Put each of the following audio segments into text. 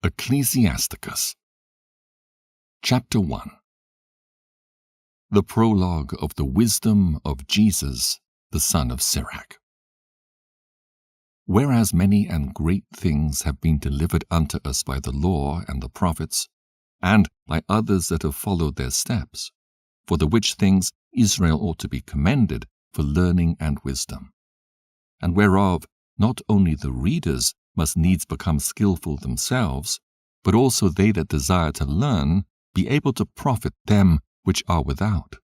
Ecclesiasticus. Chapter 1. The Prologue of the Wisdom of Jesus, the son of Sirach. Whereas many and great things have been delivered unto us by the law and the prophets, and by others that have followed their steps, for the which things Israel ought to be commended for learning and wisdom, and whereof not only the readers must needs become skillful themselves, but also they that desire to learn be able to profit them which are without,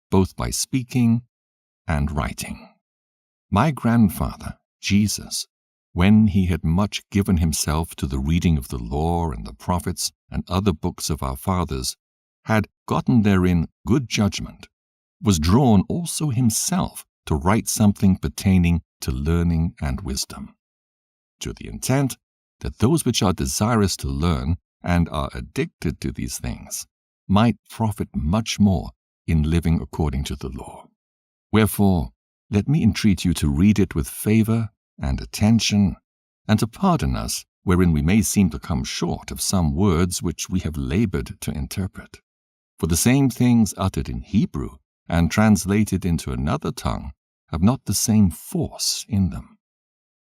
both by speaking and writing. My grandfather, Jesus, when he had much given himself to the reading of the law and the prophets and other books of our fathers, had gotten therein good judgment, was drawn also himself to write something pertaining to learning and wisdom, to the intent that those which are desirous to learn and are addicted to these things might profit much more in living according to the law. Wherefore, let me entreat you to read it with favor and attention, and to pardon us wherein we may seem to come short of some words which we have labored to interpret. For the same things uttered in Hebrew and translated into another tongue have not the same force in them.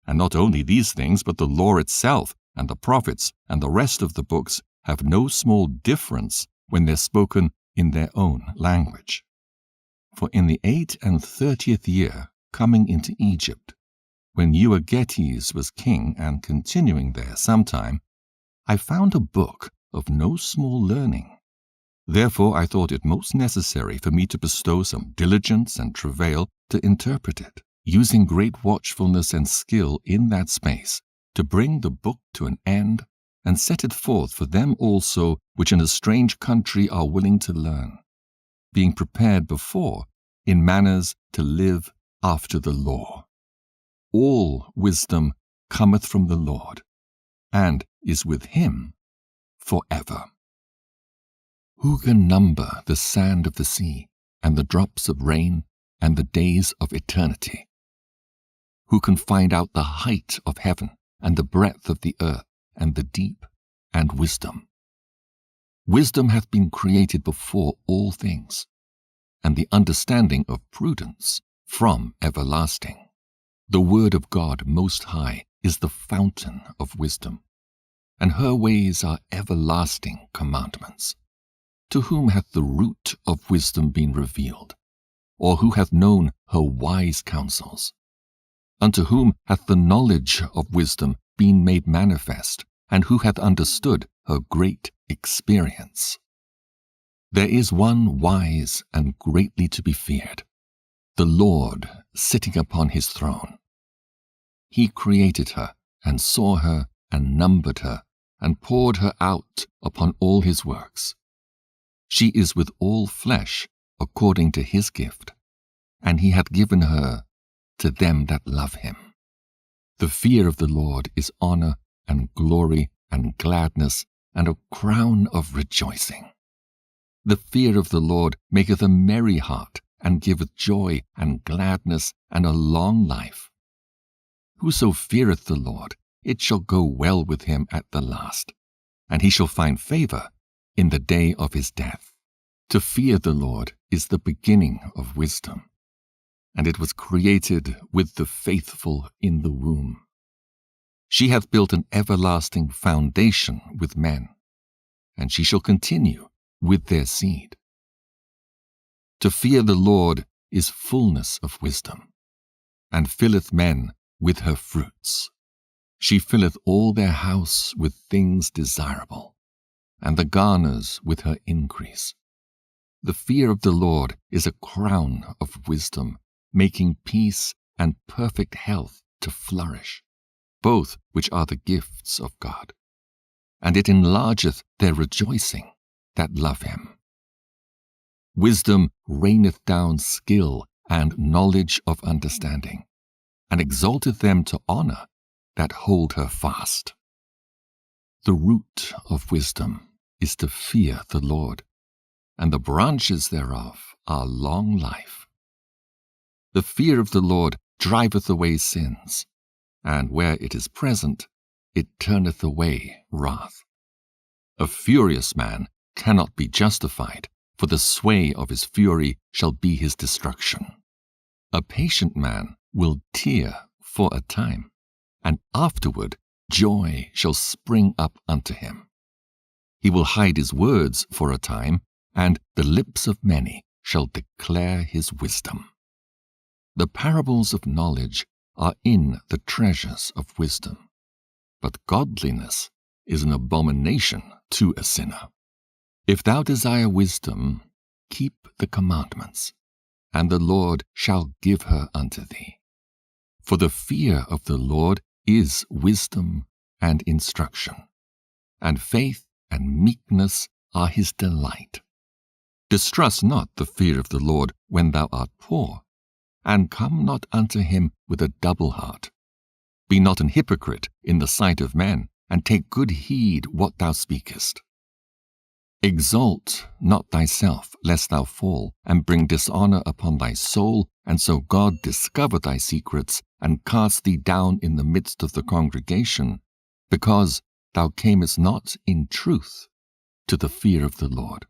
And not only these things, but the law itself and the prophets and the rest of the books have no small difference when they're spoken in their own language. For in the 38th year coming into Egypt, when Euergetes was king and continuing there some time, I found a book of no small learning. Therefore I thought it most necessary for me to bestow some diligence and travail to interpret it, using great watchfulness and skill in that space, to bring the book to an end, and set it forth for them also which in a strange country are willing to learn, being prepared before in manners to live after the law. All wisdom cometh from the Lord, and is with him forever. Who can number the sand of the sea, and the drops of rain, and the days of eternity? Who can find out the height of heaven, and the breadth of the earth, and the deep, and wisdom? Wisdom hath been created before all things, and the understanding of prudence from everlasting. The word of God most high is the fountain of wisdom, and her ways are everlasting commandments. To whom hath the root of wisdom been revealed, or who hath known her wise counsels? Unto whom hath the knowledge of wisdom been made manifest, and who hath understood her great experience? There is one wise and greatly to be feared, the Lord sitting upon his throne. He created her, and saw her, and numbered her, and poured her out upon all his works. She is with all flesh according to his gift, and he hath given her to them that love him. The fear of the Lord is honor and glory and gladness and a crown of rejoicing. The fear of the Lord maketh a merry heart, and giveth joy and gladness and a long life. Whoso feareth the Lord, it shall go well with him at the last, and he shall find favor in the day of his death. To fear the Lord is the beginning of wisdom, and it was created with the faithful in the womb. She hath built an everlasting foundation with men, and she shall continue with their seed. To fear the Lord is fullness of wisdom, and filleth men with her fruits. She filleth all their house with things desirable, and the garners with her increase. The fear of the Lord is a crown of wisdom, making peace and perfect health to flourish, both which are the gifts of God. And it enlargeth their rejoicing that love him. Wisdom raineth down skill and knowledge of understanding, and exalteth them to honor that hold her fast. The root of wisdom is to fear the Lord, and the branches thereof are long life. The fear of the Lord driveth away sins, and where it is present, it turneth away wrath. A furious man cannot be justified, for the sway of his fury shall be his destruction. A patient man will tear for a time, and afterward joy shall spring up unto him. He will hide his words for a time, and the lips of many shall declare his wisdom. The parables of knowledge are in the treasures of wisdom, but godliness is an abomination to a sinner. If thou desire wisdom, keep the commandments, and the Lord shall give her unto thee. For the fear of the Lord is wisdom and instruction, and faith and meekness are his delight. Distrust not the fear of the Lord when thou art poor, and come not unto him with a double heart. Be not an hypocrite in the sight of men, and take good heed what thou speakest. Exalt not thyself, lest thou fall, and bring dishonor upon thy soul, and so God discover thy secrets, and cast thee down in the midst of the congregation, because thou camest not in truth to the fear of the Lord,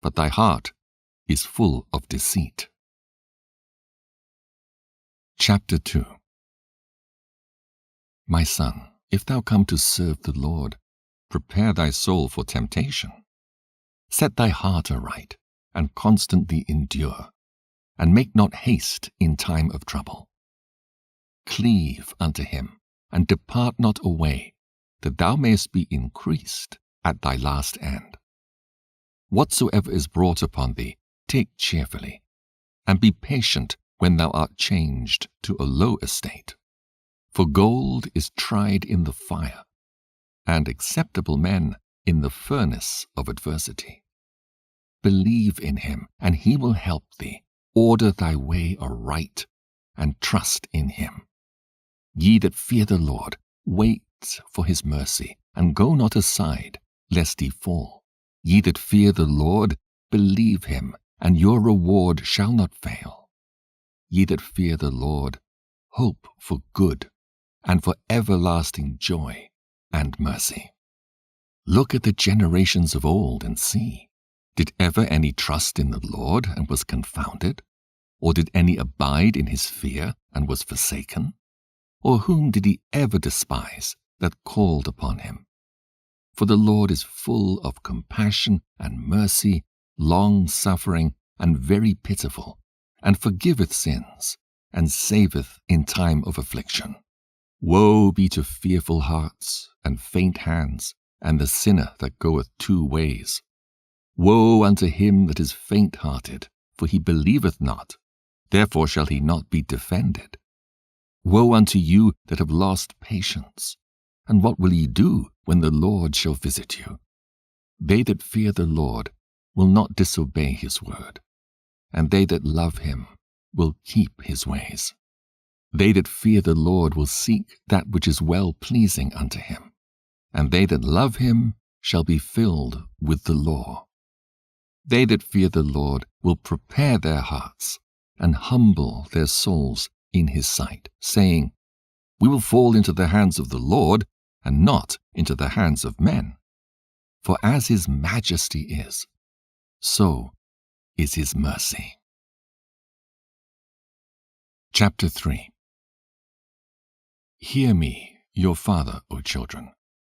but thy heart is full of deceit. Chapter 2. My son, if thou come to serve the Lord, prepare thy soul for temptation. Set thy heart aright, and constantly endure, and make not haste in time of trouble. Cleave unto him, and depart not away, that thou mayest be increased at thy last end. Whatsoever is brought upon thee, take cheerfully, and be patient when thou art changed to a low estate. For gold is tried in the fire, and acceptable men in the furnace of adversity. Believe in him, and he will help thee. Order thy way aright, and trust in him. Ye that fear the Lord, wait for his mercy, and go not aside, lest ye fall. Ye that fear the Lord, believe him, and your reward shall not fail. Ye that fear the Lord, hope for good, and for everlasting joy and mercy. Look at the generations of old and see. Did ever any trust in the Lord and was confounded? Or did any abide in his fear and was forsaken? Or whom did he ever despise that called upon him? For the Lord is full of compassion and mercy, long-suffering, and very pitiful, and forgiveth sins, and saveth in time of affliction. Woe be to fearful hearts, and faint hands, and the sinner that goeth 2 ways. Woe unto him that is faint-hearted, for he believeth not, therefore shall he not be defended. Woe unto you that have lost patience, and what will ye do when the Lord shall visit you? They that fear the Lord will not disobey his word, and they that love him will keep his ways. They that fear the Lord will seek that which is well-pleasing unto him, and they that love him shall be filled with the law. They that fear the Lord will prepare their hearts, and humble their souls in his sight, saying, We will fall into the hands of the Lord, and not into the hands of men. For as his majesty is, so is his mercy. Chapter 3. Hear me, your father, O children,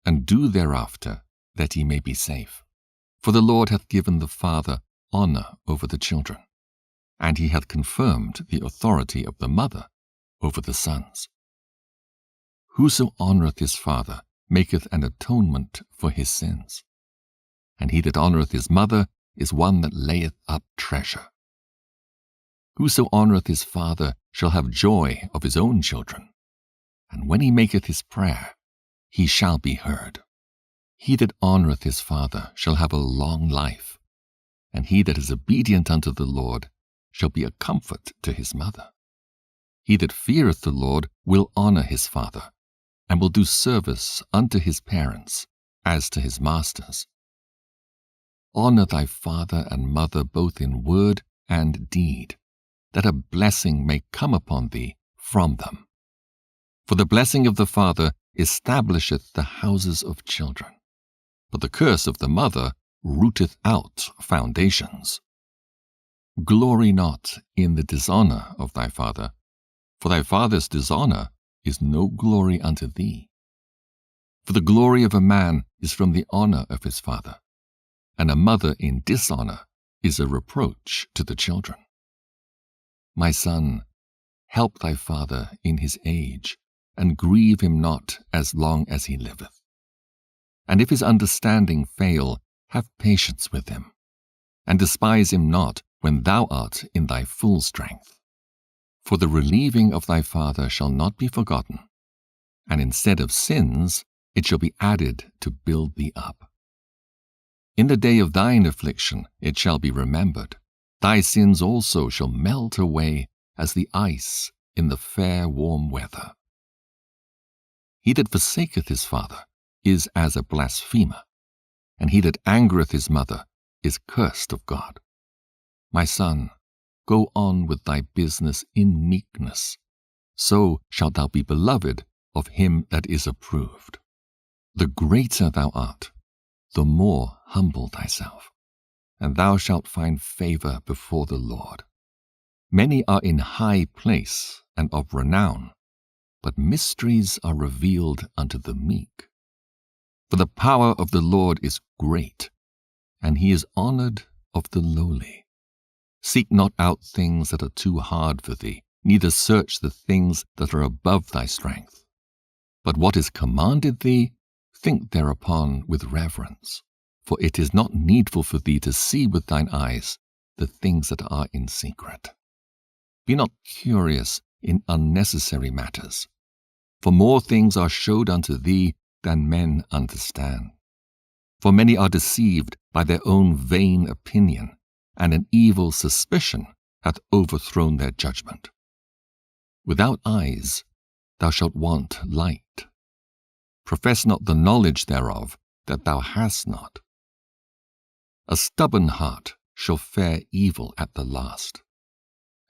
and do thereafter, that ye may be safe. For the Lord hath given the father honor over the children, and he hath confirmed the authority of the mother over the sons. Whoso honoureth his father maketh an atonement for his sins, and he that honoureth his mother is one that layeth up treasure. Whoso honoureth his father shall have joy of his own children, and when he maketh his prayer, he shall be heard. He that honoureth his father shall have a long life, and he that is obedient unto the Lord shall be a comfort to his mother. He that feareth the Lord will honour his father, and will do service unto his parents as to his masters. Honour thy father and mother both in word and deed, that a blessing may come upon thee from them. For the blessing of the father establisheth the houses of children, but the curse of the mother rooteth out foundations. Glory not in the dishonor of thy father, for thy father's dishonor is no glory unto thee. For the glory of a man is from the honor of his father, and a mother in dishonor is a reproach to the children. My son, help thy father in his age, and grieve him not as long as he liveth. And if his understanding fail, have patience with him, and despise him not when thou art in thy full strength. For the relieving of thy father shall not be forgotten, and instead of sins it shall be added to build thee up. In the day of thine affliction it shall be remembered. Thy sins also shall melt away as the ice in the fair warm weather. He that forsaketh his father is as a blasphemer, and he that angereth his mother is cursed of God. My son, go on with thy business in meekness, so shalt thou be beloved of him that is approved. The greater thou art, the more humble thyself, and thou shalt find favor before the Lord. Many are in high place and of renown, but mysteries are revealed unto the meek. For the power of the Lord is great, and he is honored of the lowly. Seek not out things that are too hard for thee, neither search the things that are above thy strength. But what is commanded thee, think thereupon with reverence, for it is not needful for thee to see with thine eyes the things that are in secret. Be not curious in unnecessary matters, for more things are showed unto thee than men understand. For many are deceived by their own vain opinion, and an evil suspicion hath overthrown their judgment. Without eyes thou shalt want light. Profess not the knowledge thereof that thou hast not. A stubborn heart shall fare evil at the last,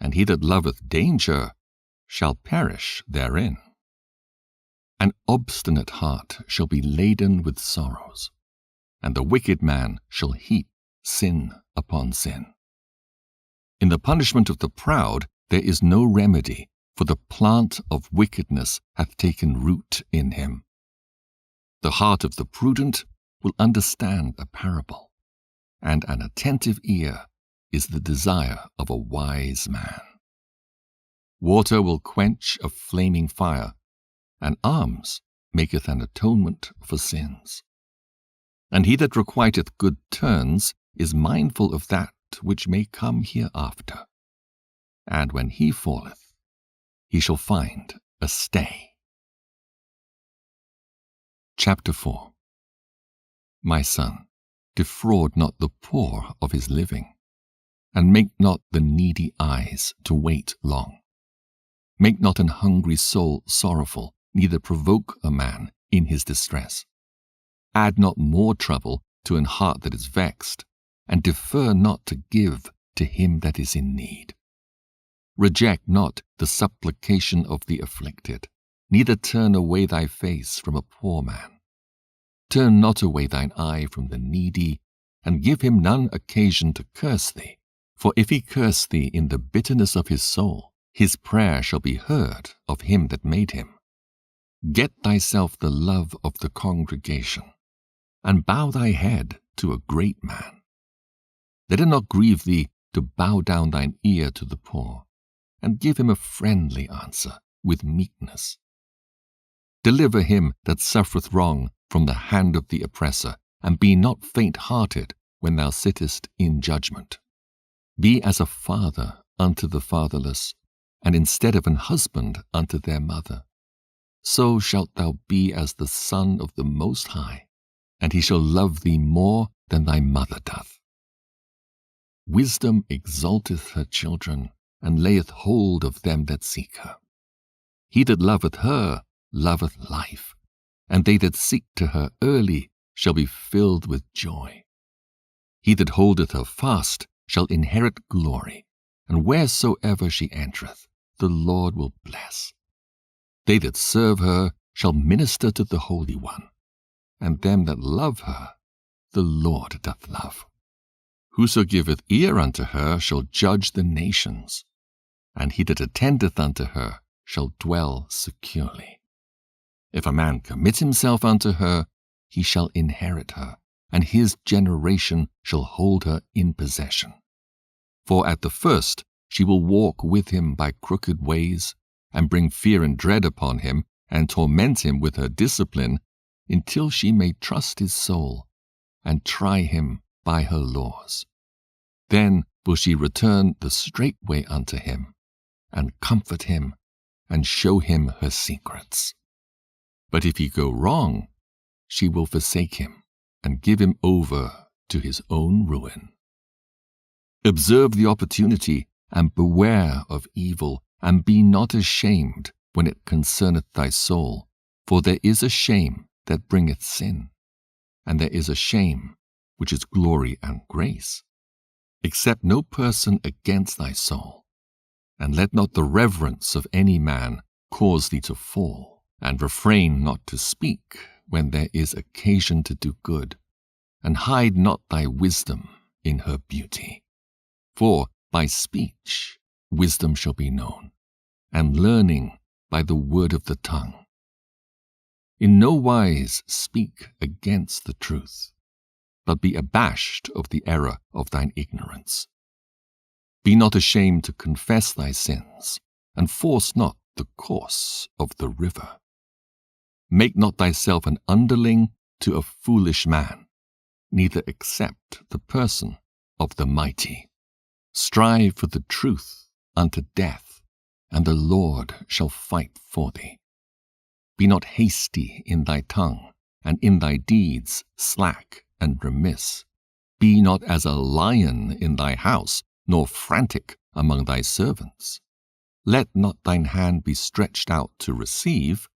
and he that loveth danger shall perish therein. An obstinate heart shall be laden with sorrows, and the wicked man shall heap sin upon sin. In the punishment of the proud there is no remedy, for the plant of wickedness hath taken root in him. The heart of the prudent will understand a parable, and an attentive ear is the desire of a wise man. Water will quench a flaming fire, and alms maketh an atonement for sins. And he that requiteth good turns is mindful of that which may come hereafter. And when he falleth, he shall find a stay. Chapter 4. My son, defraud not the poor of his living, and make not the needy eyes to wait long. Make not an hungry soul sorrowful, neither provoke a man in his distress. Add not more trouble to an heart that is vexed, and defer not to give to him that is in need. Reject not the supplication of the afflicted, neither turn away thy face from a poor man. Turn not away thine eye from the needy, and give him none occasion to curse thee. For if he curse thee in the bitterness of his soul, his prayer shall be heard of him that made him. Get thyself the love of the congregation, and bow thy head to a great man. Let it not grieve thee to bow down thine ear to the poor, and give him a friendly answer with meekness. Deliver him that suffereth wrong from the hand of the oppressor, and be not faint-hearted when thou sittest in judgment. Be as a father unto the fatherless, and instead of an husband unto their mother. So shalt thou be as the Son of the Most High, and he shall love thee more than thy mother doth. Wisdom exalteth her children, and layeth hold of them that seek her. He that loveth her loveth life, and they that seek to her early shall be filled with joy. He that holdeth her fast shall inherit glory, and wheresoever she entereth, the Lord will bless. They that serve her shall minister to the Holy One, and them that love her the Lord doth love. Whoso giveth ear unto her shall judge the nations, and he that attendeth unto her shall dwell securely. If a man commit himself unto her, he shall inherit her, and his generation shall hold her in possession. For at the first she will walk with him by crooked ways, and bring fear and dread upon him, and torment him with her discipline, until she may trust his soul, and try him by her laws. Then will she return the straight way unto him, and comfort him, and show him her secrets. But if he go wrong, she will forsake him, and give him over to his own ruin. Observe the opportunity, and beware of evil, and be not ashamed when it concerneth thy soul, for there is a shame that bringeth sin, and there is a shame which is glory and grace. Accept no person against thy soul, and let not the reverence of any man cause thee to fall, and refrain not to speak when there is occasion to do good, and hide not thy wisdom in her beauty. For by speech wisdom shall be known, and learning by the word of the tongue. In no wise speak against the truth, but be abashed of the error of thine ignorance. Be not ashamed to confess thy sins, and force not the course of the river. Make not thyself an underling to a foolish man, neither accept the person of the mighty. Strive for the truth unto death, and the Lord shall fight for thee. Be not hasty in thy tongue, and in thy deeds slack and remiss. Be not as a lion in thy house, nor frantic among thy servants. Let not thine hand be stretched out to receive,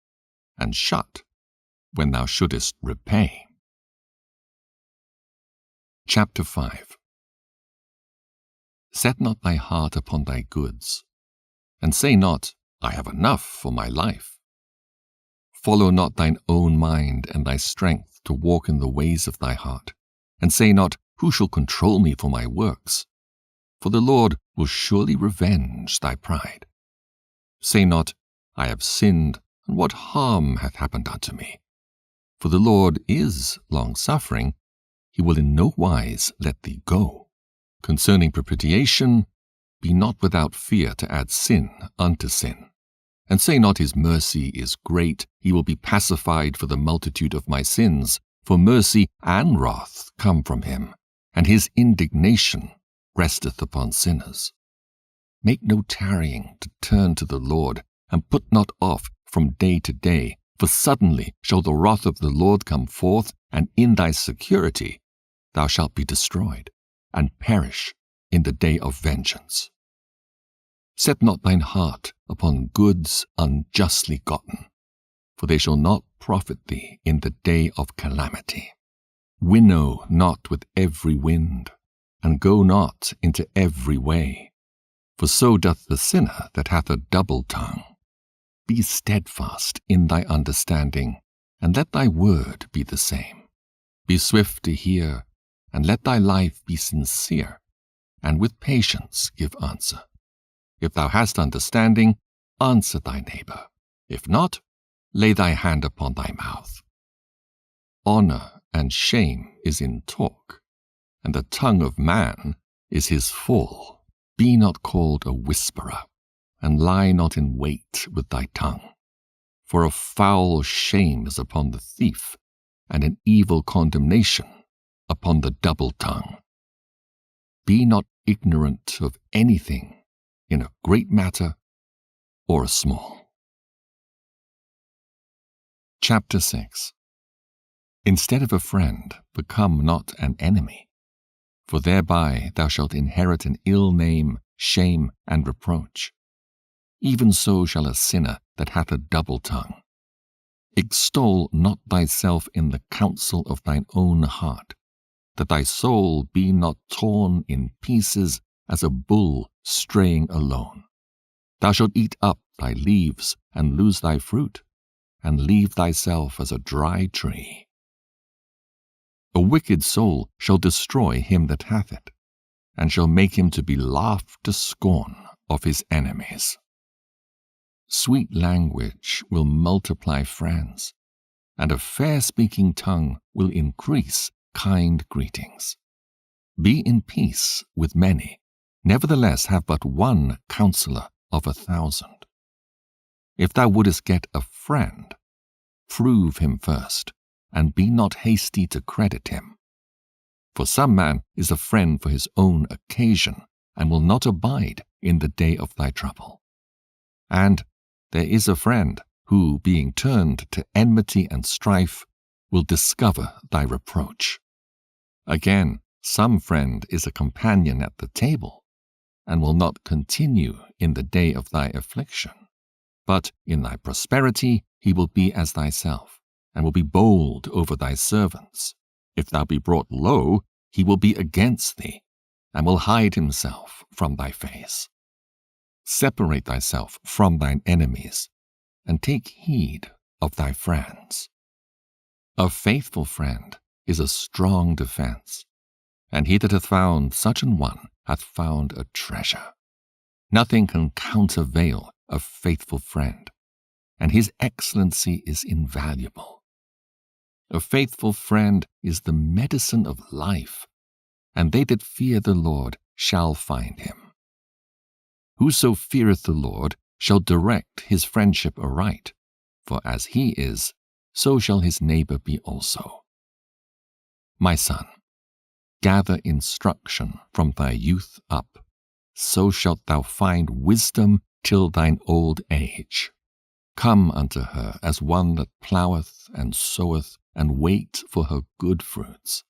and shut when thou shouldest repay. Chapter 5. Set not thy heart upon thy goods, and say not, I have enough for my life. Follow not thine own mind and thy strength to walk in the ways of thy heart, and say not, who shall control me for my works? For the Lord will surely revenge thy pride. Say not, I have sinned, and what harm hath happened unto me? For the Lord is long-suffering, he will in no wise let thee go. Concerning propitiation, be not without fear to add sin unto sin. And say not his mercy is great, he will be pacified for the multitude of my sins, for mercy and wrath come from him, and his indignation resteth upon sinners. Make no tarrying to turn to the Lord, and put not off from day to day, for suddenly shall the wrath of the Lord come forth, and in thy security thou shalt be destroyed, and perish in the day of vengeance. Set not thine heart upon goods unjustly gotten, for they shall not profit thee in the day of calamity. Winnow not with every wind, and go not into every way, for so doth the sinner that hath a double tongue. Be steadfast in thy understanding, and let thy word be the same. Be swift to hear, and let thy life be sincere, and with patience give answer. If thou hast understanding, answer thy neighbor. If not, lay thy hand upon thy mouth. Honor and shame is in talk, and the tongue of man is his fall. Be not called a whisperer, and lie not in wait with thy tongue. For a foul shame is upon the thief, and an evil condemnation upon the double tongue. Be not ignorant of anything in a great matter or a small. Chapter 6. Instead of a friend, become not an enemy, for thereby thou shalt inherit an ill name, shame, and reproach. Even so shall a sinner that hath a double tongue. Extol not thyself in the counsel of thine own heart, that thy soul be not torn in pieces as a bull straying alone. Thou shalt eat up thy leaves and lose thy fruit, and leave thyself as a dry tree. A wicked soul shall destroy him that hath it, and shall make him to be laughed to scorn of his enemies. Sweet language will multiply friends, and a fair-speaking tongue will increase kind greetings. Be in peace with many, nevertheless have but one counselor of 1,000. If thou wouldest get a friend, prove him first, and be not hasty to credit him. For some man is a friend for his own occasion, and will not abide in the day of thy trouble. And there is a friend who, being turned to enmity and strife, will discover thy reproach. Again, some friend is a companion at the table, and will not continue in the day of thy affliction. But in thy prosperity he will be as thyself, and will be bold over thy servants. If thou be brought low, he will be against thee, and will hide himself from thy face. Separate thyself from thine enemies, and take heed of thy friends. A faithful friend is a strong defense, and he that hath found such an one hath found a treasure. Nothing can countervail a faithful friend, and his excellency is invaluable. A faithful friend is the medicine of life, and they that fear the Lord shall find him. Whoso feareth the Lord shall direct his friendship aright, for as he is, so shall his neighbor be also. My son, gather instruction from thy youth up, so shalt thou find wisdom till thine old age. Come unto her as one that ploweth and soweth, and wait for her good fruits.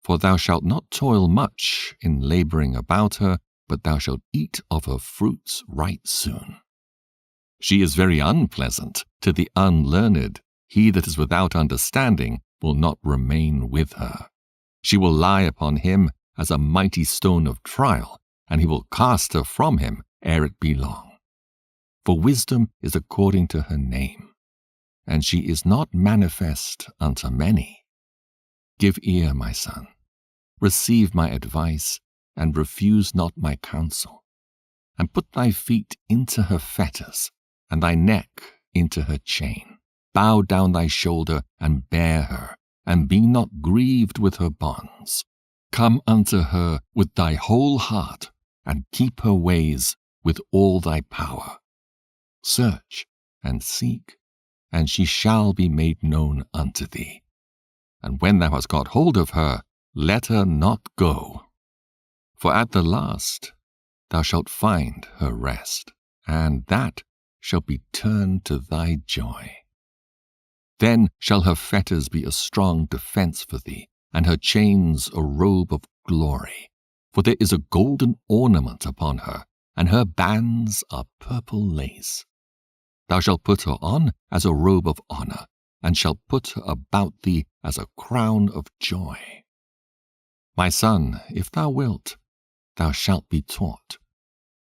For thou shalt not toil much in laboring about her, but thou shalt eat of her fruits right soon. She is very unpleasant to the unlearned. He that is without understanding will not remain with her. She will lie upon him as a mighty stone of trial, and he will cast her from him ere it be long. For wisdom is according to her name, and she is not manifest unto many. Give ear, my son, receive my advice, and refuse not my counsel, and put thy feet into her fetters, and thy neck into her chain. Bow down thy shoulder, and bear her, and be not grieved with her bonds. Come unto her with thy whole heart, and keep her ways with all thy power. Search and seek, and she shall be made known unto thee. And when thou hast got hold of her, let her not go. For at the last thou shalt find her rest, and that shall be turned to thy joy. Then shall her fetters be a strong defense for thee, and her chains a robe of glory. For there is a golden ornament upon her, and her bands are purple lace. Thou shalt put her on as a robe of honor, and shalt put her about thee as a crown of joy. My son, if thou wilt, thou shalt be taught,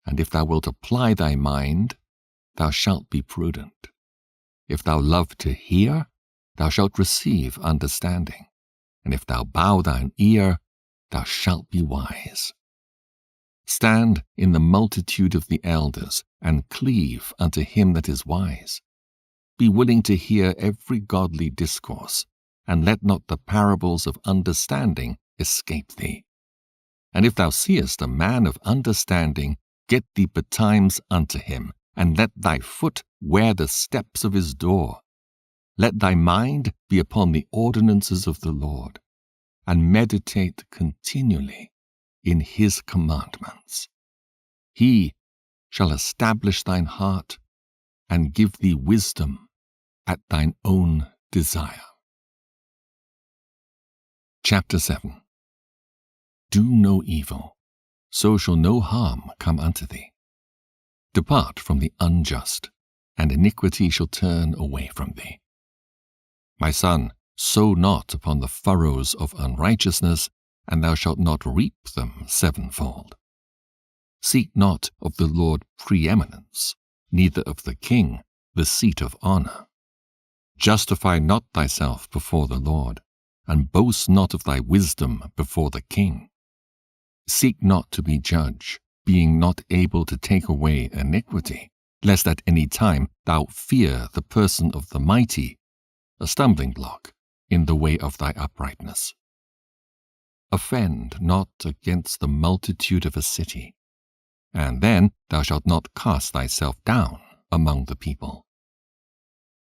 and if thou wilt apply thy mind, thou shalt be prudent. If thou love to hear, thou shalt receive understanding, and if thou bow thine ear, thou shalt be wise. Stand in the multitude of the elders, and cleave unto him that is wise. Be willing to hear every godly discourse, and let not the parables of understanding escape thee. And if thou seest a man of understanding, get thee betimes unto him, and let thy foot wear the steps of his door. Let thy mind be upon the ordinances of the Lord, and meditate continually in his commandments. He shall establish thine heart, and give thee wisdom at thine own desire. Chapter 7. Do no evil, so shall no harm come unto thee. Depart from the unjust, and iniquity shall turn away from thee. My son, sow not upon the furrows of unrighteousness, and thou shalt not reap them sevenfold. Seek not of the Lord preeminence, neither of the king the seat of honor. Justify not thyself before the Lord, and boast not of thy wisdom before the king. Seek not to be judge, being not able to take away iniquity, lest at any time thou fear the person of the mighty, a stumbling block in the way of thy uprightness. Offend not against the multitude of a city, and then thou shalt not cast thyself down among the people.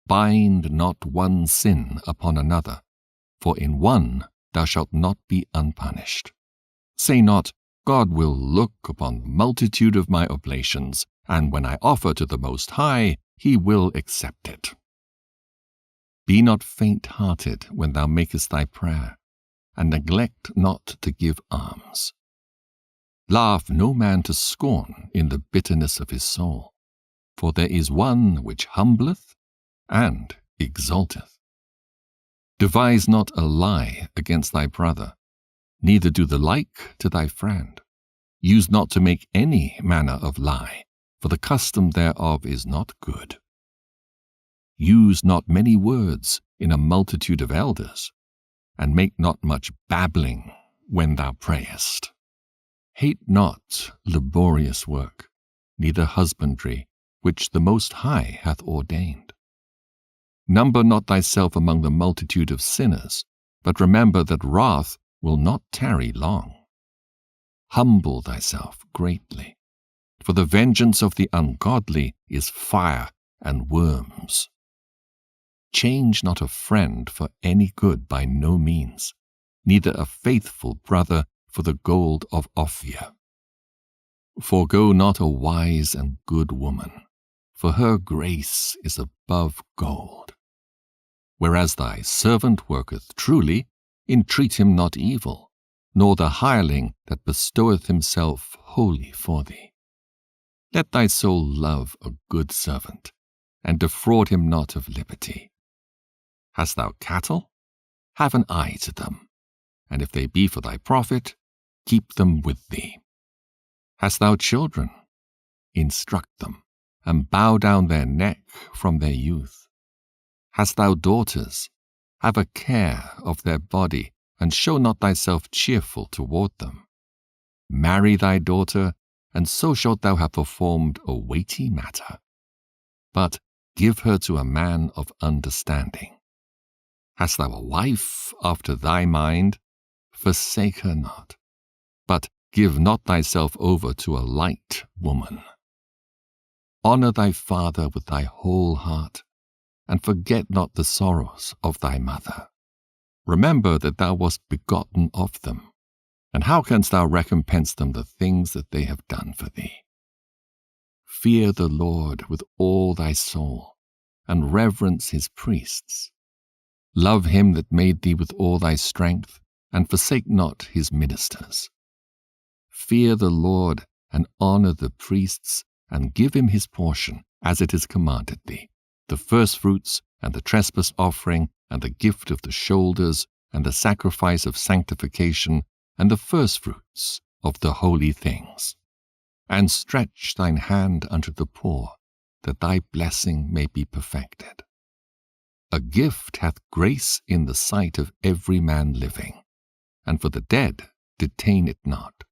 Bind not one sin upon another, for in one thou shalt not be unpunished. Say not, God will look upon the multitude of my oblations, and when I offer to the Most High, he will accept it. Be not faint-hearted when thou makest thy prayer, and neglect not to give alms. Laugh no man to scorn in the bitterness of his soul, for there is one which humbleth and exalteth. Devise not a lie against thy brother, neither do the like to thy friend. Use not to make any manner of lie, for the custom thereof is not good. Use not many words in a multitude of elders, and make not much babbling when thou prayest. Hate not laborious work, neither husbandry, which the Most High hath ordained. Number not thyself among the multitude of sinners, but remember that wrath will not tarry long. Humble thyself greatly, for the vengeance of the ungodly is fire and worms. Change not a friend for any good by no means, neither a faithful brother for the gold of Ophir. Forego not a wise and good woman, for her grace is above gold. Whereas thy servant worketh truly, entreat him not evil, nor the hireling that bestoweth himself wholly for thee. Let thy soul love a good servant, and defraud him not of liberty. Hast thou cattle? Have an eye to them, and if they be for thy profit, keep them with thee. Hast thou children? Instruct them, and bow down their neck from their youth. Hast thou daughters? Have a care of their body, and show not thyself cheerful toward them. Marry thy daughter, and so shalt thou have performed a weighty matter. But give her to a man of understanding. Hast thou a wife after thy mind? Forsake her not, but give not thyself over to a light woman. Honor thy father with thy whole heart, and forget not the sorrows of thy mother. Remember that thou wast begotten of them, and how canst thou recompense them the things that they have done for thee? Fear the Lord with all thy soul, and reverence his priests. Love him that made thee with all thy strength, and forsake not his ministers. Fear the Lord, and honor the priests, and give him his portion, as it is commanded thee, the firstfruits, and the trespass offering, and the gift of the shoulders, and the sacrifice of sanctification, and the firstfruits of the holy things. And stretch thine hand unto the poor, that thy blessing may be perfected. A gift hath grace in the sight of every man living, and for the dead detain it not.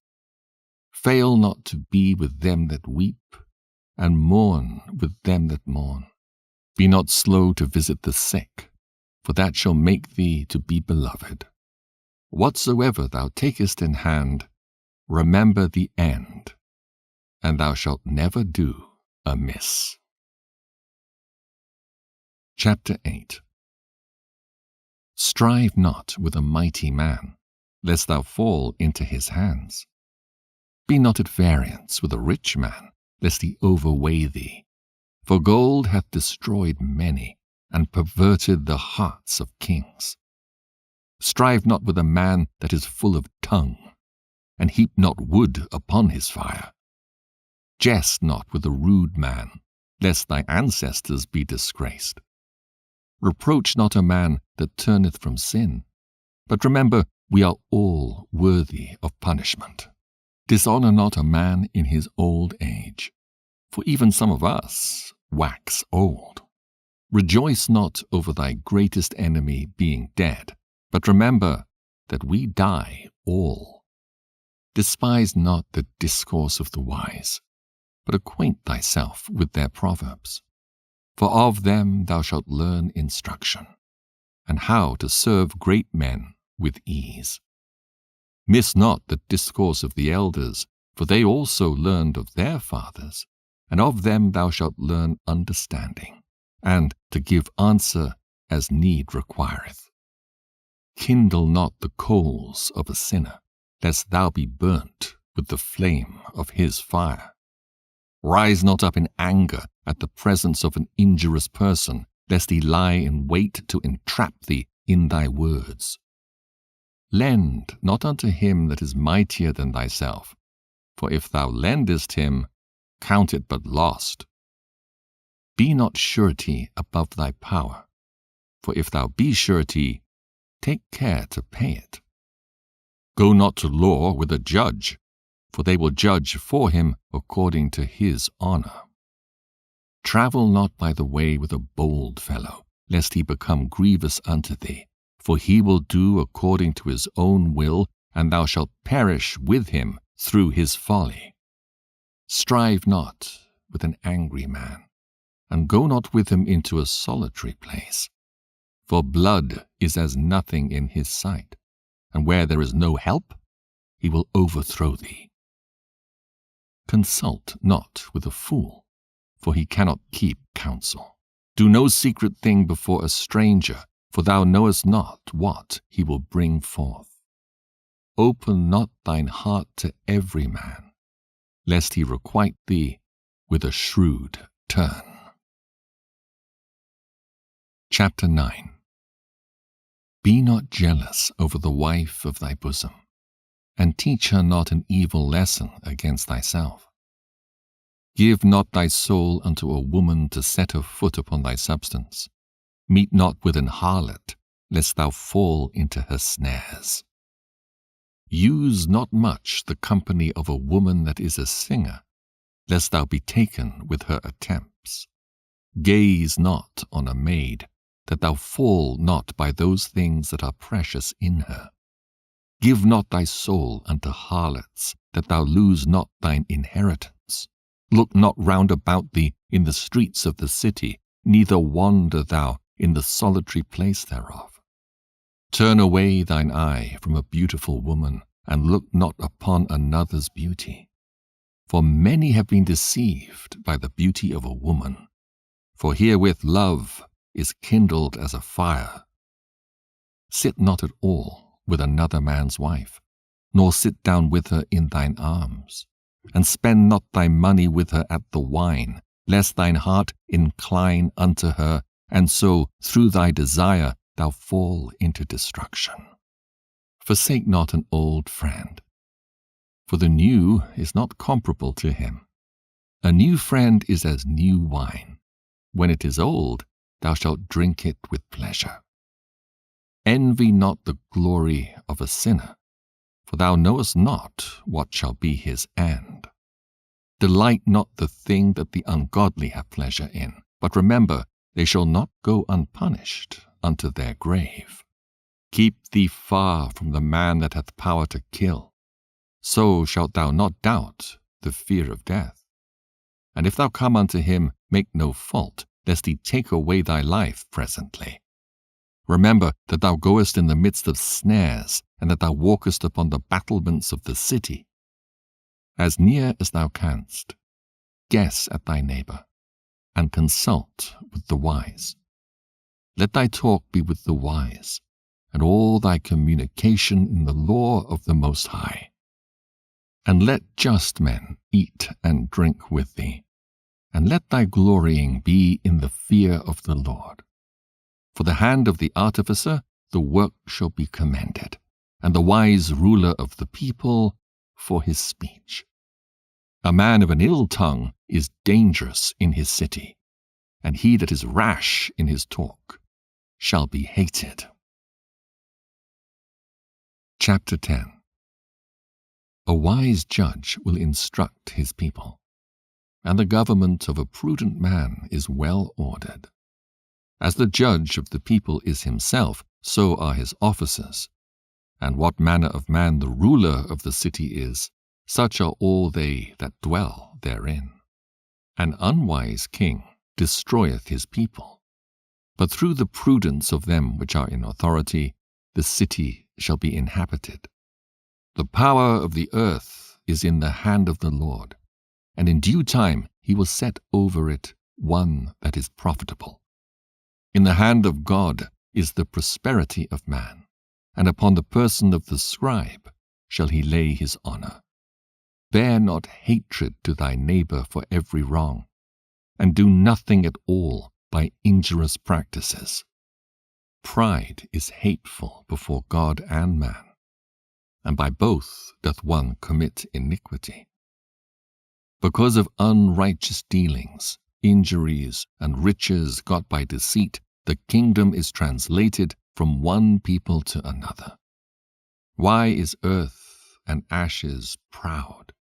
Fail not to be with them that weep, and mourn with them that mourn. Be not slow to visit the sick, for that shall make thee to be beloved. Whatsoever thou takest in hand, remember the end, and thou shalt never do amiss. Chapter 8. Strive not with a mighty man, lest thou fall into his hands. Be not at variance with a rich man, lest he overweigh thee. For gold hath destroyed many, and perverted the hearts of kings. Strive not with a man that is full of tongue, and heap not wood upon his fire. Jest not with a rude man, lest thy ancestors be disgraced. Reproach not a man that turneth from sin, but remember we are all worthy of punishment. Dishonor not a man in his old age, for even some of us wax old. Rejoice not over thy greatest enemy being dead, But remember that we die all. Despise not the discourse of the wise, but acquaint thyself with their proverbs. For of them thou shalt learn instruction, and how to serve great men with ease. Miss not the discourse of the elders, for they also learned of their fathers, and of them thou shalt learn understanding, and to give answer as need requireth. Kindle not the coals of a sinner, lest thou be burnt with the flame of his fire. Rise not up in anger at the presence of an injurious person, lest he lie in wait to entrap thee in thy words. Lend not unto him that is mightier than thyself, for if thou lendest him, count it but lost. Be not surety above thy power, for if thou be surety, take care to pay it. Go not to law with a judge, for they will judge for him according to his honor. Travel not by the way with a bold fellow, lest he become grievous unto thee, for he will do according to his own will, and thou shalt perish with him through his folly. Strive not with an angry man, and go not with him into a solitary place, for blood is as nothing in his sight, and where there is no help, he will overthrow thee. Consult not with a fool, for he cannot keep counsel. Do no secret thing before a stranger, for thou knowest not what he will bring forth. Open not thine heart to every man, lest he requite thee with a shrewd turn. Chapter 9. Be not jealous over the wife of thy bosom, and teach her not an evil lesson against thyself. Give not thy soul unto a woman to set her foot upon thy substance. Meet not with an harlot, lest thou fall into her snares. Use not much the company of a woman that is a singer, lest thou be taken with her attempts. Gaze not on a maid, that thou fall not by those things that are precious in her. Give not thy soul unto harlots, that thou lose not thine inheritance. Look not round about thee in the streets of the city, neither wander thou in the solitary place thereof. Turn away thine eye from a beautiful woman, and look not upon another's beauty. For many have been deceived by the beauty of a woman, for herewith love is kindled as a fire. Sit not at all with another man's wife, nor sit down with her in thine arms, and spend not thy money with her at the wine, lest thine heart incline unto her, and so through thy desire thou fall into destruction. Forsake not an old friend, for the new is not comparable to him. A new friend is as new wine. When it is old, thou shalt drink it with pleasure. Envy not the glory of a sinner, for thou knowest not what shall be his end. Delight not the thing that the ungodly have pleasure in, but remember, they shall not go unpunished unto their grave. Keep thee far from the man that hath power to kill, so shalt thou not doubt the fear of death. And if thou come unto him, make no fault, lest he take away thy life presently. Remember that thou goest in the midst of snares, and that thou walkest upon the battlements of the city. As near as thou canst, guess at thy neighbor, and consult with the wise. Let thy talk be with the wise, and all thy communication in the law of the Most High. And let just men eat and drink with thee, and let thy glorying be in the fear of the Lord. For the hand of the artificer the work shall be commended, and the wise ruler of the people for his speech. A man of an ill tongue is dangerous in his city, and he that is rash in his talk shall be hated. Chapter 10. A wise judge will instruct his people, and the government of a prudent man is well ordered. As the judge of the people is himself, so are his officers. And what manner of man the ruler of the city is, such are all they that dwell therein. An unwise king destroyeth his people, but through the prudence of them which are in authority, the city shall be inhabited. The power of the earth is in the hand of the Lord, and in due time he will set over it one that is profitable. In the hand of God is the prosperity of man, and upon the person of the scribe shall he lay his honor. Bear not hatred to thy neighbor for every wrong, and do nothing at all by injurious practices. Pride is hateful before God and man, and by both doth one commit iniquity. Because of unrighteous dealings, injuries, and riches got by deceit, the kingdom is translated from one people to another. Why is earth and ashes proud?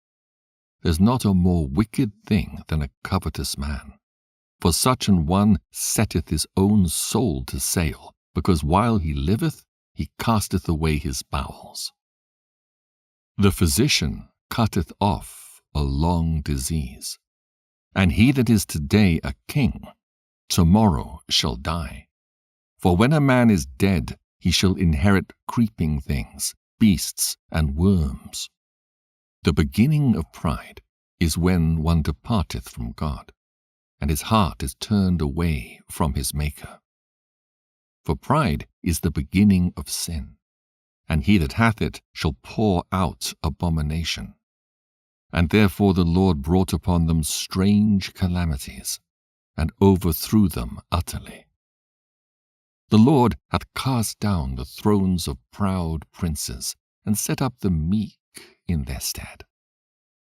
There's not a more wicked thing than a covetous man. For such an one setteth his own soul to sale, because while he liveth, he casteth away his bowels. The physician cutteth off a long disease, and he that is today a king, tomorrow shall die. For when a man is dead, he shall inherit creeping things, beasts, and worms. The beginning of pride is when one departeth from God, and his heart is turned away from his Maker. For pride is the beginning of sin, and he that hath it shall pour out abomination. And therefore the Lord brought upon them strange calamities, and overthrew them utterly. The Lord hath cast down the thrones of proud princes, and set up the meek in their stead.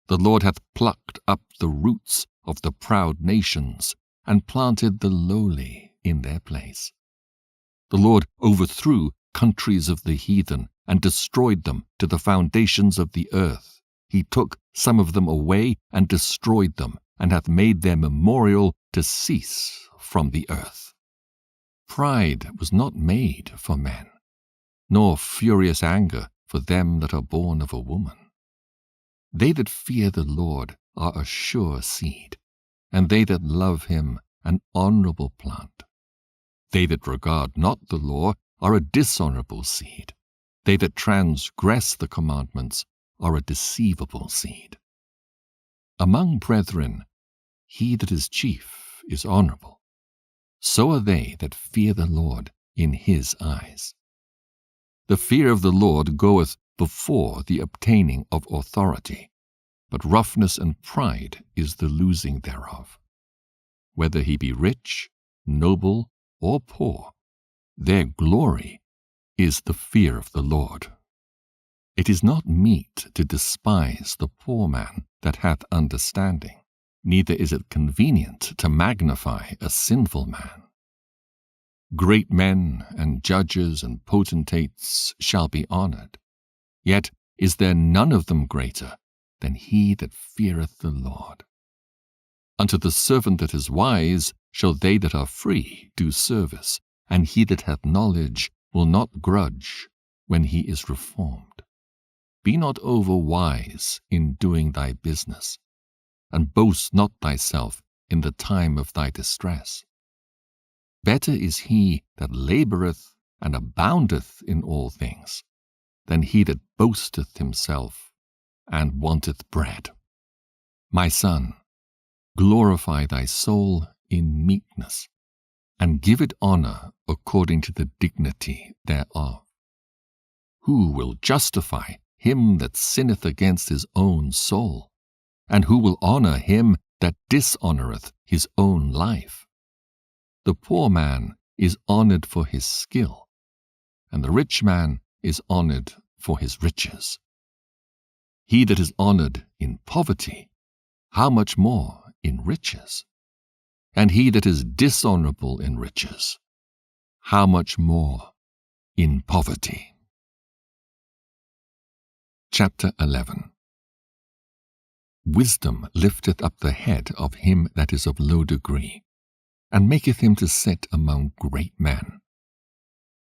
The Lord hath plucked up the roots of the proud nations, and planted the lowly in their place. The Lord overthrew countries of the heathen, and destroyed them to the foundations of the earth. He took some of them away, and destroyed them, and hath made their memorial to cease from the earth. Pride was not made for men, nor furious anger for them that are born of a woman. They that fear the Lord are a sure seed, and they that love him an honorable plant. They that regard not the law are a dishonorable seed. They that transgress the commandments are a deceivable seed. Among brethren, he that is chief is honorable. So are they that fear the Lord in his eyes. The fear of the Lord goeth before the obtaining of authority, but roughness and pride is the losing thereof. Whether he be rich, noble, or poor, their glory is the fear of the Lord. It is not meet to despise the poor man that hath understanding, neither is it convenient to magnify a sinful man. Great men and judges and potentates shall be honored, yet is there none of them greater than he that feareth the Lord. Unto the servant that is wise shall they that are free do service, and he that hath knowledge will not grudge when he is reformed. Be not over wise in doing thy business, and boast not thyself in the time of thy distress. Better is he that laboureth and aboundeth in all things, than he that boasteth himself and wanteth bread. My son, glorify thy soul in meekness, and give it honour according to the dignity thereof. Who will justify him that sinneth against his own soul? And who will honour him that dishonoureth his own life? The poor man is honoured for his skill, and the rich man is honoured for his riches. He that is honoured in poverty, how much more in riches? And he that is dishonourable in riches, how much more in poverty? Chapter 11. Wisdom lifteth up the head of him that is of low degree, and maketh him to sit among great men.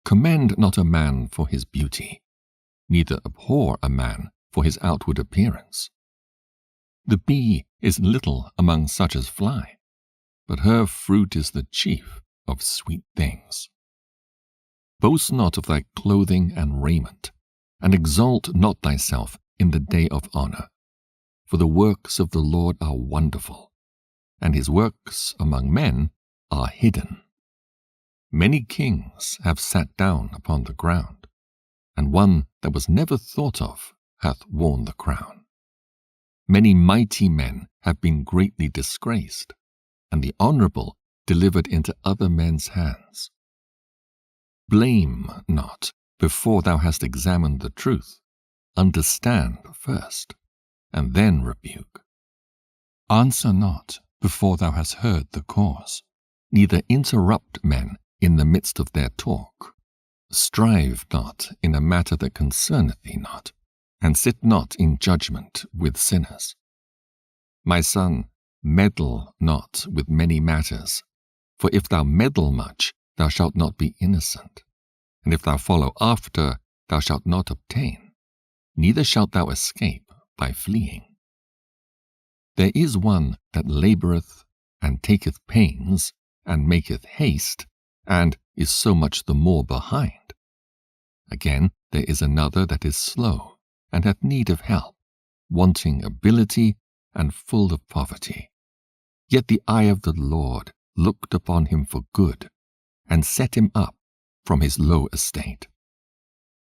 Commend not a man for his beauty, neither abhor a man for his outward appearance. The bee is little among such as fly, but her fruit is the chief of sweet things. Boast not of thy clothing and raiment, and exalt not thyself in the day of honor. For the works of the Lord are wonderful, and his works among men are hidden. Many kings have sat down upon the ground, and one that was never thought of hath worn the crown. Many mighty men have been greatly disgraced, and the honorable delivered into other men's hands. Blame not before thou hast examined the truth. Understand first, and then rebuke. Answer not before thou hast heard the cause, neither interrupt men in the midst of their talk. Strive not in a matter that concerneth thee not, and sit not in judgment with sinners. My son, meddle not with many matters, for if thou meddle much, thou shalt not be innocent, and if thou follow after, thou shalt not obtain, neither shalt thou escape by fleeing. There is one that laboureth, and taketh pains, and maketh haste, and is so much the more behind. Again, there is another that is slow, and hath need of help, wanting ability, and full of poverty. Yet the eye of the Lord looked upon him for good, and set him up from his low estate,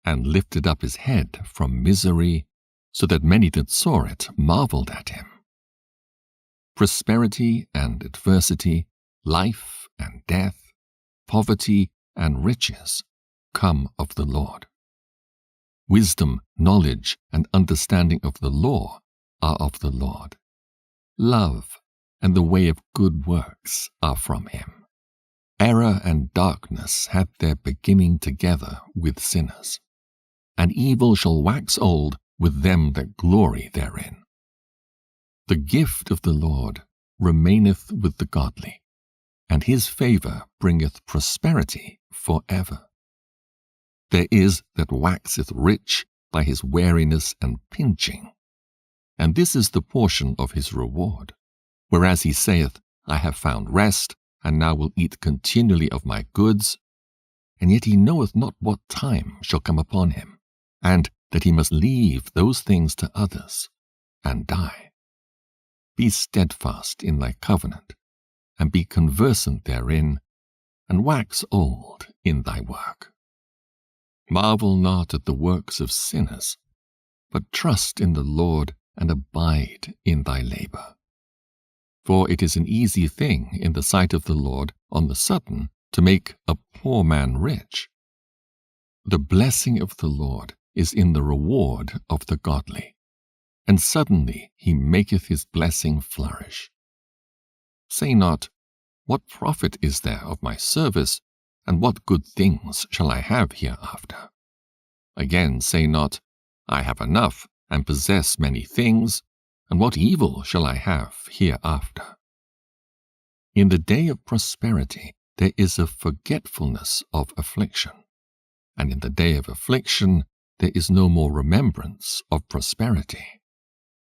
and lifted up his head from misery, so that many that saw it marveled at him. Prosperity and adversity, life and death, poverty and riches come of the Lord. Wisdom, knowledge, and understanding of the law are of the Lord. Love and the way of good works are from him. Error and darkness had their beginning together with sinners, and evil shall wax old with them that glory therein. The gift of the Lord remaineth with the godly, and his favour bringeth prosperity for ever. There is that waxeth rich by his wariness and pinching, and this is the portion of his reward. Whereas he saith, I have found rest, and now will eat continually of my goods, and yet he knoweth not what time shall come upon him, and that he must leave those things to others, and die. Be steadfast in thy covenant, and be conversant therein, and wax old in thy work. Marvel not at the works of sinners, but trust in the Lord, and abide in thy labor. For it is an easy thing in the sight of the Lord on the sudden to make a poor man rich. The blessing of the Lord is in the reward of the godly, and suddenly he maketh his blessing flourish. Say not, what profit is there of my service, and what good things shall I have hereafter? Again say not, I have enough, and possess many things, and what evil shall I have hereafter? In the day of prosperity there is a forgetfulness of affliction, and in the day of affliction there is no more remembrance of prosperity.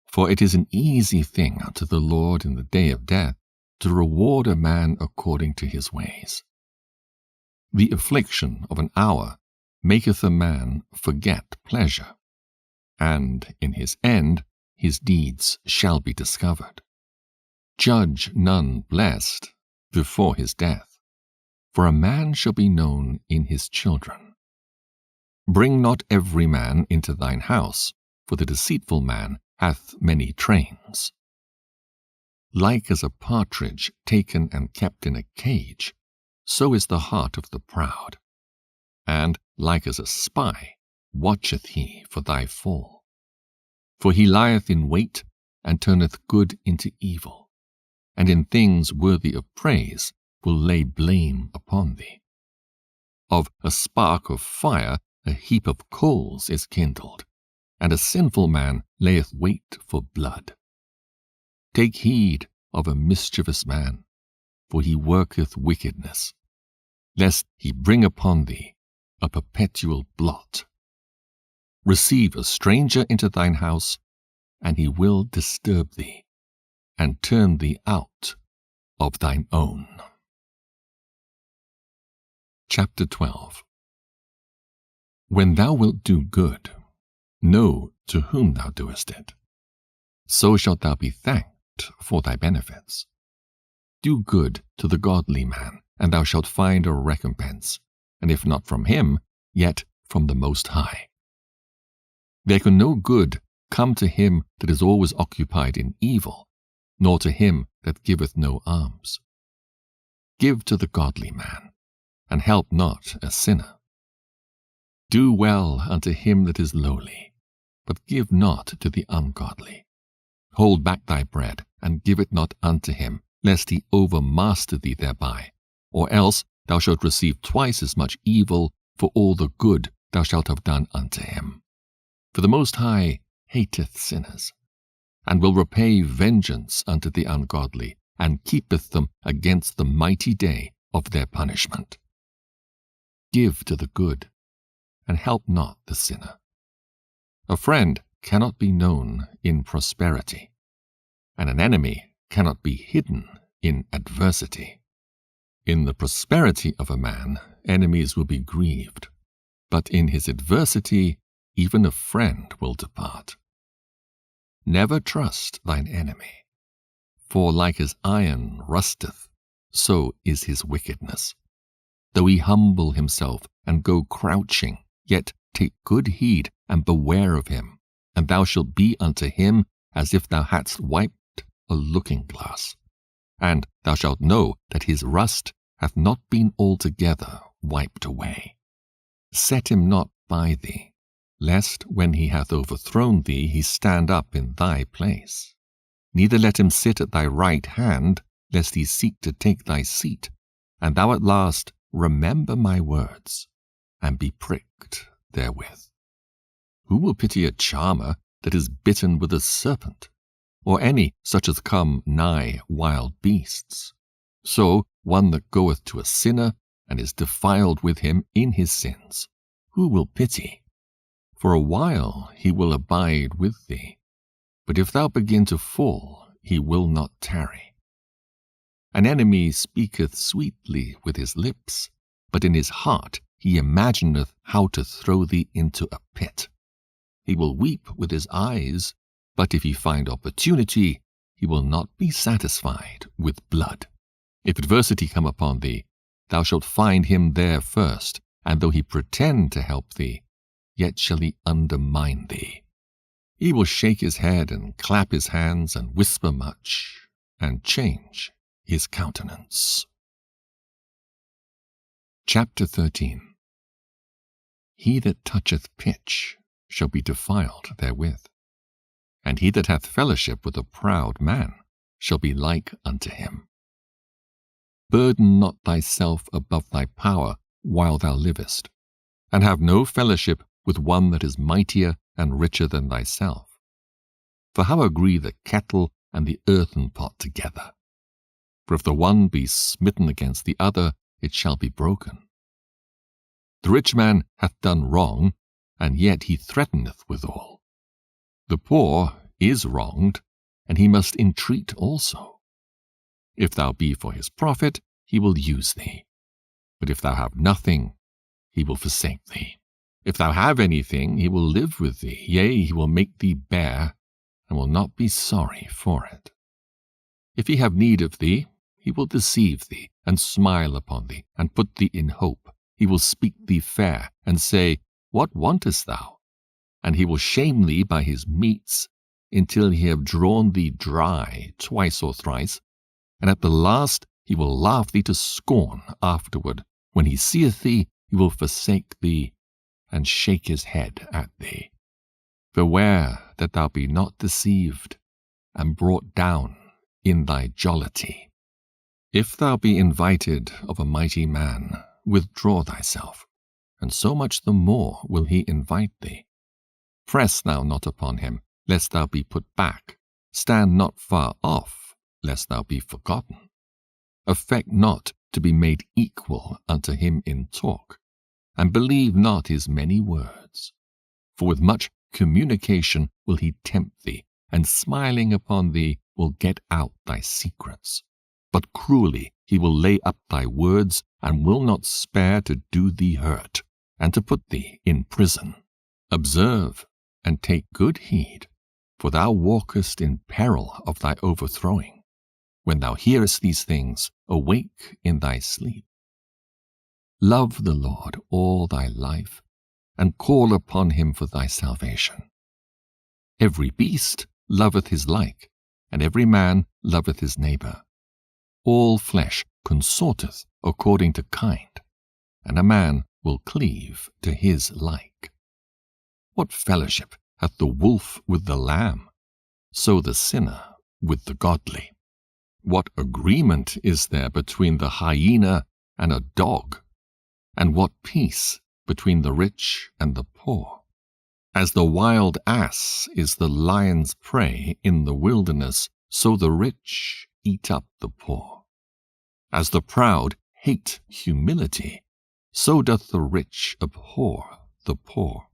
For it is an easy thing unto the Lord in the day of death to reward a man according to his ways. The affliction of an hour maketh a man forget pleasure, and in his end his deeds shall be discovered. Judge none blessed before his death, for a man shall be known in his children. Bring not every man into thine house, for the deceitful man hath many trains. Like as a partridge taken and kept in a cage, so is the heart of the proud. And like as a spy watcheth he for thy fall. For he lieth in wait, and turneth good into evil, and in things worthy of praise will lay blame upon thee. Of a spark of fire a heap of coals is kindled, and a sinful man layeth wait for blood. Take heed of a mischievous man, for he worketh wickedness, lest he bring upon thee a perpetual blot. Receive a stranger into thine house, and he will disturb thee, and turn thee out of thine own. Chapter 12. When thou wilt do good, know to whom thou doest it. So shalt thou be thanked for thy benefits. Do good to the godly man, and thou shalt find a recompense, and if not from him, yet from the Most High. There can no good come to him that is always occupied in evil, nor to him that giveth no alms. Give to the godly man, and help not a sinner. Do well unto him that is lowly, but give not to the ungodly. Hold back thy bread, and give it not unto him, lest he overmaster thee thereby, or else thou shalt receive twice as much evil for all the good thou shalt have done unto him. For the Most High hateth sinners, and will repay vengeance unto the ungodly, and keepeth them against the mighty day of their punishment. Give to the good, and help not the sinner. A friend cannot be known in prosperity, and an enemy cannot be hidden in adversity. In the prosperity of a man, enemies will be grieved, but in his adversity, even a friend will depart. Never trust thine enemy, for like as iron rusteth, so is his wickedness. Though he humble himself and go crouching, yet take good heed and beware of him, and thou shalt be unto him as if thou hadst wiped a looking-glass. And thou shalt know that his rust hath not been altogether wiped away. Set him not by thee, lest when he hath overthrown thee he stand up in thy place. Neither let him sit at thy right hand, lest he seek to take thy seat, and thou at last remember my words, and be pricked therewith. Who will pity a charmer that is bitten with a serpent, or any such as come nigh wild beasts? So one that goeth to a sinner, and is defiled with him in his sins, who will pity? For a while he will abide with thee, but if thou begin to fall, he will not tarry. An enemy speaketh sweetly with his lips, but in his heart he imagineth how to throw thee into a pit. He will weep with his eyes, but if he find opportunity, he will not be satisfied with blood. If adversity come upon thee, thou shalt find him there first, and though he pretend to help thee, yet shall he undermine thee. He will shake his head and clap his hands and whisper much, and change his countenance. Chapter 13. He that toucheth pitch shall be defiled therewith, and he that hath fellowship with a proud man shall be like unto him. Burden not thyself above thy power while thou livest, and have no fellowship with one that is mightier and richer than thyself. For how agree the kettle and the earthen pot together? For if the one be smitten against the other, it shall be broken. The rich man hath done wrong, and yet he threateneth withal. The poor is wronged, and he must entreat also. If thou be for his profit, he will use thee. But if thou have nothing, he will forsake thee. If thou have anything, he will live with thee, yea, he will make thee bear, and will not be sorry for it. If he have need of thee, he will deceive thee, and smile upon thee, and put thee in hope. He will speak thee fair, and say, What wantest thou? And he will shame thee by his meats, until he have drawn thee dry twice or thrice, and at the last he will laugh thee to scorn afterward. When he seeth thee, he will forsake thee, and shake his head at thee. Beware that thou be not deceived, and brought down in thy jollity. If thou be invited of a mighty man, withdraw thyself, and so much the more will he invite thee. Press thou not upon him, lest thou be put back. Stand not far off, lest thou be forgotten. Affect not to be made equal unto him in talk, and believe not his many words. For with much communication will he tempt thee, and smiling upon thee will get out thy secrets. But cruelly he will lay up thy words, and will not spare to do thee hurt, and to put thee in prison. Observe, and take good heed, for thou walkest in peril of thy overthrowing. When thou hearest these things, awake in thy sleep. Love the Lord all thy life, and call upon him for thy salvation. Every beast loveth his like, and every man loveth his neighbor. All flesh consorteth according to kind, and a man will cleave to his like. What fellowship hath the wolf with the lamb? So the sinner with the godly. What agreement is there between the hyena and a dog? And what peace between the rich and the poor? As the wild ass is the lion's prey in the wilderness, so the rich eat up the poor. As the proud hate humility, so doth the rich abhor the poor.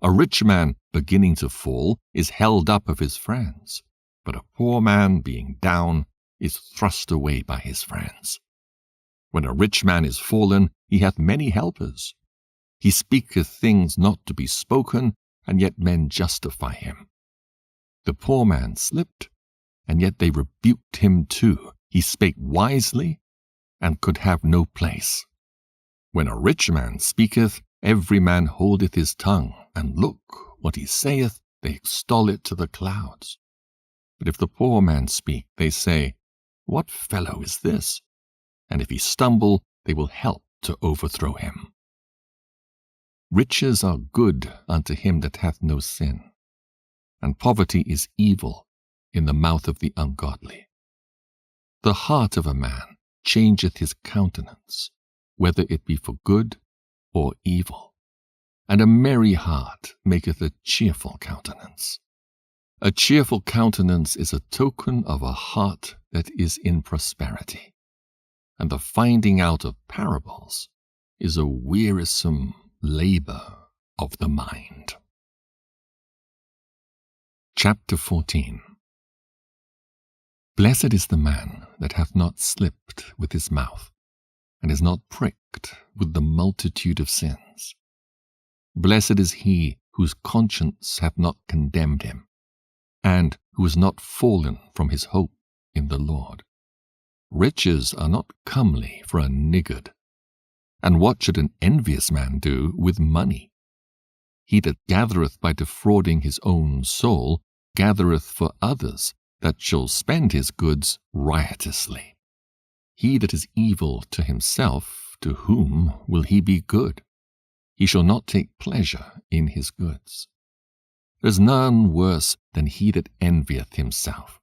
A rich man beginning to fall is held up of his friends, but a poor man being down is thrust away by his friends. When a rich man is fallen, he hath many helpers. He speaketh things not to be spoken, and yet men justify him. The poor man slipped, and yet they rebuked him too. He spake wisely, and could have no place. When a rich man speaketh, every man holdeth his tongue, and look, what he saith, they extol it to the clouds. But if the poor man speak, they say, What fellow is this? And if he stumble, they will help to overthrow him. Riches are good unto him that hath no sin, and poverty is evil in the mouth of the ungodly. The heart of a man changeth his countenance, whether it be for good or evil, and a merry heart maketh a cheerful countenance. A cheerful countenance is a token of a heart that is in prosperity, and the finding out of parables is a wearisome labor of the mind. Chapter 14. Blessed is the man that hath not slipped with his mouth, and is not pricked with the multitude of sins. Blessed is he whose conscience hath not condemned him, and who is not fallen from his hope in the Lord. Riches are not comely for a niggard, and what should an envious man do with money? He that gathereth by defrauding his own soul gathereth for others that shall spend his goods riotously. He that is evil to himself, to whom will he be good? He shall not take pleasure in his goods. There is none worse than he that envieth himself,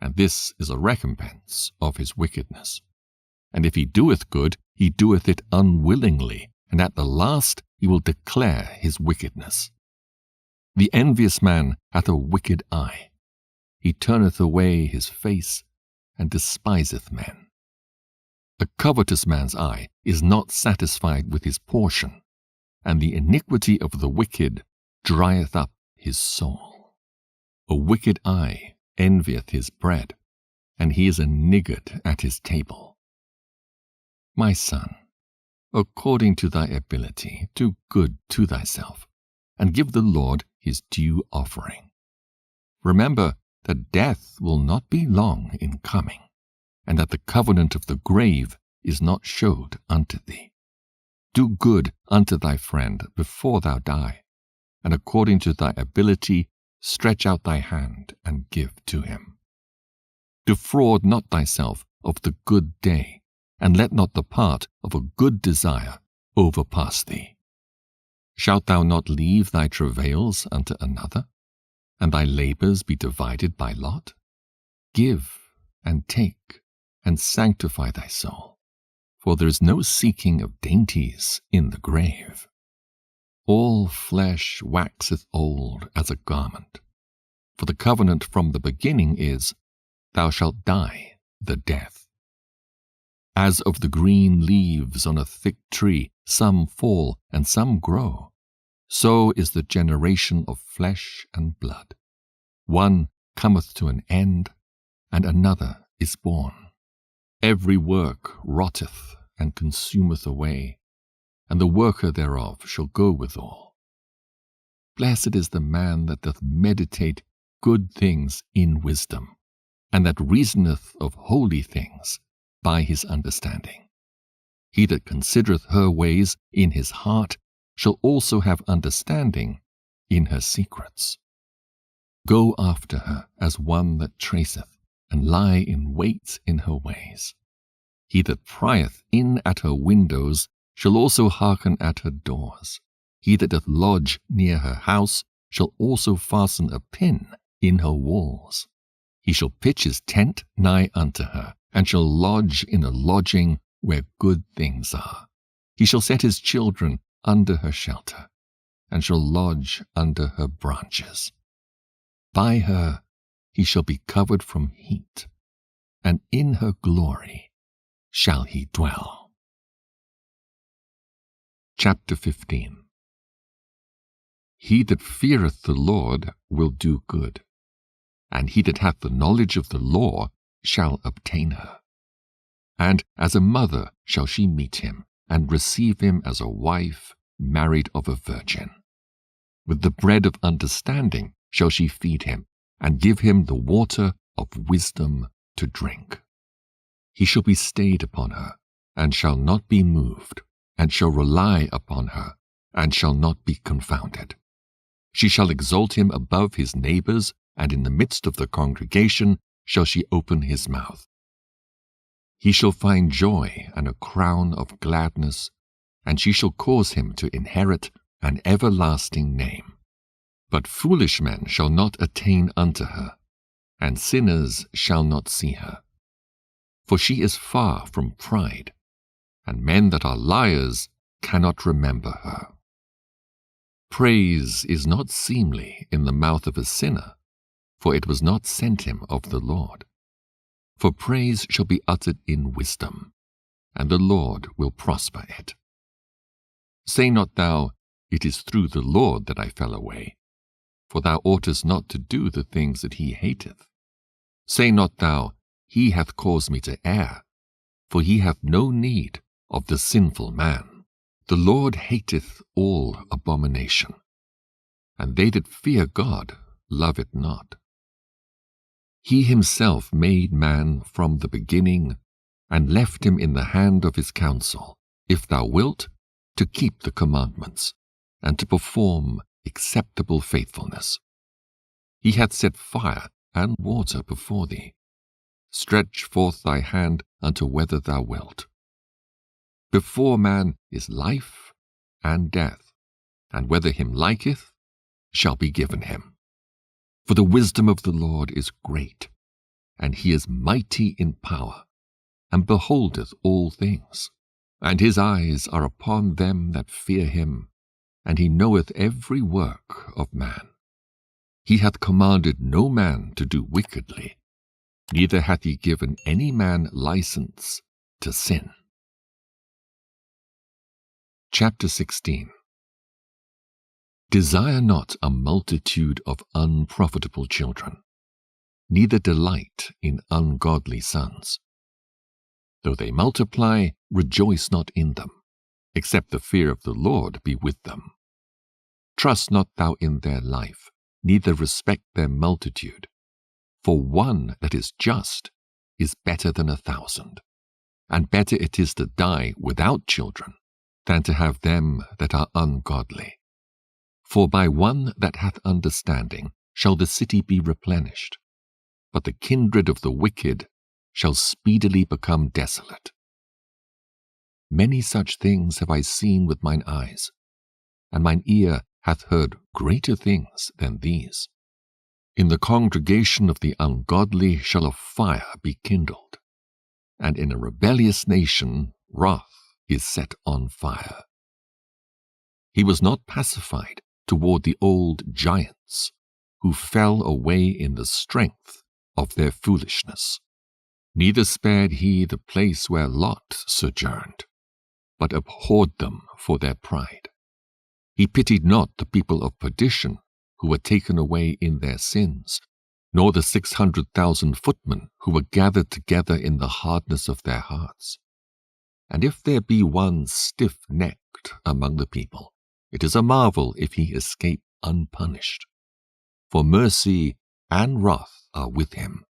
and this is a recompense of his wickedness. And if he doeth good, he doeth it unwillingly, and at the last he will declare his wickedness. The envious man hath a wicked eye. He turneth away his face, and despiseth men. A covetous man's eye is not satisfied with his portion, and the iniquity of the wicked drieth up his soul. A wicked eye envieth his bread, and he is a niggard at his table. My son, according to thy ability, do good to thyself, and give the Lord his due offering. Remember that death will not be long in coming, and that the covenant of the grave is not showed unto thee. Do good unto thy friend before thou die, and according to thy ability stretch out thy hand and give to him. Defraud not thyself of the good day, and let not the part of a good desire overpass thee. Shalt thou not leave thy travails unto another, and thy labors be divided by lot? Give and take, and sanctify thy soul, for there is no seeking of dainties in the grave. All flesh waxeth old as a garment, for the covenant from the beginning is, Thou shalt die the death. As of the green leaves on a thick tree, some fall and some grow. So is the generation of flesh and blood. One cometh to an end, and another is born. Every work rotteth and consumeth away, and the worker thereof shall go withal. Blessed is the man that doth meditate good things in wisdom, and that reasoneth of holy things by his understanding. He that considereth her ways in his heart shall also have understanding in her secrets. Go after her as one that traceth, and lie in wait in her ways. He that prieth in at her windows shall also hearken at her doors. He that doth lodge near her house shall also fasten a pin in her walls. He shall pitch his tent nigh unto her, and shall lodge in a lodging where good things are. He shall set his children under her shelter, and shall lodge under her branches. By her he shall be covered from heat, and in her glory shall he dwell. Chapter 15. He that feareth the Lord will do good, and he that hath the knowledge of the law shall obtain her. And as a mother shall she meet him, and receive him as a wife married of a virgin. With the bread of understanding shall she feed him, and give him the water of wisdom to drink. He shall be stayed upon her, and shall not be moved, and shall rely upon her, and shall not be confounded. She shall exalt him above his neighbors, and in the midst of the congregation shall she open his mouth. He shall find joy and a crown of gladness, and she shall cause him to inherit an everlasting name. But foolish men shall not attain unto her, and sinners shall not see her. For she is far from pride, and men that are liars cannot remember her. Praise is not seemly in the mouth of a sinner, for it was not sent him of the Lord. For praise shall be uttered in wisdom, and the Lord will prosper it. Say not thou, it is through the Lord that I fell away, for thou oughtest not to do the things that he hateth. Say not thou, he hath caused me to err, for he hath no need of the sinful man. The Lord hateth all abomination, and they that fear God love it not. He himself made man from the beginning, and left him in the hand of his counsel, if thou wilt, to keep the commandments, and to perform acceptable faithfulness. He hath set fire and water before thee. Stretch forth thy hand unto whether thou wilt. Before man is life and death, and whether him liketh shall be given him. For the wisdom of the Lord is great, and he is mighty in power, and beholdeth all things. And his eyes are upon them that fear him, and he knoweth every work of man. He hath commanded no man to do wickedly, neither hath he given any man license to sin. Chapter 16. Desire not a multitude of unprofitable children, neither delight in ungodly sons. Though they multiply, rejoice not in them, except the fear of the Lord be with them. Trust not thou in their life, neither respect their multitude. For one that is just is better than 1,000, and better it is to die without children than to have them that are ungodly. For by one that hath understanding shall the city be replenished, but the kindred of the wicked shall speedily become desolate. Many such things have I seen with mine eyes, and mine ear hath heard greater things than these. In the congregation of the ungodly shall a fire be kindled, and in a rebellious nation wrath is set on fire. He was not pacified toward the old giants, who fell away in the strength of their foolishness. Neither spared he the place where Lot sojourned, but abhorred them for their pride. He pitied not the people of perdition, who were taken away in their sins, nor the 600,000 footmen who were gathered together in the hardness of their hearts. And if there be one stiff-necked among the people, it is a marvel if he escape unpunished. For mercy and wrath are with him.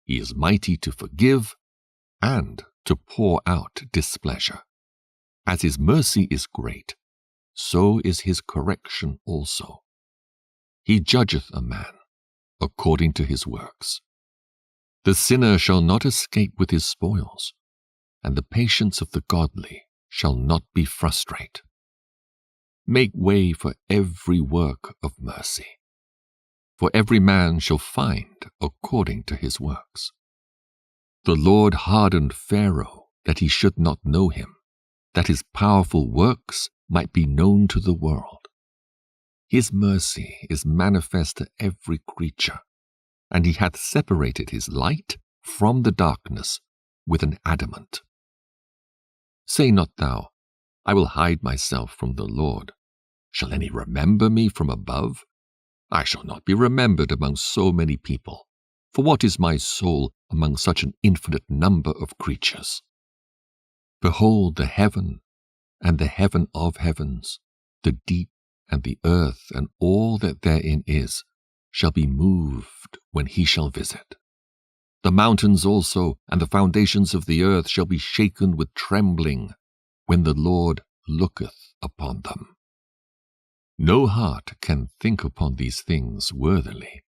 He is mighty to forgive and to pour out displeasure. As his mercy is great, so is his correction also. He judgeth a man according to his works. The sinner shall not escape with his spoils, and the patience of the godly shall not be frustrate. Make way for every work of mercy, for every man shall find according to his works. The Lord hardened Pharaoh that he should not know him, that his powerful works might be known to the world. His mercy is manifest to every creature, and he hath separated his light from the darkness with an adamant. Say not thou, I will hide myself from the Lord. Shall any remember me from above? I shall not be remembered among so many people. For what is my soul among such an infinite number of creatures? Behold, the heaven and the heaven of heavens, the deep and the earth and all that therein is, shall be moved when he shall visit. The mountains also and the foundations of the earth shall be shaken with trembling when the Lord looketh upon them. No heart can think upon these things worthily,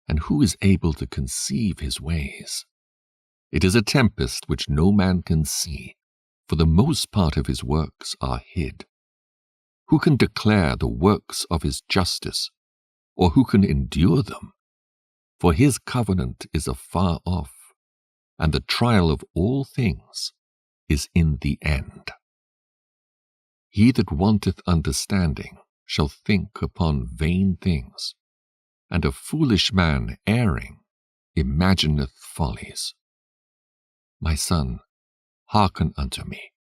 and who is able to conceive his ways? It is a tempest which no man can see, for the most part of his works are hid. Who can declare the works of his justice, or who can endure them? For his covenant is afar off, and the trial of all things is in the end. He that wanteth understanding shall think upon vain things, and a foolish man erring imagineth follies. My son, hearken unto me,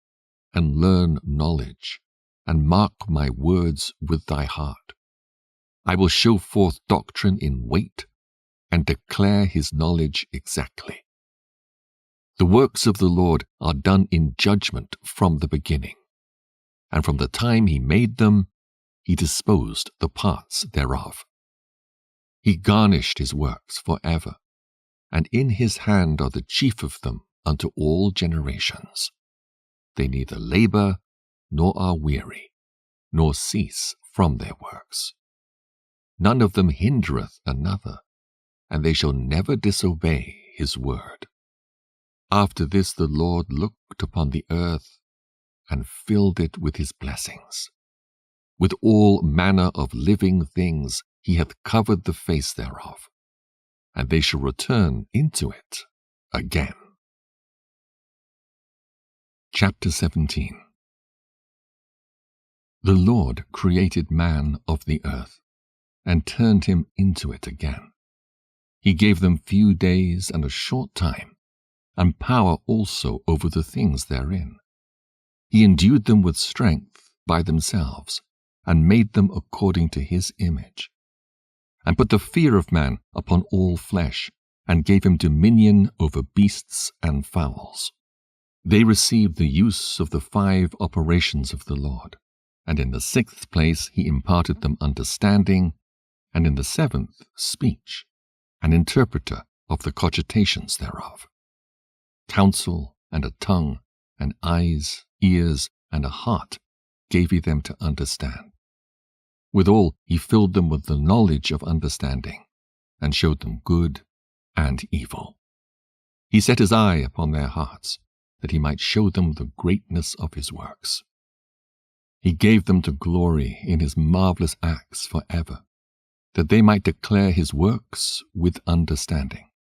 and learn knowledge, and mark my words with thy heart. I will show forth doctrine in weight, and declare his knowledge exactly. The works of the Lord are done in judgment from the beginning, and from the time he made them, he disposed the parts thereof. He garnished his works for ever, and in his hand are the chief of them unto all generations. They neither labor, nor are weary, nor cease from their works. None of them hindereth another, and they shall never disobey his word. After this the Lord looked upon the earth, and filled it with his blessings. With all manner of living things he hath covered the face thereof, and they shall return into it again. Chapter 17. The Lord created man of the earth, and turned him into it again. He gave them few days and a short time, and power also over the things therein. He endued them with strength by themselves, and made them according to his image, and put the fear of man upon all flesh, and gave him dominion over beasts and fowls. They received the use of the 5 operations of the Lord, and in the 6th place he imparted them understanding, and in the 7th speech, an interpreter of the cogitations thereof. Counsel, and a tongue, and eyes, ears, and a heart gave he them to understand. Withal he filled them with the knowledge of understanding, and showed them good and evil. He set his eye upon their hearts, that he might show them the greatness of his works. He gave them to glory in his marvelous acts forever, that they might declare his works with understanding.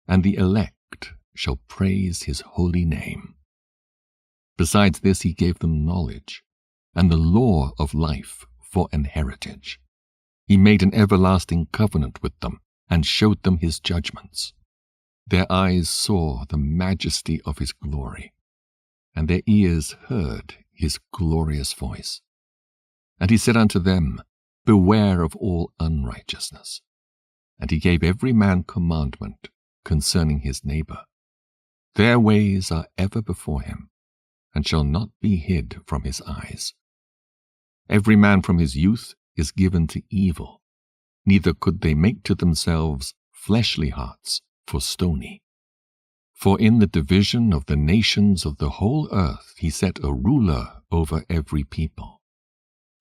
And the elect shall praise his holy name. Besides this he gave them knowledge, and the law of life for an heritage. He made an everlasting covenant with them, and showed them his judgments. Their eyes saw the majesty of his glory, and their ears heard his glorious voice. And he said unto them, Beware of all unrighteousness. And he gave every man commandment concerning his neighbor. Their ways are ever before him, and shall not be hid from his eyes. Every man from his youth is given to evil, neither could they make to themselves fleshly hearts for stony. For in the division of the nations of the whole earth he set a ruler over every people.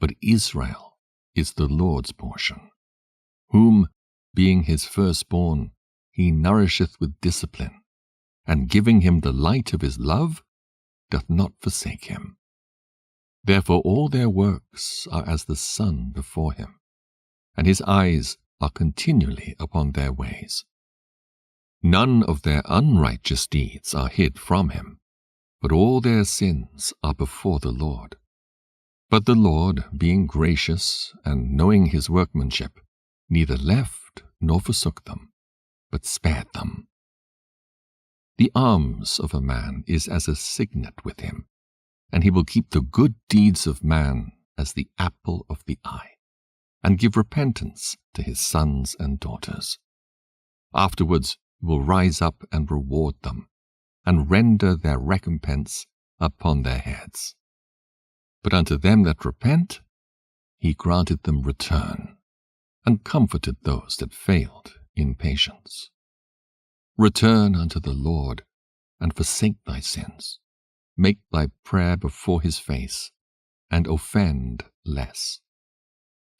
But Israel is the Lord's portion, whom, being his firstborn, he nourisheth with discipline, and giving him the light of his love, doth not forsake him. Therefore all their works are as the sun before him, and his eyes are continually upon their ways. None of their unrighteous deeds are hid from him, but all their sins are before the Lord. But the Lord, being gracious and knowing his workmanship, neither left nor forsook them, but spared them. The alms of a man is as a signet with him, and he will keep the good deeds of man as the apple of the eye, and give repentance to his sons and daughters. Afterwards he will rise up and reward them, and render their recompense upon their heads. But unto them that repent, he granted them return, and comforted those that failed in patience. Return unto the Lord, and forsake thy sins. Make thy prayer before his face, and offend less.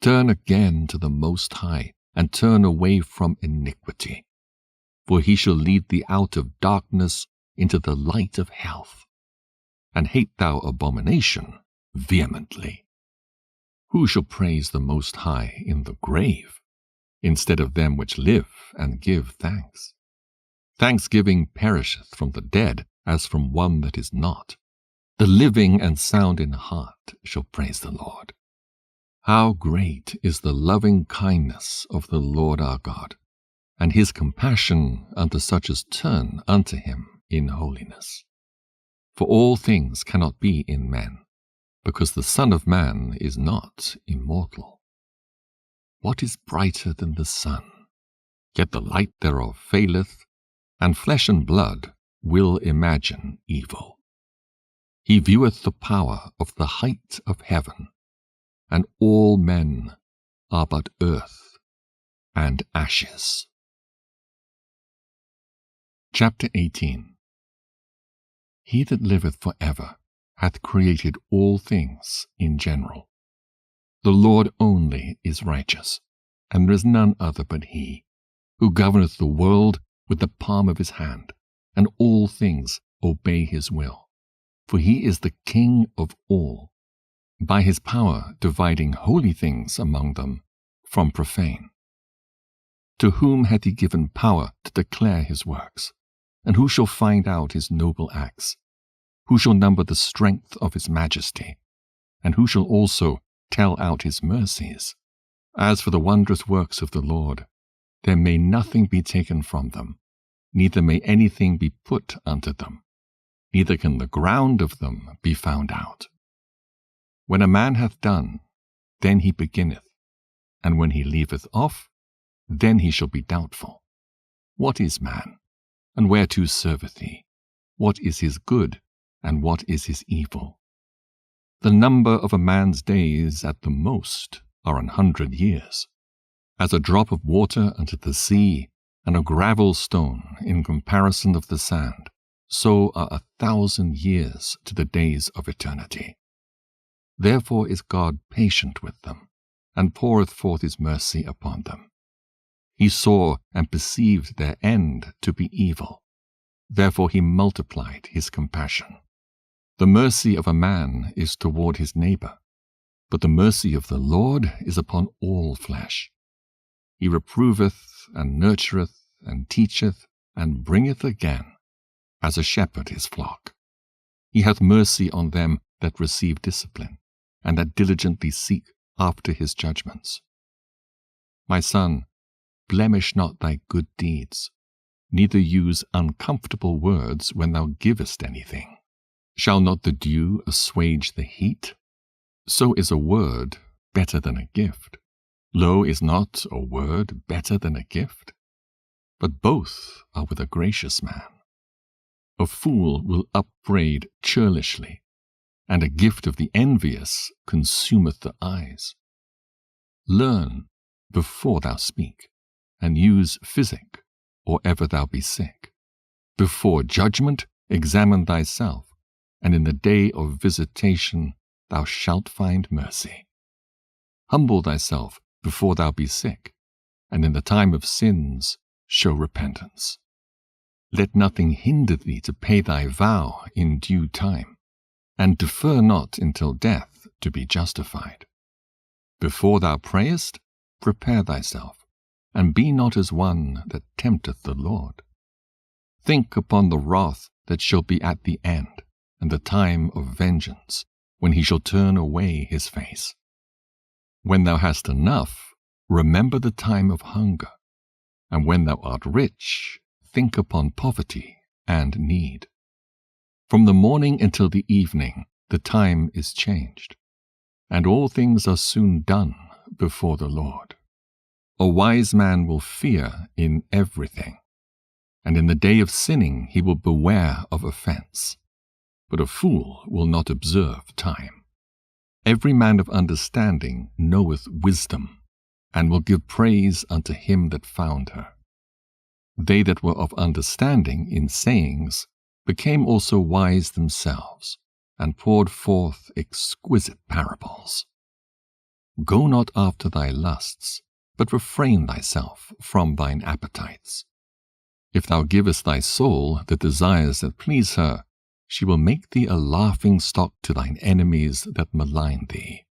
Turn again to the Most High, and turn away from iniquity. For he shall lead thee out of darkness into the light of health. And hate thou abomination vehemently. Who shall praise the Most High in the grave, instead of them which live and give thanks? Thanksgiving perisheth from the dead, as from one that is not. The living and sound in heart shall praise the Lord. How great is the loving kindness of the Lord our God, and his compassion unto such as turn unto him in holiness. For all things cannot be in men, because the Son of Man is not immortal. What is brighter than the sun? Yet the light thereof faileth, and flesh and blood will imagine evil. He vieweth the power of the height of heaven, and all men are but earth and ashes. Chapter 18. He that liveth for ever hath created all things in general. The Lord only is righteous, and there is none other but he, who governeth the world with the palm of his hand, and all things obey his will. For he is the King of all, by his power dividing holy things among them from profane. To whom hath he given power to declare his works? And who shall find out his noble acts? Who shall number the strength of his majesty? And who shall also tell out his mercies? As for the wondrous works of the Lord, there may nothing be taken from them, neither may anything be put unto them, neither can the ground of them be found out. When a man hath done, then he beginneth, and when he leaveth off, then he shall be doubtful. What is man, and whereto serveth he? What is his good, and what is his evil? The number of a man's days at the most are 100 years. As a drop of water unto the sea, and a gravel stone in comparison of the sand, so are 1,000 years to the days of eternity. Therefore is God patient with them, and poureth forth his mercy upon them. He saw and perceived their end to be evil. Therefore he multiplied his compassion. The mercy of a man is toward his neighbor, but the mercy of the Lord is upon all flesh. He reproveth and nurtureth and teacheth and bringeth again, as a shepherd his flock. He hath mercy on them that receive discipline, and that diligently seek after his judgments. My son, blemish not thy good deeds, neither use uncomfortable words when thou givest anything. Shall not the dew assuage the heat? So is a word better than a gift. Lo, is not a word better than a gift? But both are with a gracious man. A fool will upbraid churlishly, and a gift of the envious consumeth the eyes. Learn before thou speak, and use physic, or ever thou be sick. Before judgment examine thyself, and in the day of visitation thou shalt find mercy. Humble thyself before thou be sick, and in the time of sins show repentance. Let nothing hinder thee to pay thy vow in due time, and defer not until death to be justified. Before thou prayest, prepare thyself, and be not as one that tempteth the Lord. Think upon the wrath that shall be at the end, and the time of vengeance, when he shall turn away his face. When thou hast enough, remember the time of hunger, and when thou art rich, think upon poverty and need. From the morning until the evening the time is changed, and all things are soon done before the Lord. A wise man will fear in everything, and in the day of sinning he will beware of offense. But a fool will not observe time. Every man of understanding knoweth wisdom, and will give praise unto him that found her. They that were of understanding in sayings became also wise themselves, and poured forth exquisite parables. Go not after thy lusts, but refrain thyself from thine appetites. If thou givest thy soul the desires that please her, she will make thee a laughing stock to thine enemies that malign thee.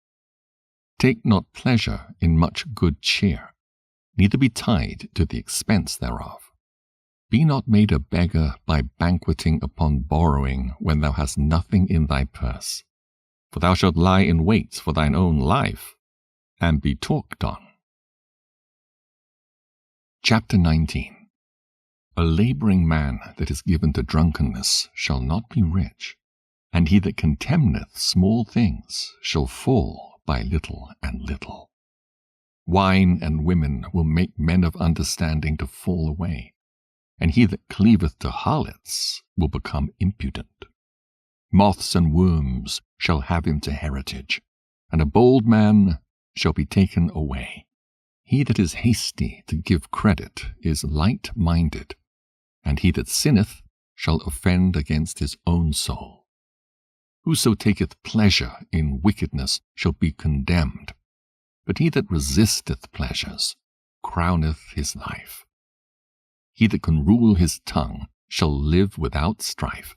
Take not pleasure in much good cheer, neither be tied to the expense thereof. Be not made a beggar by banqueting upon borrowing when thou hast nothing in thy purse. For thou shalt lie in wait for thine own life, and be talked on. Chapter 19. A labouring man that is given to drunkenness shall not be rich, and he that contemneth small things shall fall by little and little. Wine and women will make men of understanding to fall away, and he that cleaveth to harlots will become impudent. Moths and worms shall have him to heritage, and a bold man shall be taken away. He that is hasty to give credit is light-minded, and he that sinneth shall offend against his own soul. Whoso taketh pleasure in wickedness shall be condemned, but he that resisteth pleasures crowneth his life. He that can rule his tongue shall live without strife,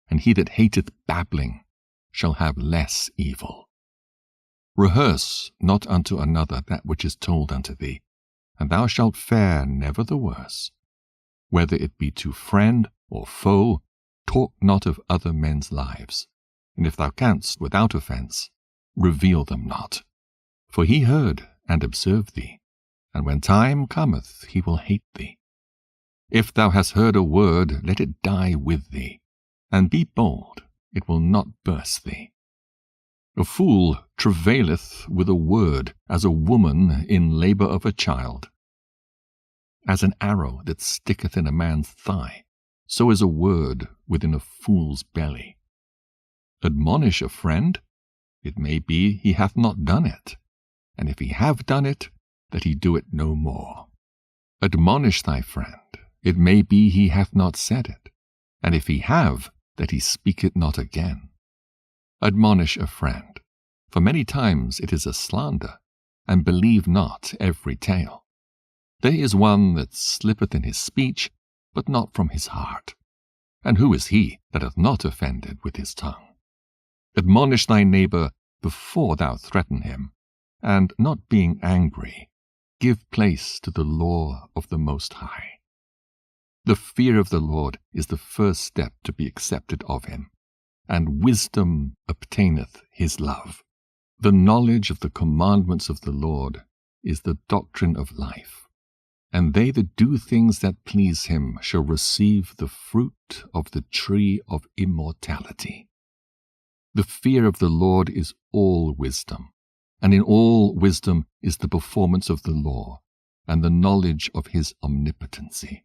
and he that hateth babbling shall have less evil. Rehearse not unto another that which is told unto thee, and thou shalt fare never the worse. Whether it be to friend or foe, talk not of other men's lives, and if thou canst without offence, reveal them not. For he heard and observed thee, and when time cometh he will hate thee. If thou hast heard a word, let it die with thee, and be bold, it will not burst thee. A fool travaileth with a word as a woman in labour of a child. As an arrow that sticketh in a man's thigh, so is a word within a fool's belly. Admonish a friend, it may be he hath not done it, and if he have done it, that he do it no more. Admonish thy friend, it may be he hath not said it, and if he have, that he speak it not again. Admonish a friend, for many times it is a slander, and believe not every tale. There is one that slippeth in his speech, but not from his heart. And who is he that hath not offended with his tongue? Admonish thy neighbour before thou threaten him, and not being angry, give place to the law of the Most High. The fear of the Lord is the first step to be accepted of him, and wisdom obtaineth his love. The knowledge of the commandments of the Lord is the doctrine of life, and they that do things that please him shall receive the fruit of the tree of immortality. The fear of the Lord is all wisdom, and in all wisdom is the performance of the law, and the knowledge of his omnipotency.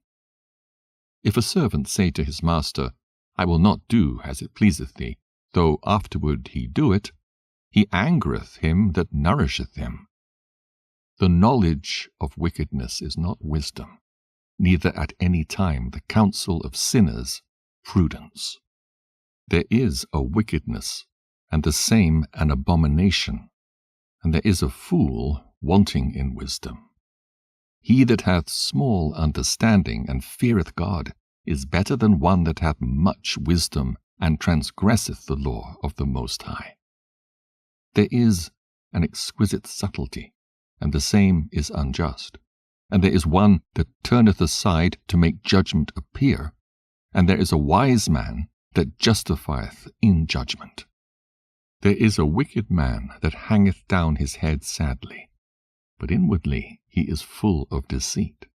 If a servant say to his master, I will not do as it pleaseth thee, though afterward he do it, he angereth him that nourisheth him. The knowledge of wickedness is not wisdom, neither at any time the counsel of sinners prudence. There is a wickedness, and the same an abomination, and there is a fool wanting in wisdom. He that hath small understanding and feareth God is better than one that hath much wisdom and transgresseth the law of the Most High. There is an exquisite subtlety, and the same is unjust. And there is one that turneth aside to make judgment appear, and there is a wise man that justifieth in judgment. There is a wicked man that hangeth down his head sadly, but inwardly he is full of deceit,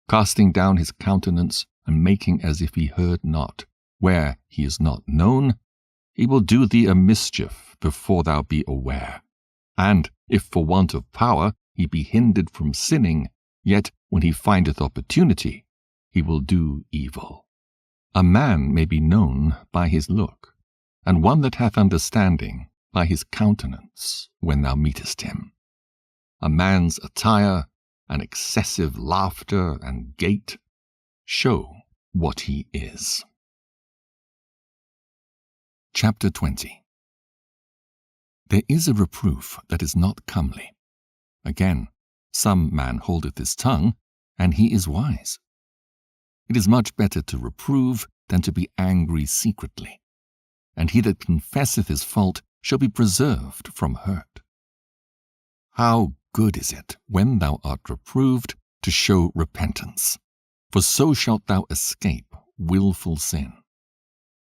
casting down his countenance and making as if he heard not. Where he is not known, he will do thee a mischief before thou be aware. And if for want of power he be hindered from sinning, yet when he findeth opportunity, he will do evil. A man may be known by his look, and one that hath understanding by his countenance when thou meetest him. A man's attire, and excessive laughter and gait show what he is. Chapter 20. There is a reproof that is not comely. Again, some man holdeth his tongue, and he is wise. It is much better to reprove than to be angry secretly, and he that confesseth his fault shall be preserved from hurt. How good is it, when thou art reproved, to show repentance, for so shalt thou escape wilful sin.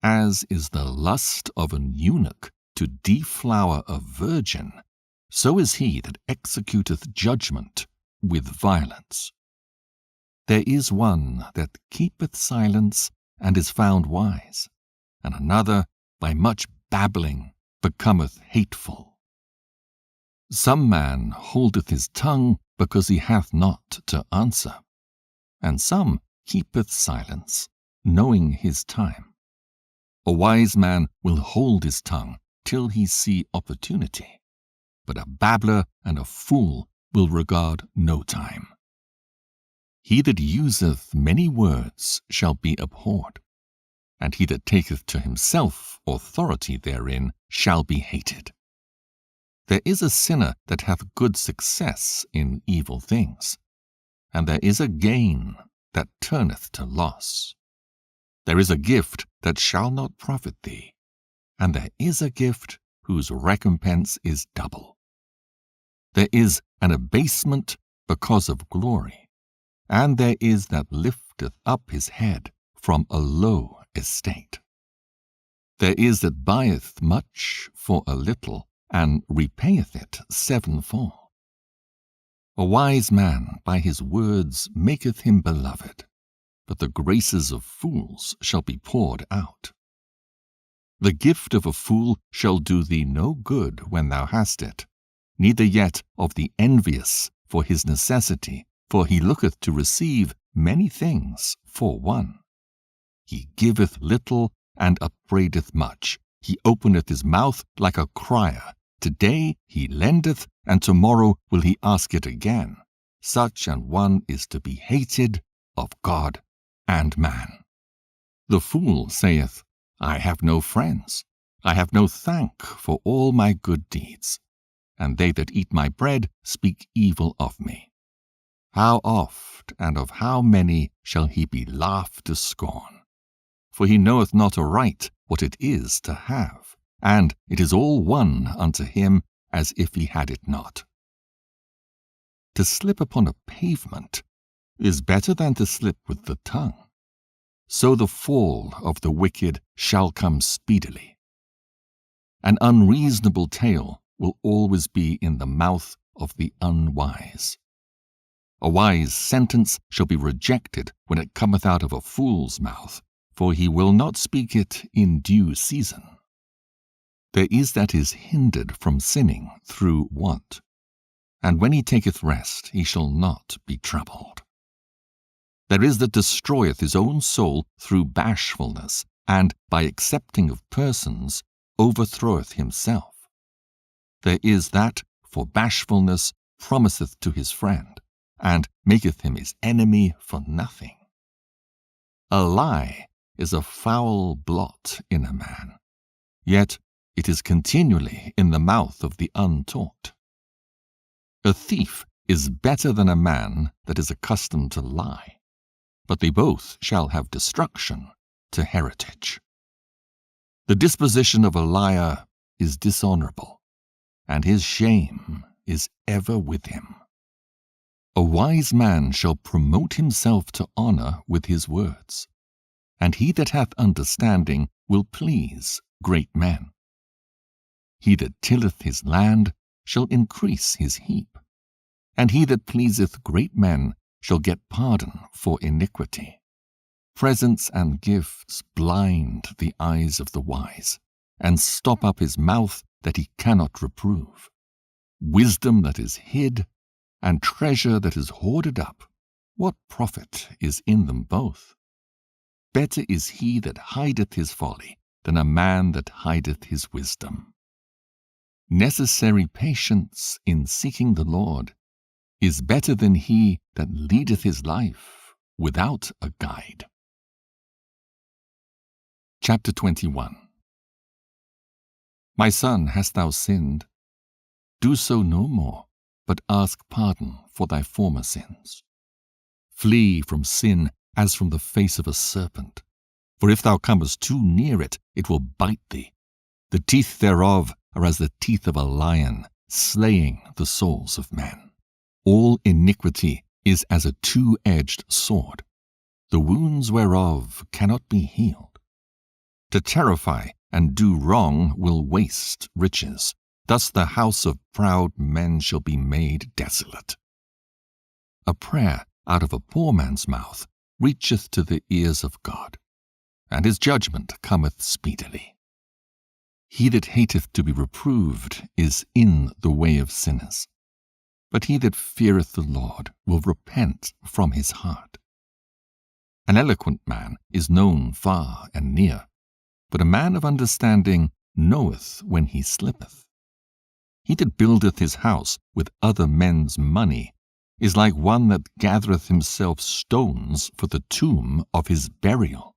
As is the lust of an eunuch to deflower a virgin, so is he that executeth judgment with violence. There is one that keepeth silence and is found wise, and another by much babbling becometh hateful. Some man holdeth his tongue because he hath not to answer, and some keepeth silence, knowing his time. A wise man will hold his tongue till he see opportunity, but a babbler and a fool will regard no time. He that useth many words shall be abhorred, and he that taketh to himself authority therein shall be hated. There is a sinner that hath good success in evil things, and there is a gain that turneth to loss. There is a gift that shall not profit thee, and there is a gift whose recompense is double. There is an abasement because of glory, and there is that lifteth up his head from a low estate. There is that buyeth much for a little, and repayeth it sevenfold. A wise man by his words maketh him beloved, but the graces of fools shall be poured out. The gift of a fool shall do thee no good when thou hast it, neither yet of the envious for his necessity, for he looketh to receive many things for one. He giveth little and upbraideth much. He openeth his mouth like a crier. Today he lendeth, and tomorrow will he ask it again. Such an one is to be hated of God and man. The fool saith, I have no friends. I have no thank for all my good deeds. And they that eat my bread speak evil of me. How oft and of how many shall he be laughed to scorn? For he knoweth not aright what it is to have, and it is all one unto him as if he had it not. To slip upon a pavement is better than to slip with the tongue. So the fall of the wicked shall come speedily. An unreasonable tale will always be in the mouth of the unwise. A wise sentence shall be rejected when it cometh out of a fool's mouth, for he will not speak it in due season. There is that is hindered from sinning through want, and when he taketh rest, he shall not be troubled. There is that destroyeth his own soul through bashfulness, and by accepting of persons overthroweth himself. There is that for bashfulness promiseth to his friend, and maketh him his enemy for nothing. A lie is a foul blot in a man, yet it is continually in the mouth of the untaught. A thief is better than a man that is accustomed to lie, but they both shall have destruction to heritage. The disposition of a liar is dishonorable, and his shame is ever with him. A wise man shall promote himself to honor with his words, and he that hath understanding will please great men. He that tilleth his land shall increase his heap, and he that pleaseth great men shall get pardon for iniquity. Presents and gifts blind the eyes of the wise, and stop up his mouth that he cannot reprove. Wisdom that is hid, and treasure that is hoarded up, what profit is in them both? Better is he that hideth his folly than a man that hideth his wisdom. Necessary patience in seeking the Lord is better than he that leadeth his life without a guide. Chapter 21. My son, hast thou sinned? Do so no more, but ask pardon for thy former sins. Flee from sin as from the face of a serpent, for if thou comest too near it, it will bite thee. The teeth thereof are as the teeth of a lion, slaying the souls of men. All iniquity is as a two-edged sword, the wounds whereof cannot be healed. To terrify and do wrong will waste riches. Thus the house of proud men shall be made desolate. A prayer out of a poor man's mouth reacheth to the ears of God, and his judgment cometh speedily. He that hateth to be reproved is in the way of sinners, but he that feareth the Lord will repent from his heart. An eloquent man is known far and near, but a man of understanding knoweth when he slippeth. He that buildeth his house with other men's money is like one that gathereth himself stones for the tomb of his burial.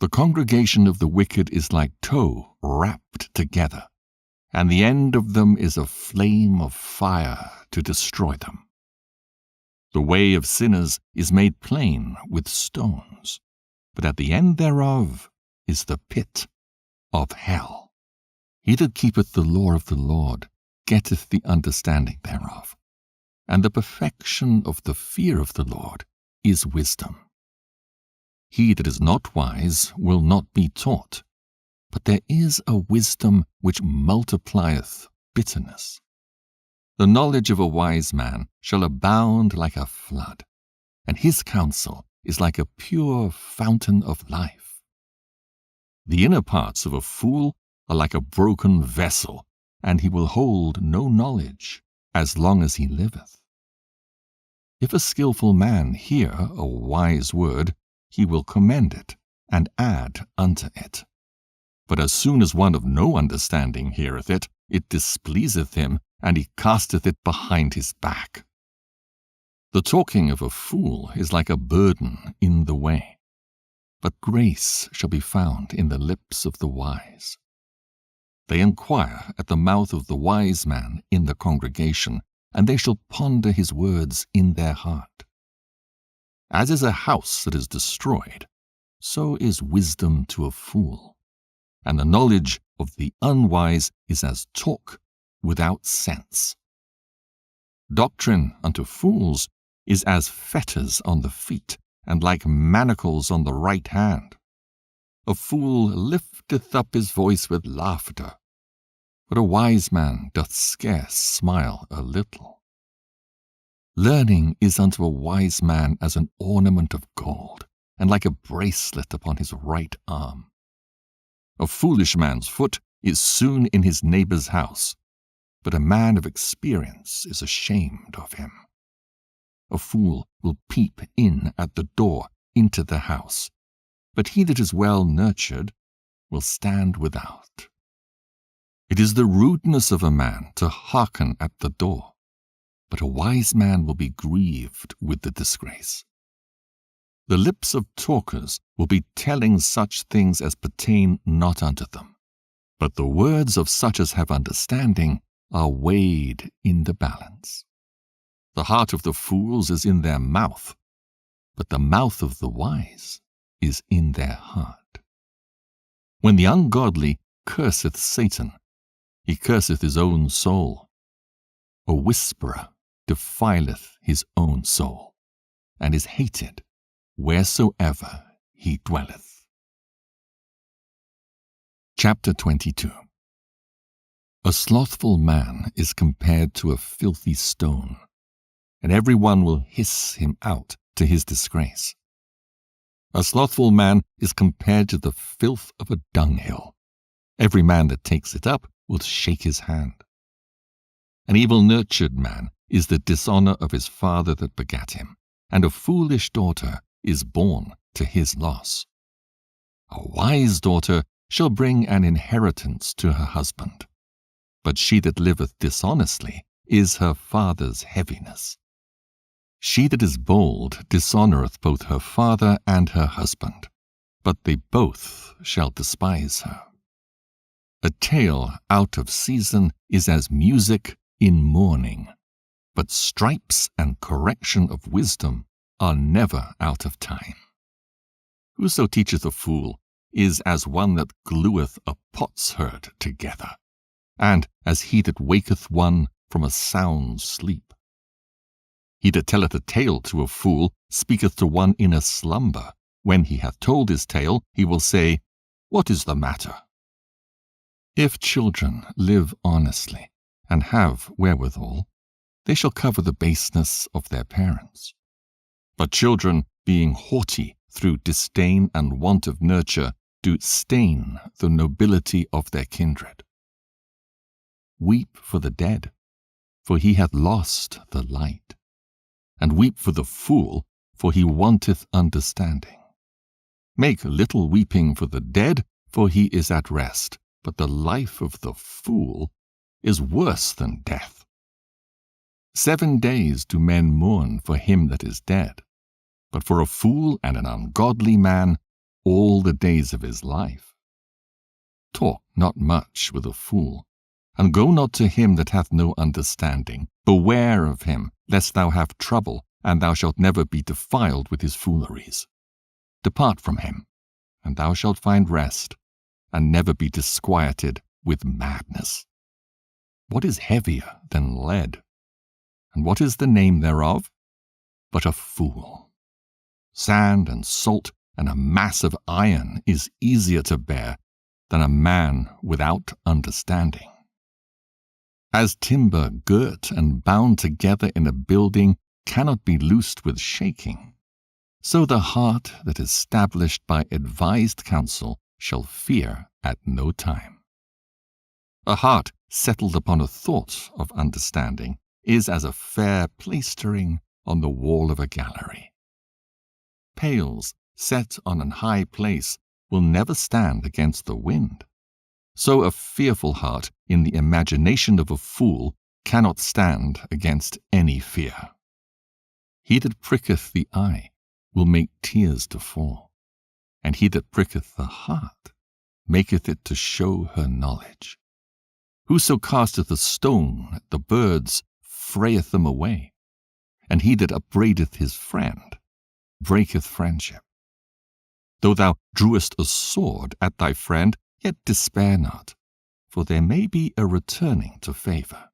The congregation of the wicked is like tow wrapped together, and the end of them is a flame of fire to destroy them. The way of sinners is made plain with stones, but at the end thereof is the pit of hell. He that keepeth the law of the Lord getteth the understanding thereof, and the perfection of the fear of the Lord is wisdom. He that is not wise will not be taught, but there is a wisdom which multiplieth bitterness. The knowledge of a wise man shall abound like a flood, and his counsel is like a pure fountain of life. The inner parts of a fool are like a broken vessel, and he will hold no knowledge as long as he liveth. If a skillful man hear a wise word, he will commend it, and add unto it. But as soon as one of no understanding heareth it, it displeaseth him, and he casteth it behind his back. The talking of a fool is like a burden in the way, but grace shall be found in the lips of the wise. They inquire at the mouth of the wise man in the congregation, and they shall ponder his words in their heart. As is a house that is destroyed, so is wisdom to a fool, and the knowledge of the unwise is as talk without sense. Doctrine unto fools is as fetters on the feet, and like manacles on the right hand. A fool lifteth up his voice with laughter, but a wise man doth scarce smile a little. Learning is unto a wise man as an ornament of gold, and like a bracelet upon his right arm. A foolish man's foot is soon in his neighbor's house, but a man of experience is ashamed of him. A fool will peep in at the door into the house, but he that is well nurtured will stand without. It is the rudeness of a man to hearken at the door, but a wise man will be grieved with the disgrace. The lips of talkers will be telling such things as pertain not unto them, but the words of such as have understanding are weighed in the balance. The heart of the fools is in their mouth, but the mouth of the wise is in their heart. When the ungodly curseth Satan, he curseth his own soul. A whisperer defileth his own soul, and is hated wheresoever he dwelleth. Chapter 22. A slothful man is compared to a filthy stone, and every one will hiss him out to his disgrace. A slothful man is compared to the filth of a dunghill. Every man that takes it up will shake his hand. An evil-nurtured man is the dishonor of his father that begat him, and a foolish daughter is born to his loss. A wise daughter shall bring an inheritance to her husband, but she that liveth dishonestly is her father's heaviness. She that is bold dishonoureth both her father and her husband, but they both shall despise her. A tale out of season is as music in mourning, but stripes and correction of wisdom are never out of time. Whoso teacheth a fool is as one that glueth a potsherd together, and as he that waketh one from a sound sleep. He that telleth a tale to a fool speaketh to one in a slumber. When he hath told his tale, he will say, What is the matter? If children live honestly, and have wherewithal, they shall cover the baseness of their parents. But children, being haughty through disdain and want of nurture, do stain the nobility of their kindred. Weep for the dead, for he hath lost the light, and weep for the fool, for he wanteth understanding. Make little weeping for the dead, for he is at rest, but the life of the fool is worse than death. 7 days do men mourn for him that is dead, but for a fool and an ungodly man all the days of his life. Talk not much with a fool, and go not to him that hath no understanding. Beware of him, lest thou have trouble, and thou shalt never be defiled with his fooleries. Depart from him, and thou shalt find rest, and never be disquieted with madness. What is heavier than lead? And what is the name thereof? But a fool. Sand and salt and a mass of iron is easier to bear than a man without understanding. As timber girt and bound together in a building cannot be loosed with shaking, so the heart that is established by advised counsel shall fear at no time. A heart settled upon a thought of understanding is as a fair plaistering on the wall of a gallery. Pails set on an high place will never stand against the wind. So a fearful heart in the imagination of a fool cannot stand against any fear. He that pricketh the eye will make tears to fall, and he that pricketh the heart maketh it to show her knowledge. Whoso casteth a stone at the birds frayeth them away, and he that upbraideth his friend breaketh friendship. Though thou drewest a sword at thy friend, yet despair not, for there may be a returning to favor.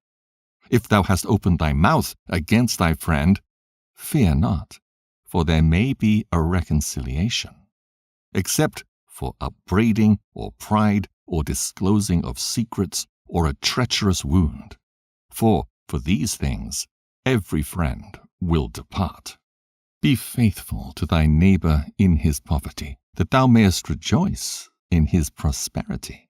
If thou hast opened thy mouth against thy friend, fear not, for there may be a reconciliation, except for upbraiding or pride or disclosing of secrets or a treacherous wound. For these things every friend will depart. Be faithful to thy neighbor in his poverty, that thou mayest rejoice in his prosperity.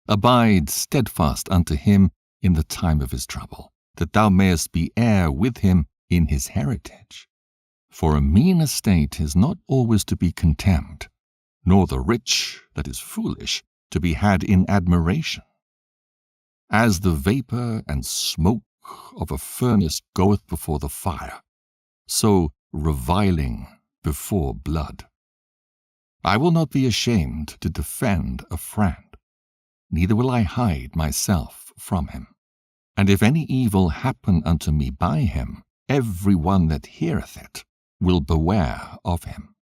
Abide steadfast unto him in the time of his trouble, that thou mayest be heir with him in his heritage. For a mean estate is not always to be contemned, nor the rich, that is foolish, to be had in admiration. As the vapor and smoke of a furnace goeth before the fire, so reviling before blood. I will not be ashamed to defend a friend, neither will I hide myself from him. And if any evil happen unto me by him, every one that heareth it will beware of him.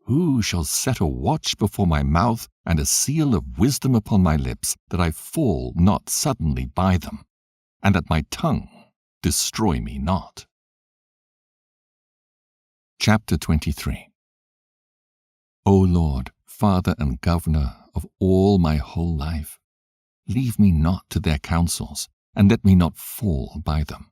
Who shall set a watch before my mouth, and a seal of wisdom upon my lips, that I fall not suddenly by them, and that my tongue destroy me not? Chapter 23. O Lord, Father and Governor of all my whole life, leave me not to their counsels, and let me not fall by them.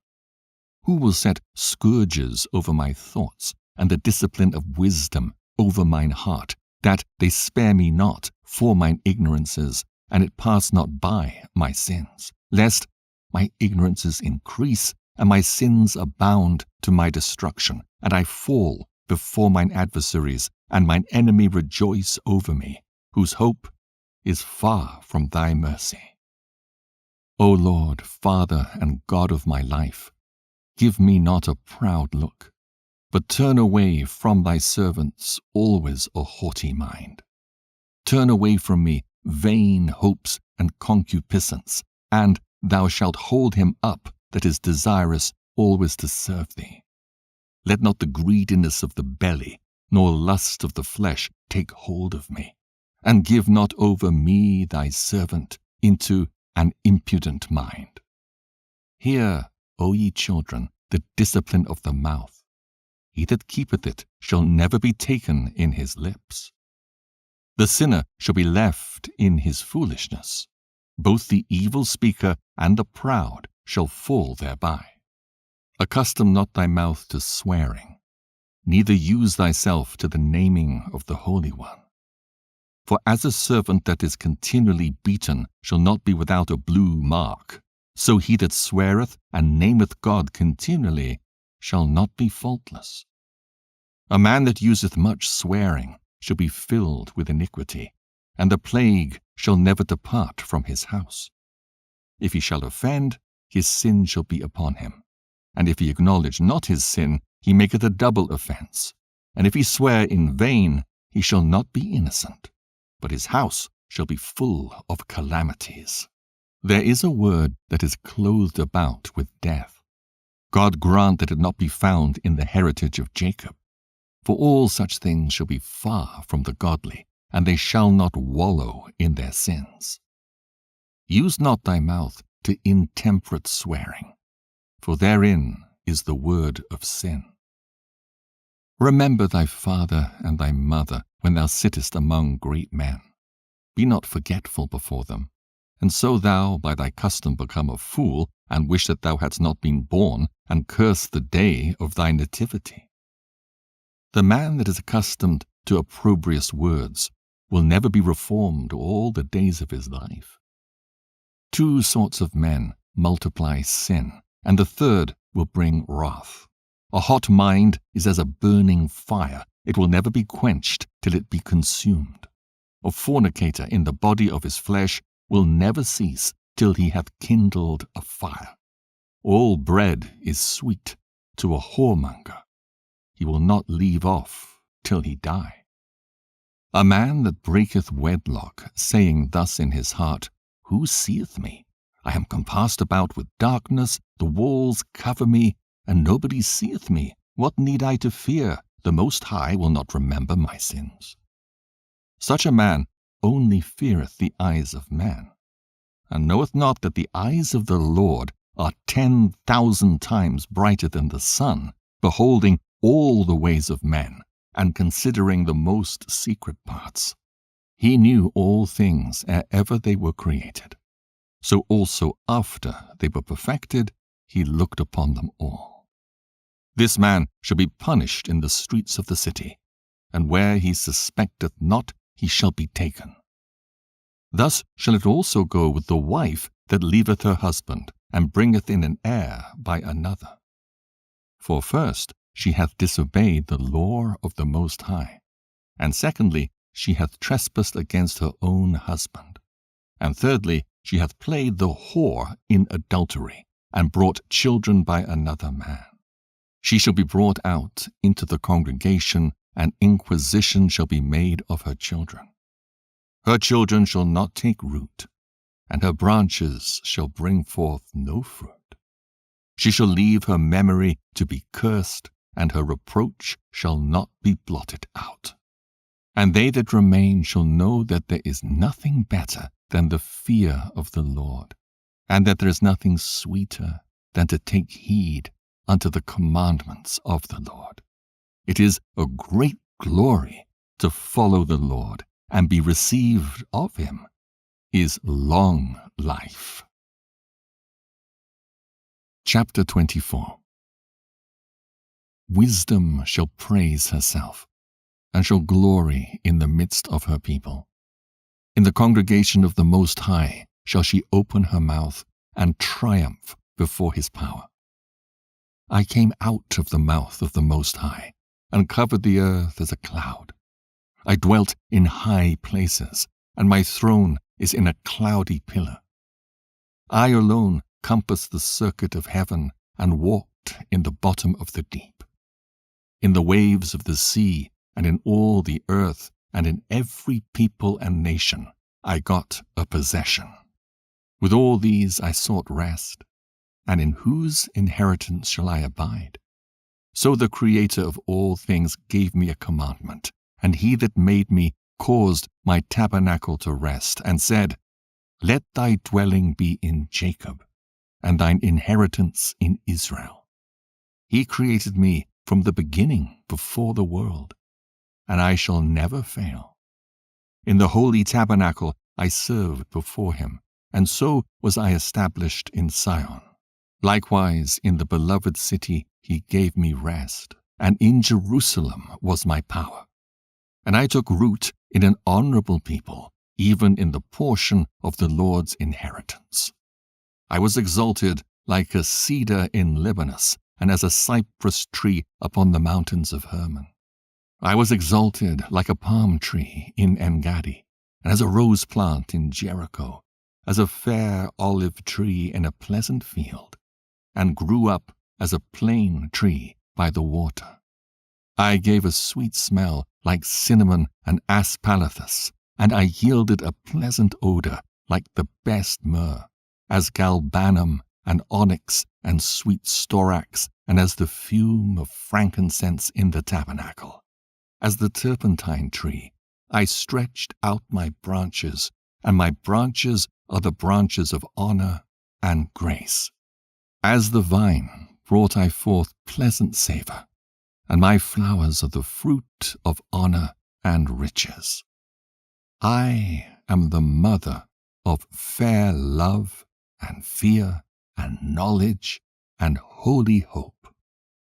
Who will set scourges over my thoughts, and the discipline of wisdom over mine heart, that they spare me not for mine ignorances, and it pass not by my sins, lest my ignorances increase, and my sins abound to my destruction, and I fall before mine adversaries, and mine enemy rejoice over me, whose hope is far from thy mercy. O Lord, Father and God of my life, give me not a proud look, but turn away from thy servants always a haughty mind. Turn away from me vain hopes and concupiscence, and thou shalt hold him up that is desirous always to serve thee. Let not the greediness of the belly, nor lust of the flesh take hold of me, and give not over me thy servant into an impudent mind. Hear, O ye children, the discipline of the mouth. He that keepeth it shall never be taken in his lips. The sinner shall be left in his foolishness. Both the evil speaker and the proud shall fall thereby. Accustom not thy mouth to swearing, neither use thyself to the naming of the Holy One. For as a servant that is continually beaten shall not be without a blue mark, so he that sweareth and nameth God continually shall not be faultless. A man that useth much swearing shall be filled with iniquity, and the plague shall never depart from his house. If he shall offend, his sin shall be upon him. And if he acknowledge not his sin, he maketh a double offense. And if he swear in vain, he shall not be innocent, but his house shall be full of calamities. There is a word that is clothed about with death. God grant that it not be found in the heritage of Jacob. For all such things shall be far from the godly, and they shall not wallow in their sins. Use not thy mouth to intemperate swearing, for therein is the word of sin. Remember thy father and thy mother when thou sittest among great men. Be not forgetful before them, and so thou by thy custom become a fool, and wish that thou hadst not been born, and curse the day of thy nativity. The man that is accustomed to opprobrious words will never be reformed all the days of his life. Two sorts of men multiply sin, and the third will bring wrath. A hot mind is as a burning fire, it will never be quenched till it be consumed. A fornicator in the body of his flesh will never cease till he hath kindled a fire. All bread is sweet to a whoremonger. He will not leave off till he die. A man that breaketh wedlock, saying thus in his heart, Who seeth me? I am compassed about with darkness, the walls cover me, and nobody seeth me. What need I to fear? The Most High will not remember my sins. Such a man only feareth the eyes of man, and knoweth not that the eyes of the Lord are 10,000 times brighter than the sun, beholding all the ways of men, and considering the most secret parts. He knew all things ere ever they were created. So also after they were perfected, he looked upon them all. This man shall be punished in the streets of the city, and where he suspecteth not, he shall be taken. Thus shall it also go with the wife that leaveth her husband, and bringeth in an heir by another. For first, she hath disobeyed the law of the Most High, and secondly, she hath trespassed against her own husband, and thirdly, she hath played the whore in adultery, and brought children by another man. She shall be brought out into the congregation, and inquisition shall be made of her children. Her children shall not take root, and her branches shall bring forth no fruit. She shall leave her memory to be cursed, and her reproach shall not be blotted out. And they that remain shall know that there is nothing better than the fear of the Lord, and that there is nothing sweeter than to take heed unto the commandments of the Lord. It is a great glory to follow the Lord, and be received of him is long life. Chapter 24. Wisdom shall praise herself, and shall glory in the midst of her people. In the congregation of the Most High shall she open her mouth, and triumph before his power. I came out of the mouth of the Most High, and covered the earth as a cloud. I dwelt in high places, and my throne is in a cloudy pillar. I alone compassed the circuit of heaven, and walked in the bottom of the deep. In the waves of the sea, and in all the earth, and in every people and nation, I got a possession. With all these I sought rest, and in whose inheritance shall I abide? So the Creator of all things gave me a commandment, and he that made me caused my tabernacle to rest, and said, Let thy dwelling be in Jacob, and thine inheritance in Israel. He created me from the beginning before the world, and I shall never fail. In the holy tabernacle I served before him, and so was I established in Sion. Likewise in the beloved city he gave me rest, and in Jerusalem was my power. And I took root in an honorable people, even in the portion of the Lord's inheritance. I was exalted like a cedar in Libanus, and as a cypress tree upon the mountains of Hermon. I was exalted like a palm tree in En-gadi, and as a rose plant in Jericho, as a fair olive tree in a pleasant field, and grew up as a plane tree by the water. I gave a sweet smell like cinnamon and aspalathus, and I yielded a pleasant odor like the best myrrh, as galbanum and onyx and sweet storax, and as the fume of frankincense in the tabernacle. As the turpentine tree, I stretched out my branches, and my branches are the branches of honor and grace. As the vine brought I forth pleasant savor, and my flowers are the fruit of honor and riches. I am the mother of fair love and fear and knowledge and holy hope.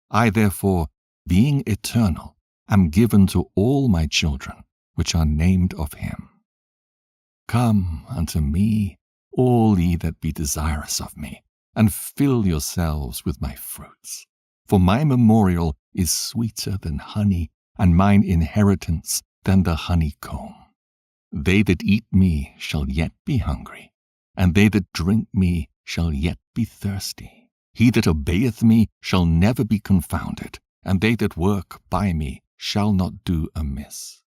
I therefore, being eternal, am given to all my children which are named of him. Come unto me, all ye that be desirous of me, and fill yourselves with my fruits. For my memorial is sweeter than honey, and mine inheritance than the honeycomb. They that eat me shall yet be hungry, and they that drink me shall yet be thirsty. He that obeyeth me shall never be confounded, and they that work by me shall not do amiss.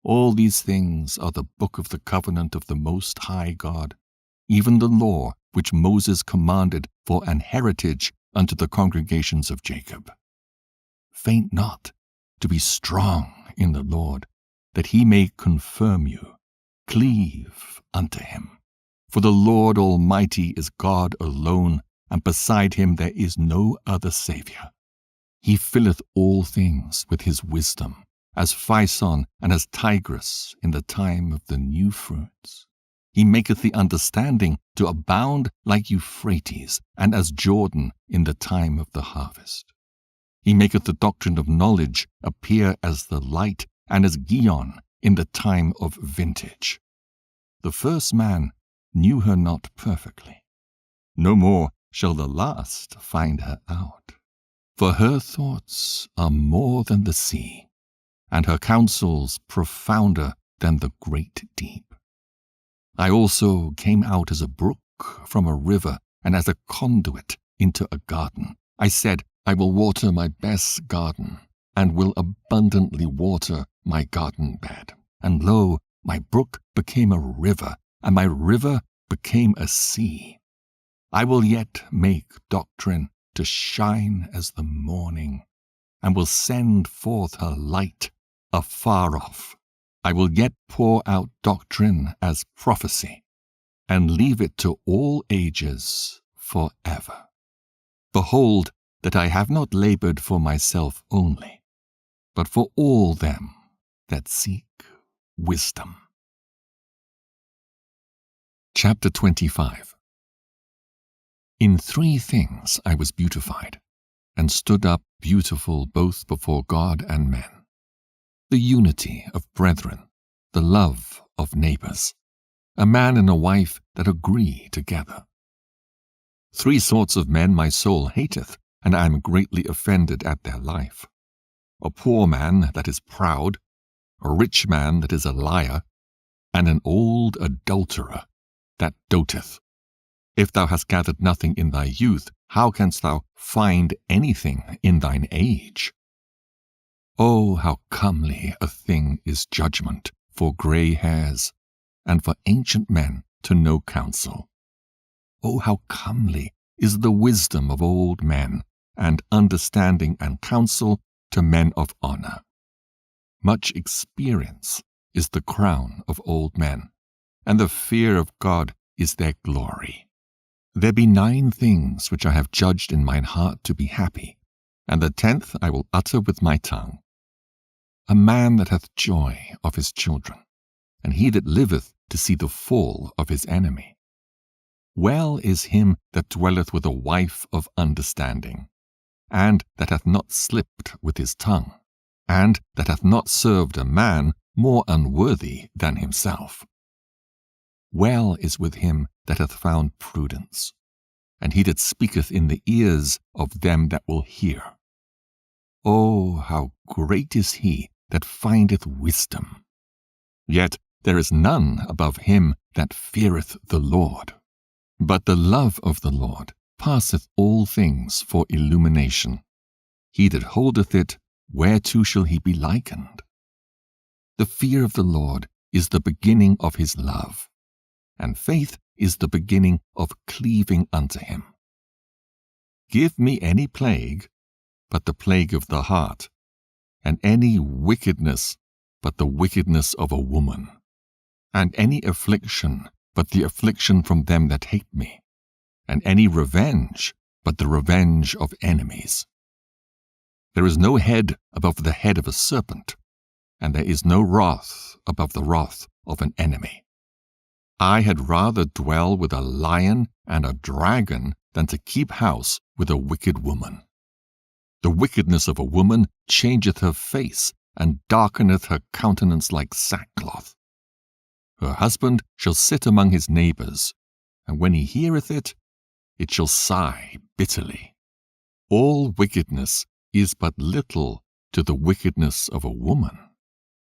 All these things are the book of the covenant of the Most High God, even the law which Moses commanded for an heritage unto the congregations of Jacob. Faint not, to be strong in the Lord, that he may confirm you. Cleave unto him. For the Lord Almighty is God alone, and beside him there is no other Saviour. He filleth all things with his wisdom, as Phison and as Tigris in the time of the new fruits. He maketh the understanding to abound like Euphrates, and as Jordan in the time of the harvest. He maketh the doctrine of knowledge appear as the light, and as Gion in the time of vintage. the first man knew her not perfectly. No more shall the last find her out. For her thoughts are more than the sea, and her counsels profounder than the great deep. I also came out as a brook from a river, and as a conduit into a garden. I said, I will water my best garden, and will abundantly water my garden bed. And lo, my brook became a river, and my river became a sea. I will yet make doctrine to shine as the morning, and will send forth her light afar off. I will yet pour out doctrine as prophecy, and leave it to all ages forever. Behold, that I have not labored for myself only, but for all them that seek wisdom. Chapter 25. In 3 things I was beautified, and stood up beautiful both before God and men: the unity of brethren, the love of neighbors, a man and a wife that agree together. 3 sorts of men my soul hateth, and I am greatly offended at their life: a poor man that is proud, a rich man that is a liar, and an old adulterer that doteth. If thou hast gathered nothing in thy youth, how canst thou find anything in thine age? Oh, how comely a thing is judgment for grey hairs, and for ancient men to know counsel. Oh, how comely is the wisdom of old men, and understanding and counsel to men of honor. Much experience is the crown of old men, and the fear of God is their glory. There be 9 things which I have judged in mine heart to be happy, and the 10th I will utter with my tongue: a man that hath joy of his children, and he that liveth to see the fall of his enemy. Well is him that dwelleth with a wife of understanding, and that hath not slipped with his tongue, and that hath not served a man more unworthy than himself. Well is with him that hath found prudence, and he that speaketh in the ears of them that will hear. Oh, how great is he that findeth wisdom! Yet there is none above him that feareth the Lord. But the love of the Lord passeth all things for illumination. He that holdeth it, whereto shall he be likened? The fear of the Lord is the beginning of his love, and faith is the beginning of cleaving unto him. Give me any plague but the plague of the heart, and any wickedness but the wickedness of a woman, and any affliction but the affliction from them that hate me, and any revenge but the revenge of enemies. There is no head above the head of a serpent, and there is no wrath above the wrath of an enemy. I had rather dwell with a lion and a dragon than to keep house with a wicked woman. The wickedness of a woman changeth her face, and darkeneth her countenance like sackcloth. Her husband shall sit among his neighbors, and when he heareth it, it shall sigh bitterly. All wickedness is but little to the wickedness of a woman.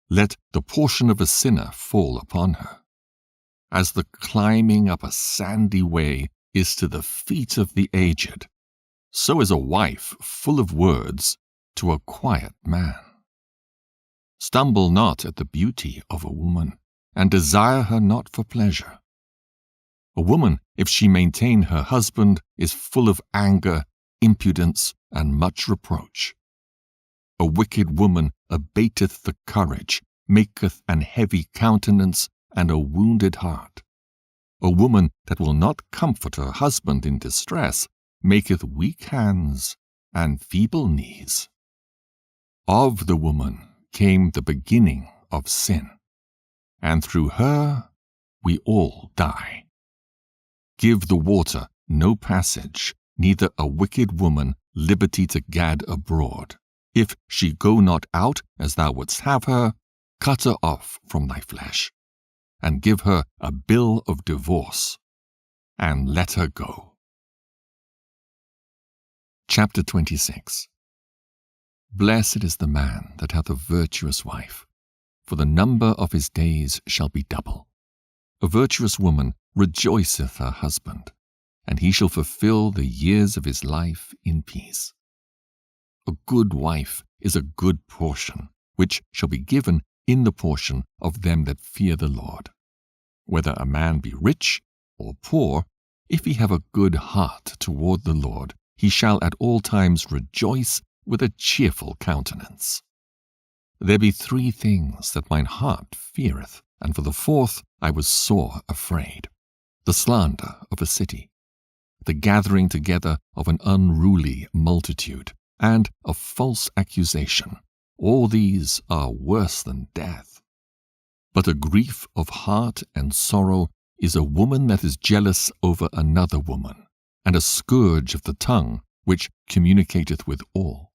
Let the portion of a sinner fall upon her. As the climbing up a sandy way is to the feet of the aged, so is a wife full of words to a quiet man. Stumble not at the beauty of a woman, and desire her not for pleasure. A woman, if she maintain her husband, is full of anger, impudence, and much reproach. A wicked woman abateth the courage, maketh an heavy countenance, and a wounded heart. A woman that will not comfort her husband in distress maketh weak hands and feeble knees. Of the woman came the beginning of sin, and through her we all die. Give the water no passage, neither a wicked woman liberty to gad abroad. If she go not out as thou wouldst have her, cut her off from thy flesh. and give her a bill of divorce, and let her go. Chapter 26. Blessed is the man that hath a virtuous wife, for the number of his days shall be double. A virtuous woman rejoiceth her husband, and he shall fulfill the years of his life in peace. A good wife is a good portion, which shall be given in the portion of them that fear the Lord. Whether a man be rich or poor, if he have a good heart toward the Lord, he shall at all times rejoice with a cheerful countenance. There be 3 things that mine heart feareth, and for the 4th I was sore afraid: the slander of a city, the gathering together of an unruly multitude, and a false accusation. All these are worse than death. But a grief of heart and sorrow is a woman that is jealous over another woman, and a scourge of the tongue which communicateth with all.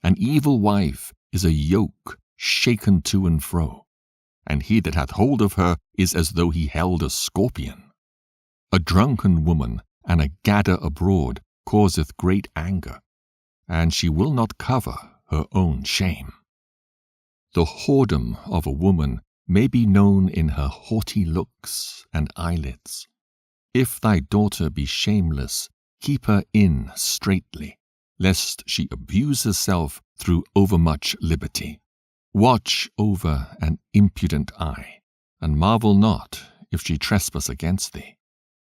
An evil wife is a yoke shaken to and fro, and he that hath hold of her is as though he held a scorpion. A drunken woman and a gadder abroad causeth great anger, and she will not cover her own shame. The whoredom of a woman may be known in her haughty looks and eyelids. If thy daughter be shameless, keep her in straitly, lest she abuse herself through overmuch liberty. Watch over an impudent eye, and marvel not if she trespass against thee.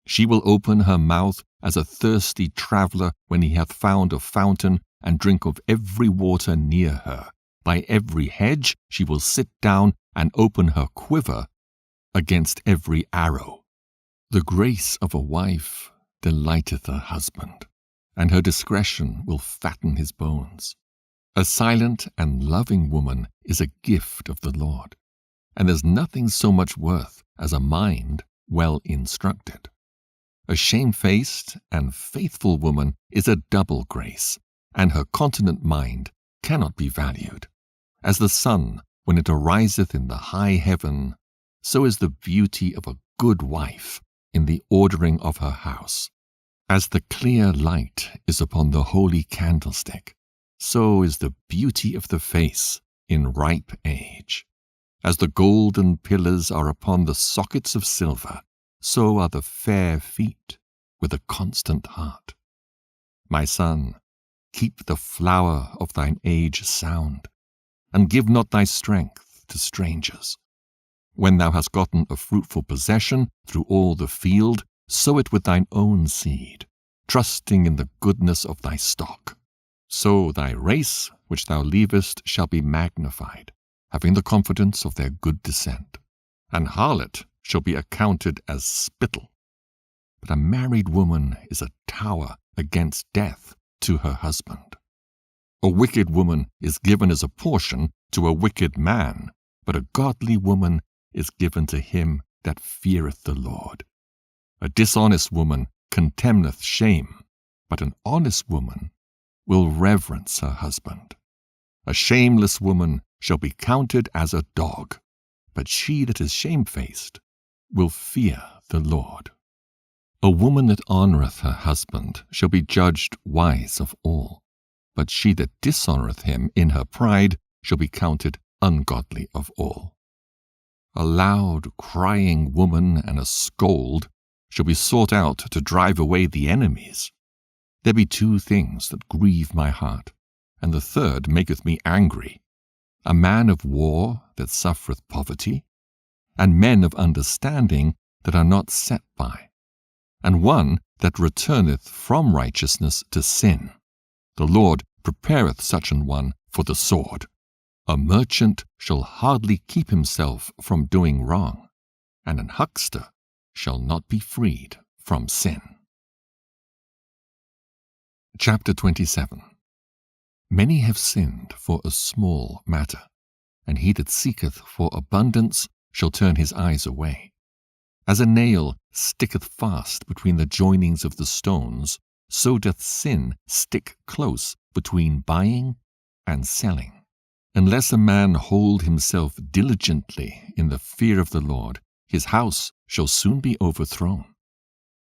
She will open her mouth as a thirsty traveller when he hath found a fountain, and drink of every water near her. By every hedge she will sit down, and open her quiver against every arrow. The grace of a wife delighteth her husband, and her discretion will fatten his bones. A silent and loving woman is a gift of the Lord, and there's nothing so much worth as a mind well instructed. A shamefaced and faithful woman is a double grace, and her continent mind cannot be valued. As the sun, when it ariseth in the high heaven, so is the beauty of a good wife in the ordering of her house. As the clear light is upon the holy candlestick, so is the beauty of the face in ripe age. As the golden pillars are upon the sockets of silver, so are the fair feet with a constant heart. My son, keep the flower of thine age sound, and give not thy strength to strangers. When thou hast gotten a fruitful possession through all the field, sow it with thine own seed, trusting in the goodness of thy stock. So thy race which thou leavest shall be magnified, having the confidence of their good descent. An harlot shall be accounted as spittle. But a married woman is a tower against death to her husband. A wicked woman is given as a portion to a wicked man, but a godly woman is given to him that feareth the Lord. A dishonest woman contemneth shame, but an honest woman will reverence her husband. A shameless woman shall be counted as a dog, but she that is shamefaced will fear the Lord. A woman that honoureth her husband shall be judged wise of all, but she that dishonoureth him in her pride shall be counted ungodly of all. A loud crying woman and a scold shall be sought out to drive away the enemies. There be 2 things that grieve my heart, and the third maketh me angry: a man of war that suffereth poverty, and men of understanding that are not set by, and one that returneth from righteousness to sin. The Lord prepareth such an one for the sword. A merchant shall hardly keep himself from doing wrong, and an huckster shall not be freed from sin. Chapter 27. Many have sinned for a small matter, and he that seeketh for abundance shall turn his eyes away. As a nail sticketh fast between the joinings of the stones, so doth sin stick close between buying and selling. Unless a man hold himself diligently in the fear of the Lord, his house shall soon be overthrown.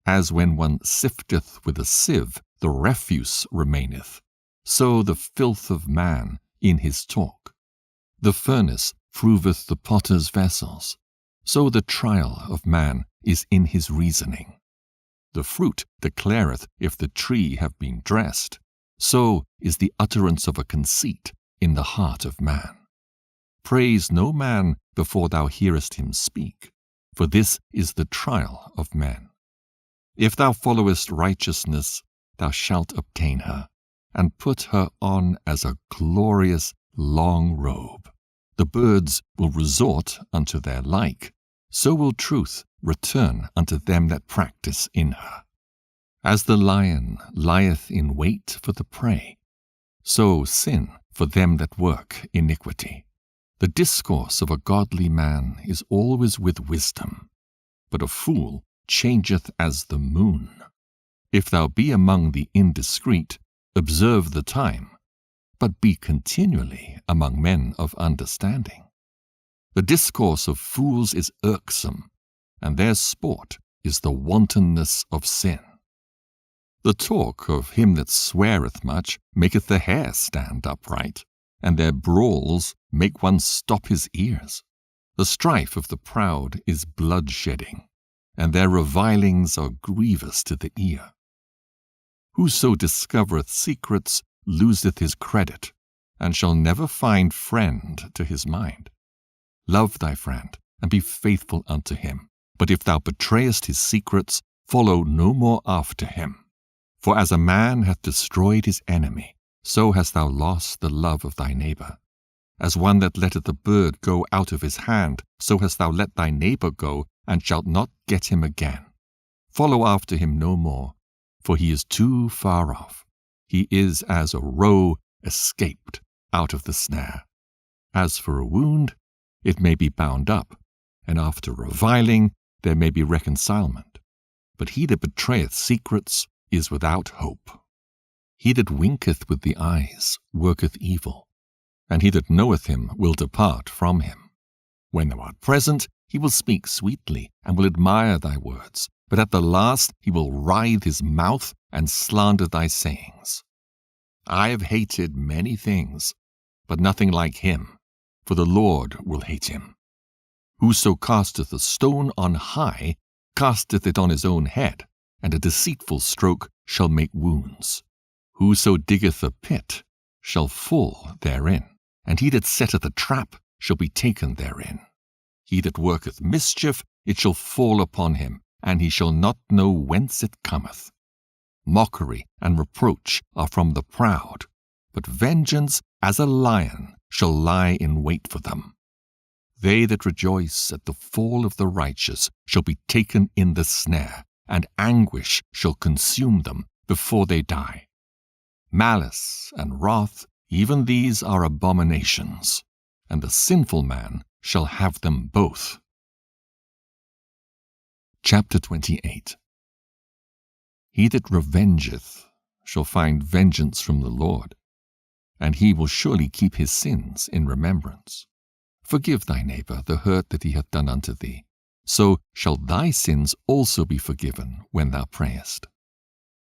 As when one sifteth with a sieve, the refuse remaineth, so the filth of man in his talk. The furnace proveth the potter's vessels, so the trial of man is in his reasoning. The fruit declareth if the tree have been dressed, so is the utterance of a conceit in the heart of man. Praise no man before thou hearest him speak, for this is the trial of men. If thou followest righteousness, thou shalt obtain her, and put her on as a glorious long robe. The birds will resort unto their like, so will truth return unto them that practice in her. As the lion lieth in wait for the prey, so sin for them that work iniquity. The discourse of a godly man is always with wisdom, but a fool changeth as the moon. If thou be among the indiscreet, observe the time, but be continually among men of understanding. The discourse of fools is irksome, and their sport is the wantonness of sin. The talk of him that sweareth much maketh the hair stand upright, and their brawls make one stop his ears. The strife of the proud is bloodshedding, and their revilings are grievous to the ear. Whoso discovereth secrets loseth his credit, and shall never find friend to his mind. Love thy friend, and be faithful unto him. But if thou betrayest his secrets, follow no more after him. For as a man hath destroyed his enemy, so hast thou lost the love of thy neighbor. As one that letteth a bird go out of his hand, so hast thou let thy neighbor go, and shalt not get him again. Follow after him no more, for he is too far off. He is as a roe escaped out of the snare. As for a wound, it may be bound up, and after reviling there may be reconcilement. But he that betrayeth secrets is without hope. He that winketh with the eyes worketh evil, and he that knoweth him will depart from him. When thou art present, he will speak sweetly, and will admire thy words, but at the last he will writhe his mouth and slander thy sayings. I have hated many things, but nothing like him, for the Lord will hate him. Whoso casteth a stone on high, casteth it on his own head, and a deceitful stroke shall make wounds. Whoso diggeth a pit shall fall therein, and he that setteth a trap shall be taken therein. He that worketh mischief, it shall fall upon him, and he shall not know whence it cometh. Mockery and reproach are from the proud, but vengeance as a lion shall lie in wait for them. They that rejoice at the fall of the righteous shall be taken in the snare, and anguish shall consume them before they die. Malice and wrath, even these are abominations, and the sinful man shall have them both. Chapter 28. He that revengeth shall find vengeance from the Lord, and he will surely keep his sins in remembrance. Forgive thy neighbor the hurt that he hath done unto thee, so shall thy sins also be forgiven when thou prayest.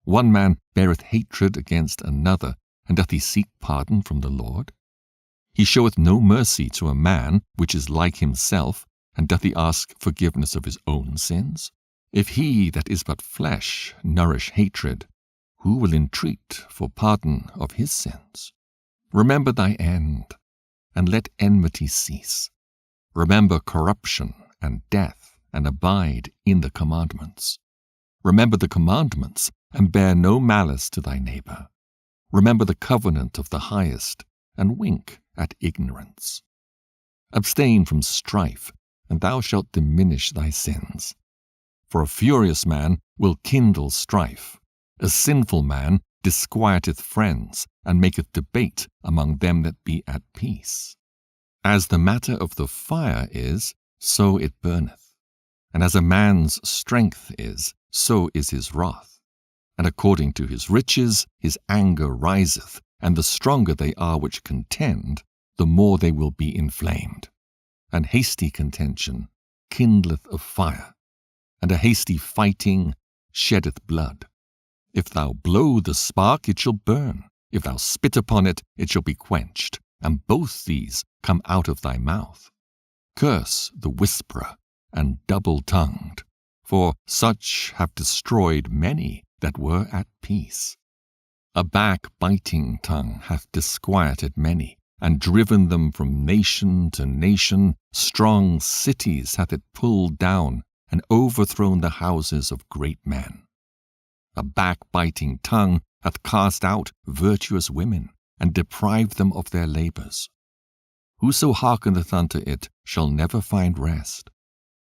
One man beareth hatred against another, and doth he seek pardon from the Lord? He showeth no mercy to a man which is like himself, and doth he ask forgiveness of his own sins? If he that is but flesh nourish hatred, who will entreat for pardon of his sins? Remember thy end, and let enmity cease. Remember corruption and death, and abide in the commandments. Remember the commandments, and bear no malice to thy neighbor. Remember the covenant of the highest, and wink at ignorance. Abstain from strife, and thou shalt diminish thy sins. For a furious man will kindle strife. A sinful man disquieteth friends, and maketh debate among them that be at peace. As the matter of the fire is, so it burneth. And as a man's strength is, so is his wrath. And according to his riches his anger riseth, and the stronger they are which contend, the more they will be inflamed. And hasty contention kindleth a fire, and a hasty fighting sheddeth blood. If thou blow the spark, it shall burn. If thou spit upon it, it shall be quenched. And both these come out of thy mouth. Curse the whisperer and double-tongued, for such have destroyed many that were at peace. A backbiting tongue hath disquieted many, and driven them from nation to nation. Strong cities hath it pulled down, and overthrown the houses of great men. A backbiting tongue hath cast out virtuous women, and deprived them of their labors. Whoso hearkeneth unto it shall never find rest,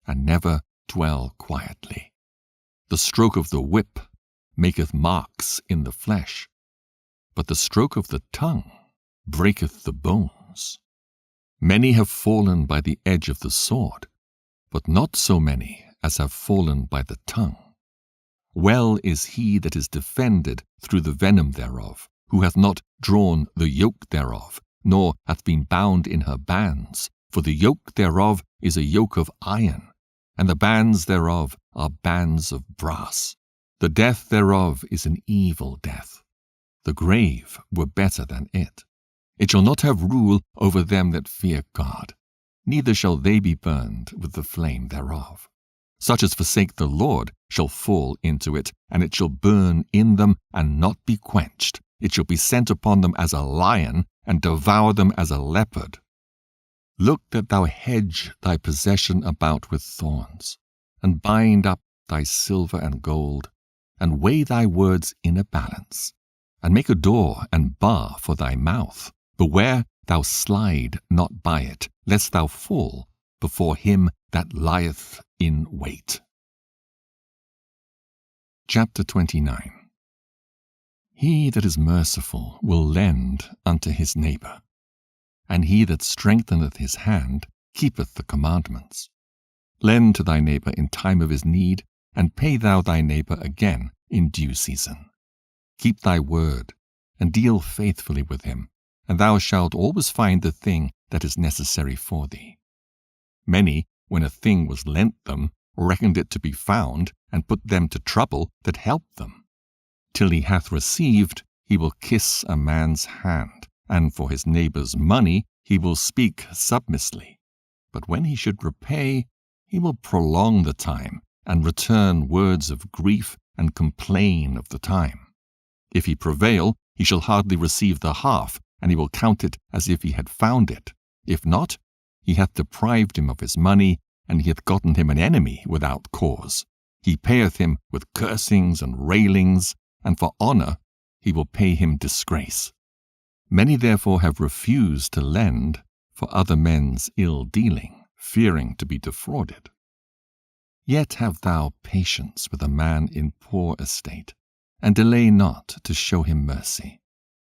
and never dwell quietly. The stroke of the whip maketh marks in the flesh, but the stroke of the tongue breaketh the bones. Many have fallen by the edge of the sword, but not so many as have fallen by the tongue. Well is he that is defended through the venom thereof, who hath not drawn the yoke thereof, nor hath been bound in her bands. For the yoke thereof is a yoke of iron, and the bands thereof are bands of brass. The death thereof is an evil death. The grave were better than it. It shall not have rule over them that fear God, neither shall they be burned with the flame thereof. Such as forsake the Lord shall fall into it, and it shall burn in them and not be quenched. It shall be sent upon them as a lion, and devour them as a leopard. Look that thou hedge thy possession about with thorns, and bind up thy silver and gold, and weigh thy words in a balance, and make a door and bar for thy mouth. Beware thou slide not by it, lest thou fall before him that lieth in wait. Chapter 29. He that is merciful will lend unto his neighbor, and he that strengtheneth his hand keepeth the commandments. Lend to thy neighbor in time of his need, and pay thou thy neighbor again in due season. Keep thy word, and deal faithfully with him, and thou shalt always find the thing that is necessary for thee. Many, when a thing was lent them, reckoned it to be found, and put them to trouble that helped them. Till he hath received, he will kiss a man's hand, and for his neighbor's money he will speak submissly. But when he should repay, he will prolong the time, and return words of grief, and complain of the time. If he prevail, he shall hardly receive the half, and he will count it as if he had found it. If not, he hath deprived him of his money, and he hath gotten him an enemy without cause. He payeth him with cursings and railings, and for honor he will pay him disgrace. Many therefore have refused to lend for other men's ill dealing, fearing to be defrauded. Yet have thou patience with a man in poor estate, and delay not to show him mercy.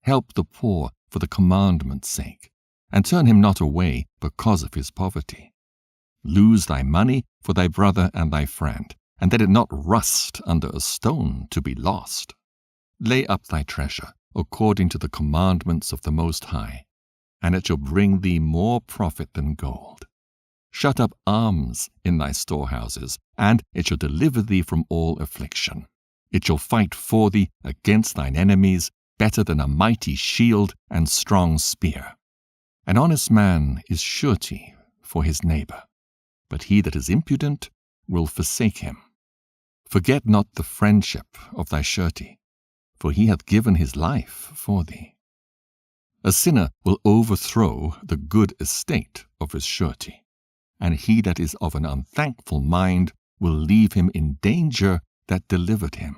Help the poor for the commandment's sake, and turn him not away because of his poverty. Lose thy money for thy brother and thy friend, and let it not rust under a stone to be lost. Lay up thy treasure according to the commandments of the Most High, and it shall bring thee more profit than gold. Shut up alms in thy storehouses, and it shall deliver thee from all affliction. It shall fight for thee against thine enemies, better than a mighty shield and strong spear. An honest man is surety for his neighbor, but he that is impudent will forsake him. Forget not the friendship of thy surety, for he hath given his life for thee. A sinner will overthrow the good estate of his surety, and he that is of an unthankful mind will leave him in danger that delivered him.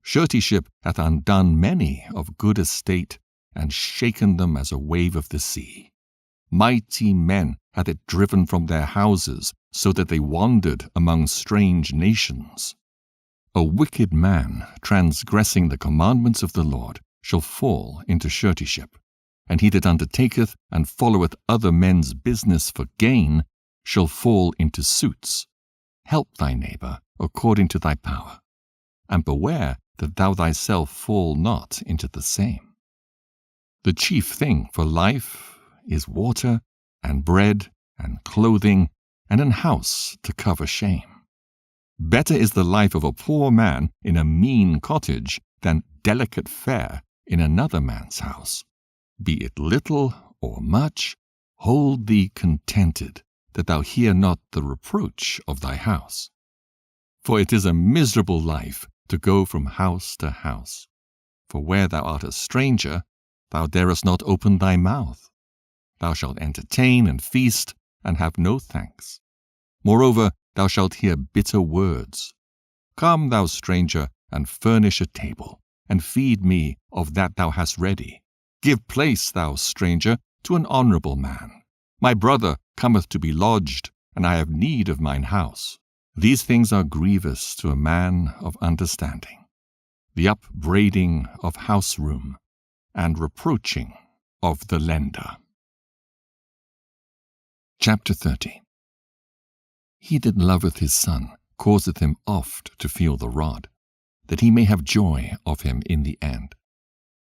Suretyship hath undone many of good estate, and shaken them as a wave of the sea. Mighty men hath it driven from their houses, so that they wandered among strange nations. A wicked man, transgressing the commandments of the Lord, shall fall into suretyship, and he that undertaketh and followeth other men's business for gain shall fall into suits. Help thy neighbor according to thy power, and beware that thou thyself fall not into the same. The chief thing for life is water and bread and clothing and an house to cover shame. Better is the life of a poor man in a mean cottage than delicate fare in another man's house. Be it little or much, hold thee contented, that thou hear not the reproach of thy house. For it is a miserable life to go from house to house. For where thou art a stranger, thou darest not open thy mouth. Thou shalt entertain and feast, and have no thanks. Moreover, thou shalt hear bitter words. Come, thou stranger, and furnish a table, and feed me of that thou hast ready. Give place, thou stranger, to an honourable man. My brother cometh to be lodged, and I have need of mine house. These things are grievous to a man of understanding, the upbraiding of house room, and reproaching of the lender. Chapter 30. He that loveth his son causeth him oft to feel the rod, that he may have joy of him in the end.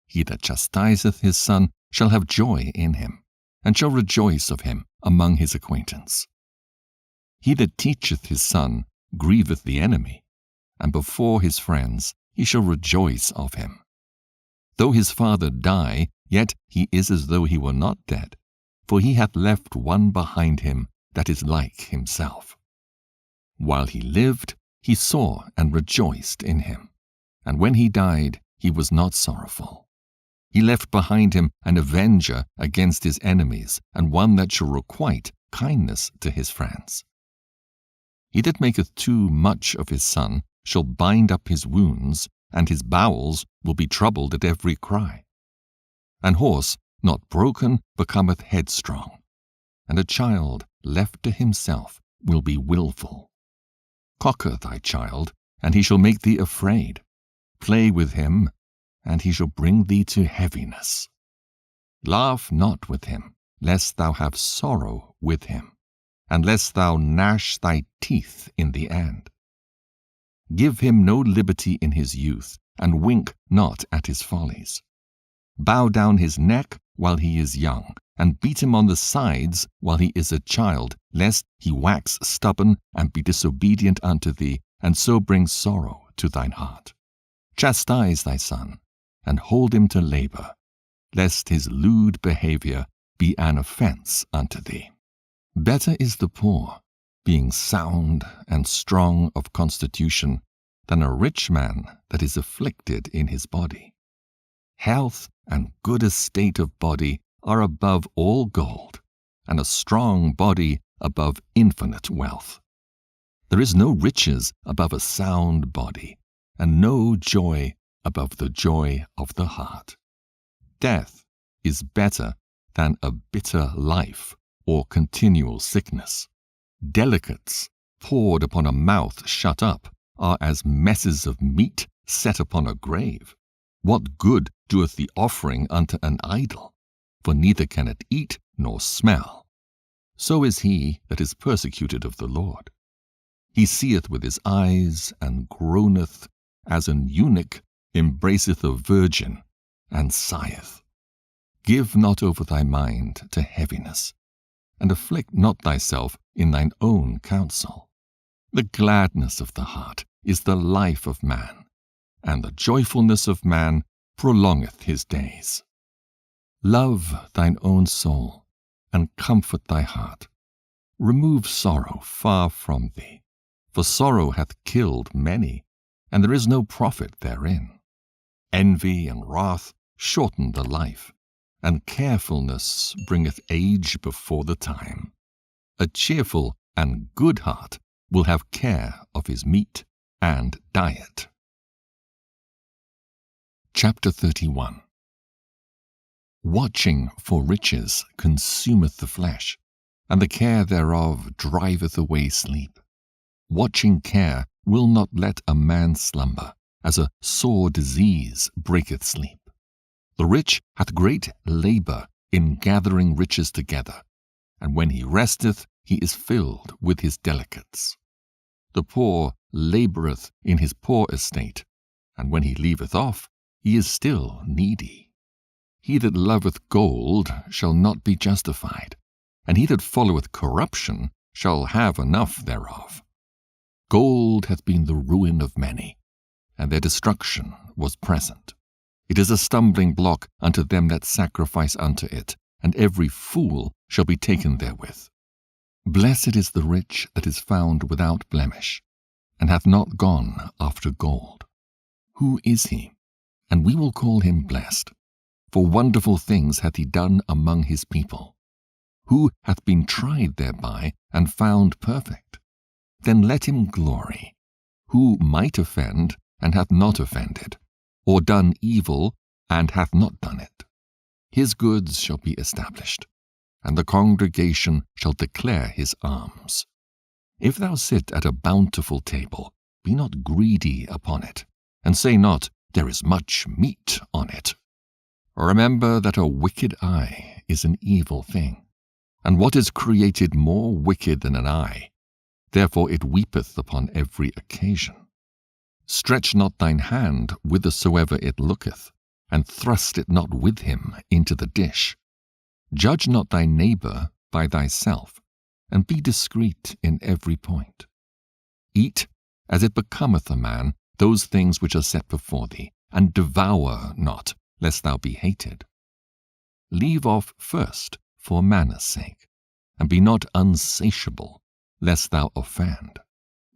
He that chastiseth his son shall have joy in him, and shall rejoice of him among his acquaintance. He that teacheth his son grieveth the enemy, and before his friends he shall rejoice of him. Though his father die, yet he is as though he were not dead, for he hath left one behind him that is like himself. While he lived, he saw and rejoiced in him, and when he died, he was not sorrowful. He left behind him an avenger against his enemies, and one that shall requite kindness to his friends. He that maketh too much of his son shall bind up his wounds, and his bowels will be troubled at every cry. An horse not broken becometh headstrong, and a child left to himself will be wilful. Cocker thy child, and he shall make thee afraid. Play with him, and he shall bring thee to heaviness. Laugh not with him, lest thou have sorrow with him, and lest thou gnash thy teeth in the end. Give him no liberty in his youth, and wink not at his follies. Bow down his neck while he is young, and beat him on the sides while he is a child, lest he wax stubborn and be disobedient unto thee, and so bring sorrow to thine heart. Chastise thy son, and hold him to labor, lest his lewd behavior be an offense unto thee. Better is the poor, being sound and strong of constitution, than a rich man that is afflicted in his body. Health and good estate of body are above all gold, and a strong body above infinite wealth. There is no riches above a sound body, and no joy above the joy of the heart. Death is better than a bitter life or continual sickness. Delicates poured upon a mouth shut up are as messes of meat set upon a grave. What good doeth the offering unto an idol? For neither can it eat nor smell. So is he that is persecuted of the Lord. He seeth with his eyes, and groaneth, as an eunuch embraceth a virgin, and sigheth. Give not over thy mind to heaviness, and afflict not thyself in thine own counsel. The gladness of the heart is the life of man, and the joyfulness of man prolongeth his days. Love thine own soul, and comfort thy heart. Remove sorrow far from thee, for sorrow hath killed many, and there is no profit therein. Envy and wrath shorten the life, and carefulness bringeth age before the time. A cheerful and good heart will have care of his meat and diet. Chapter 31. Watching for riches consumeth the flesh, and the care thereof driveth away sleep. Watching care will not let a man slumber, as a sore disease breaketh sleep. The rich hath great labor in gathering riches together, and when he resteth, he is filled with his delicates. The poor laboureth in his poor estate, and when he leaveth off, he is still needy. He that loveth gold shall not be justified, and he that followeth corruption shall have enough thereof. Gold hath been the ruin of many, and their destruction was present. It is a stumbling block unto them that sacrifice unto it, and every fool shall be taken therewith. Blessed is the rich that is found without blemish, and hath not gone after gold. Who is he? And we will call him blessed. For wonderful things hath he done among his people. Who hath been tried thereby, and found perfect? Then let him glory. Who might offend, and hath not offended, or done evil, and hath not done it. His goods shall be established, and the congregation shall declare his alms. If thou sit at a bountiful table, be not greedy upon it, and say not, there is much meat on it. Remember that a wicked eye is an evil thing, and what is created more wicked than an eye? Therefore it weepeth upon every occasion. Stretch not thine hand whithersoever it looketh, and thrust it not with him into the dish. Judge not thy neighbor by thyself, and be discreet in every point. Eat, as it becometh a man, those things which are set before thee, and devour not, lest thou be hated. Leave off first for manner's sake, and be not unsatiable, lest thou offend.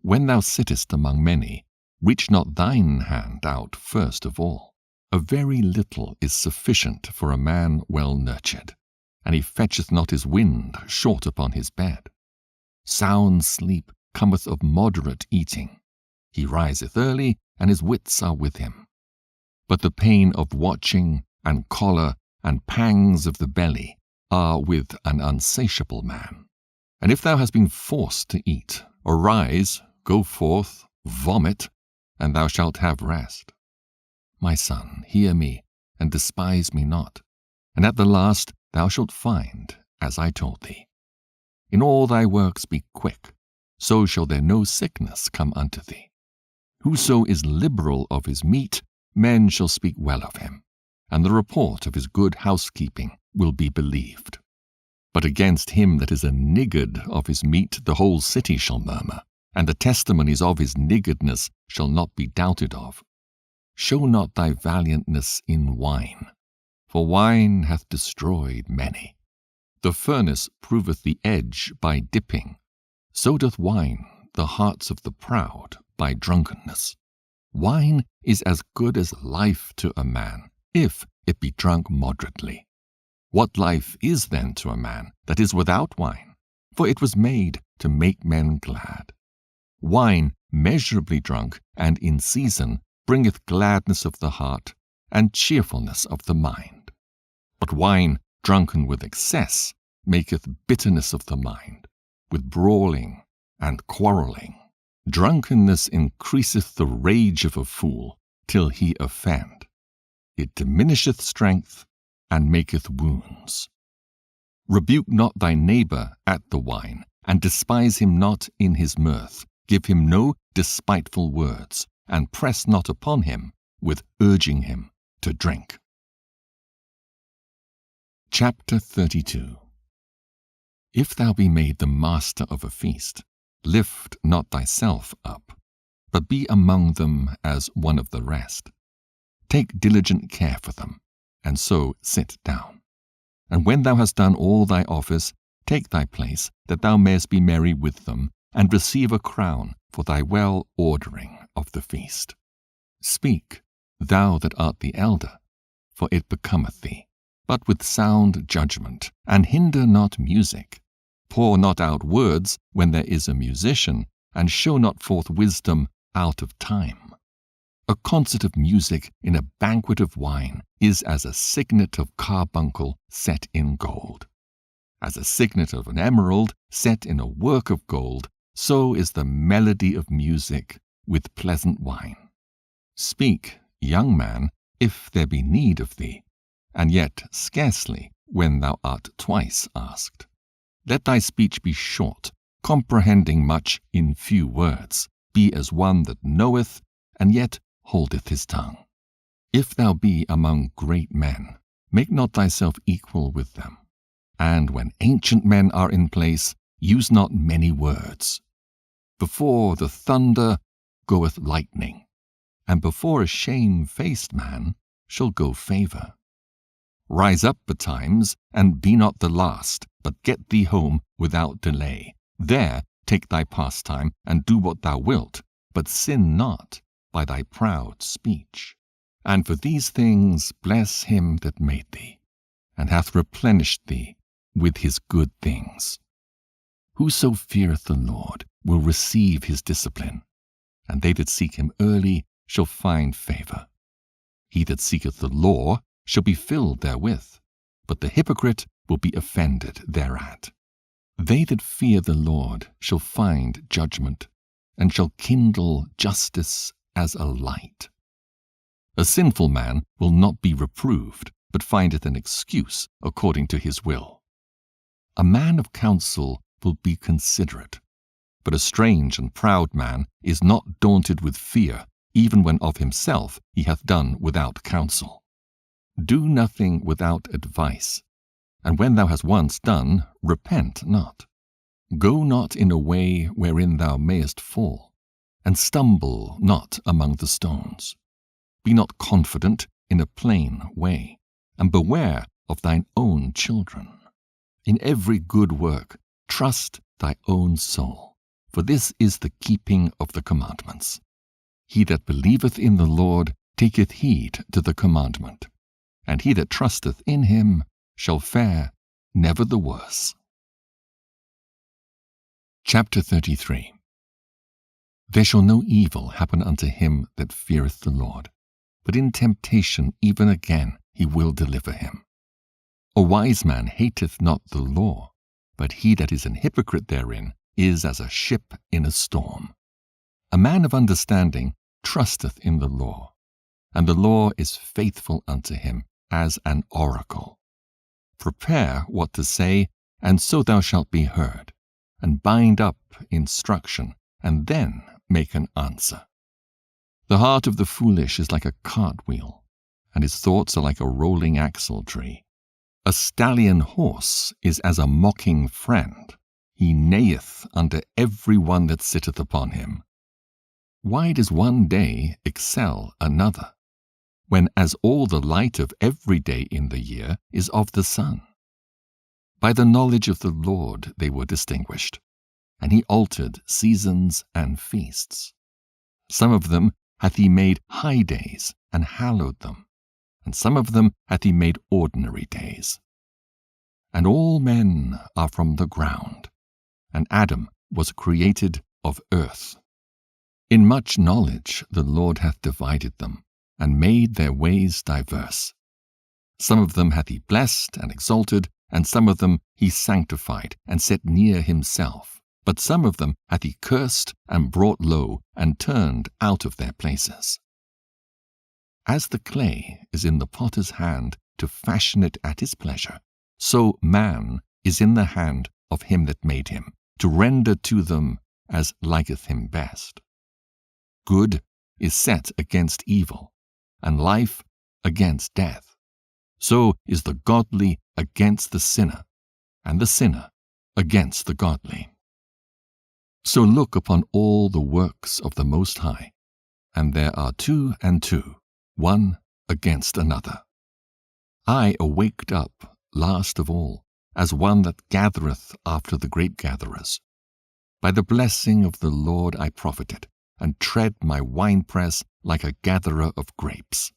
When thou sittest among many, reach not thine hand out first of all. A very little is sufficient for a man well nurtured, and he fetcheth not his wind short upon his bed. Sound sleep cometh of moderate eating. He riseth early, and his wits are with him. But the pain of watching, and choler, and pangs of the belly are with an unsatiable man. And if thou hast been forced to eat, arise, go forth, vomit, and thou shalt have rest. My son, hear me, and despise me not, and at the last thou shalt find, as I told thee. In all thy works be quick, so shall there no sickness come unto thee. Whoso is liberal of his meat, men shall speak well of him, and the report of his good housekeeping will be believed. But against him that is a niggard of his meat the whole city shall murmur, and the testimonies of his niggardness shall not be doubted of. Show not thy valiantness in wine, for wine hath destroyed many. The furnace proveth the edge by dipping, so doth wine the hearts of the proud by drunkenness. Wine is as good as life to a man, if it be drunk moderately. What life is then to a man that is without wine? For it was made to make men glad. Wine measurably drunk and in season bringeth gladness of the heart and cheerfulness of the mind. But wine drunken with excess maketh bitterness of the mind, with brawling and quarrelling. Drunkenness increaseth the rage of a fool till he offend. It diminisheth strength and maketh wounds. Rebuke not thy neighbor at the wine, and despise him not in his mirth. Give him no despiteful words, and press not upon him with urging him to drink. Chapter 32. If thou be made the master of a feast, lift not thyself up, but be among them as one of the rest. Take diligent care for them, and so sit down. And when thou hast done all thy office, take thy place, that thou mayest be merry with them, and receive a crown for thy well ordering of the feast. Speak, thou that art the elder, for it becometh thee, but with sound judgment, and hinder not music. Pour not out words when there is a musician, and show not forth wisdom out of time. A concert of music in a banquet of wine is as a signet of carbuncle set in gold. As a signet of an emerald set in a work of gold, so is the melody of music with pleasant wine. Speak, young man, if there be need of thee, and yet scarcely when thou art twice asked. Let thy speech be short, comprehending much in few words. Be as one that knoweth, and yet holdeth his tongue. If thou be among great men, make not thyself equal with them. And when ancient men are in place, use not many words. Before the thunder goeth lightning, and before a shamefaced man shall go favor. Rise up betimes, and be not the last, but get thee home without delay. There take thy pastime, and do what thou wilt, but sin not by thy proud speech. And for these things bless him that made thee, and hath replenished thee with his good things. Whoso feareth the Lord will receive his discipline, and they that seek him early shall find favor. He that seeketh the law shall be filled therewith, but the hypocrite will be offended thereat. They that fear the Lord shall find judgment, and shall kindle justice as a light. A sinful man will not be reproved, but findeth an excuse according to his will. A man of counsel will be considerate, but a strange and proud man is not daunted with fear, even when of himself he hath done without counsel. Do nothing without advice, and when thou hast once done, repent not. Go not in a way wherein thou mayest fall, and stumble not among the stones. Be not confident in a plain way, and beware of thine own children. In every good work trust thy own soul, for this is the keeping of the commandments. He that believeth in the Lord taketh heed to the commandment, and he that trusteth in him shall fare never the worse. Chapter 33. There shall no evil happen unto him that feareth the Lord, but in temptation even again he will deliver him. A wise man hateth not the law, but he that is an hypocrite therein is as a ship in a storm. A man of understanding trusteth in the law, and the law is faithful unto him as an oracle. Prepare what to say, and so thou shalt be heard, and bind up instruction, and then make an answer. The heart of the foolish is like a cartwheel, and his thoughts are like a rolling axle tree. A stallion horse is as a mocking friend. He neigheth under every one that sitteth upon him. Why does one day excel another, when as all the light of every day in the year is of the sun? By the knowledge of the Lord they were distinguished, and he altered seasons and feasts. Some of them hath he made high days, and hallowed them, and some of them hath he made ordinary days. And all men are from the ground, and Adam was created of earth. In much knowledge the Lord hath divided them, and made their ways diverse. Some of them hath he blessed and exalted, and some of them he sanctified and set near himself. But some of them hath he cursed and brought low, and turned out of their places. As the clay is in the potter's hand to fashion it at his pleasure, so man is in the hand of him that made him, to render to them as liketh him best. Good is set against evil, and life against death. So is the godly against the sinner, and the sinner against the godly. So look upon all the works of the Most High, and there are 2 and 2, one against another. I awaked up last of all, as one that gathereth after the grape gatherers. By the blessing of the Lord I profited, and tread my winepress like a gatherer of grapes.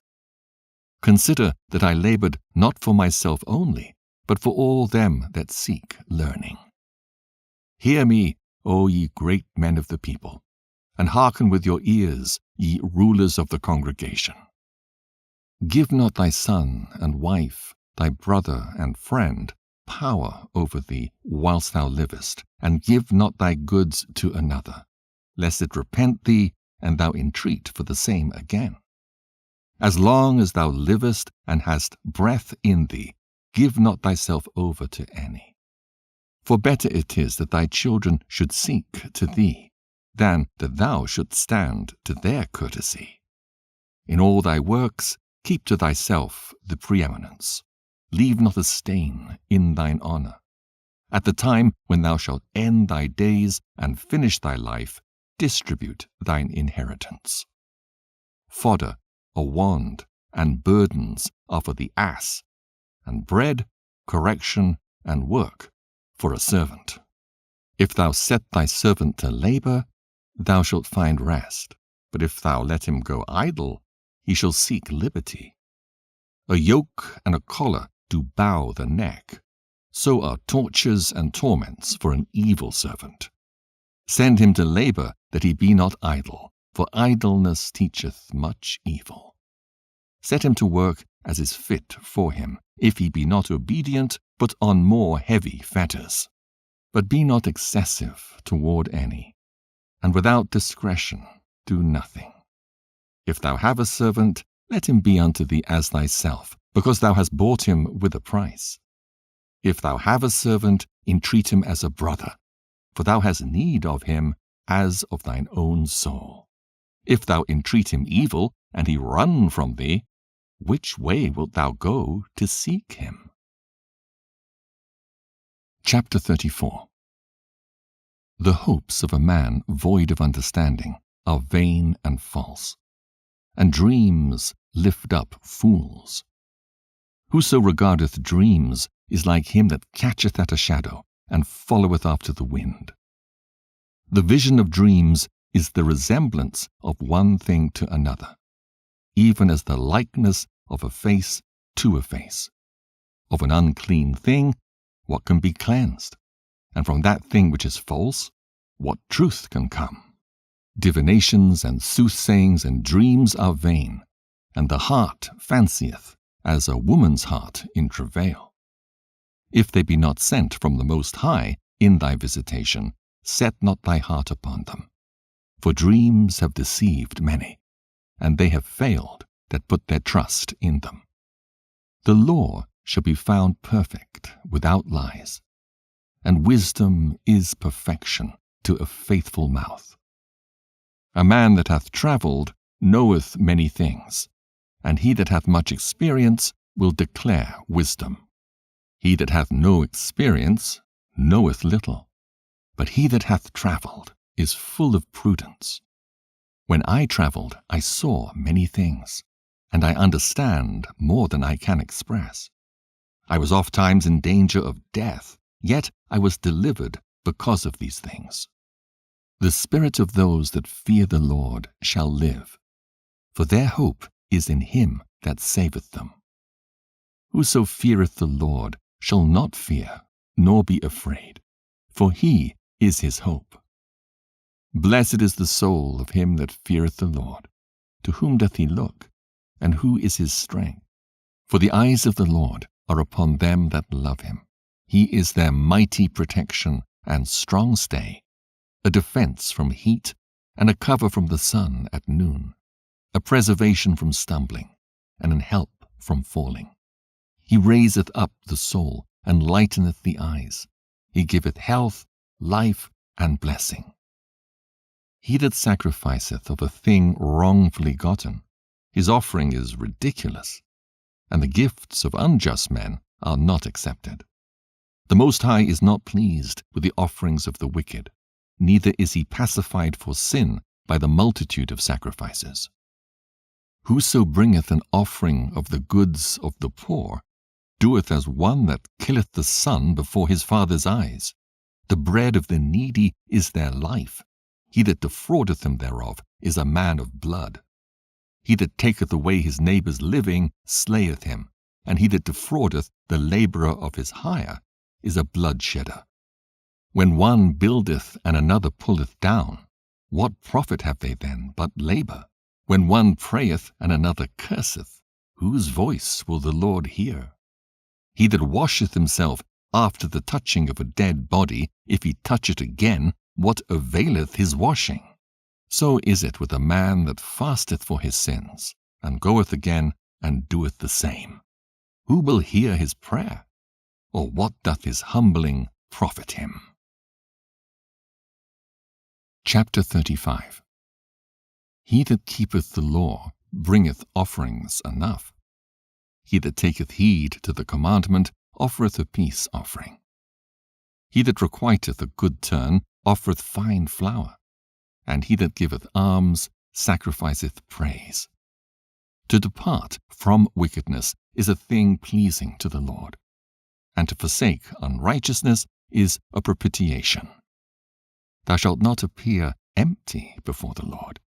Consider that I labored not for myself only, but for all them that seek learning. Hear me, O ye great men of the people, and hearken with your ears, ye rulers of the congregation. Give not thy son and wife, thy brother and friend, power over thee whilst thou livest, and give not thy goods to another, lest it repent thee, and thou entreat for the same again. As long as thou livest and hast breath in thee, give not thyself over to any. For better it is that thy children should seek to thee, than that thou shouldst stand to their courtesy. In all thy works keep to thyself the preeminence, leave not a stain in thine honor. At the time when thou shalt end thy days and finish thy life, distribute thine inheritance. Fodder, a wand, and burdens are for the ass, and bread, correction, and work for a servant. If thou set thy servant to labor, thou shalt find rest. But if thou let him go idle, he shall seek liberty. A yoke and a collar do bow the neck. So are tortures and torments for an evil servant. Send him to labor, that he be not idle, for idleness teacheth much evil. Set him to work as is fit for him, if he be not obedient, put on more heavy fetters. But be not excessive toward any, and without discretion do nothing. If thou have a servant, let him be unto thee as thyself, because thou hast bought him with a price. If thou have a servant, entreat him as a brother, for thou hast need of him as of thine own soul. If thou entreat him evil, and he run from thee, which way wilt thou go to seek him? Chapter 34. The hopes of a man void of understanding are vain and false, and dreams lift up fools. Whoso regardeth dreams is like him that catcheth at a shadow, and followeth after the wind. The vision of dreams is the resemblance of one thing to another, even as the likeness of a face to a face. Of an unclean thing, what can be cleansed? And from that thing which is false, what truth can come? Divinations and soothsayings and dreams are vain, and the heart fancieth as a woman's heart in travail. If they be not sent from the Most High in thy visitation, set not thy heart upon them. For dreams have deceived many, and they have failed that put their trust in them. The law shall be found perfect without lies, and wisdom is perfection to a faithful mouth. A man that hath travelled knoweth many things, and he that hath much experience will declare wisdom. He that hath no experience knoweth little, but he that hath travelled is full of prudence. When I travelled, I saw many things, and I understand more than I can express. I was oft times in danger of death, yet I was delivered because of these things. The spirit of those that fear the Lord shall live, for their hope is in him that saveth them. Whoso feareth the Lord shall not fear, nor be afraid, for he is his hope. Blessed is the soul of him that feareth the Lord. To whom doth he look, and who is his strength? For the eyes of the Lord are upon them that love him. He is their mighty protection and strong stay, a defense from heat, and a cover from the sun at noon, a preservation from stumbling, and an help from falling. He raiseth up the soul, and lighteneth the eyes. He giveth health, life, and blessing. He that sacrificeth of a thing wrongfully gotten, his offering is ridiculous, and the gifts of unjust men are not accepted. The Most High is not pleased with the offerings of the wicked, neither is he pacified for sin by the multitude of sacrifices. Whoso bringeth an offering of the goods of the poor doeth as one that killeth the sun before his father's eyes. The bread of the needy is their life. He that defraudeth them thereof is a man of blood. He that taketh away his neighbour's living slayeth him, and he that defraudeth the labourer of his hire is a bloodshedder. When one buildeth and another pulleth down, what profit have they then but labour? When one prayeth and another curseth, whose voice will the Lord hear? He that washeth himself after the touching of a dead body, if he touch it again, what availeth his washing? So is it with a man that fasteth for his sins, and goeth again and doeth the same. Who will hear his prayer? Or what doth his humbling profit him? Chapter 35. He that keepeth the law bringeth offerings enough. He that taketh heed to the commandment offereth a peace offering. He that requiteth a good turn offereth fine flour, and he that giveth alms sacrificeth praise. To depart from wickedness is a thing pleasing to the Lord, and to forsake unrighteousness is a propitiation. Thou shalt not appear empty before the Lord,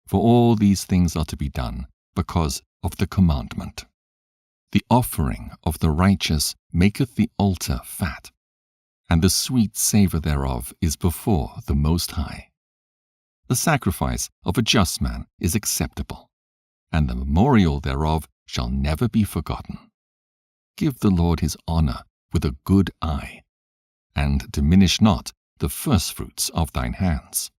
for all these things are to be done because of the commandment. The offering of the righteous maketh the altar fat, and the sweet savour thereof is before the Most High. The sacrifice of a just man is acceptable, and the memorial thereof shall never be forgotten. Give the Lord his honour with a good eye, and diminish not the firstfruits of thine hands.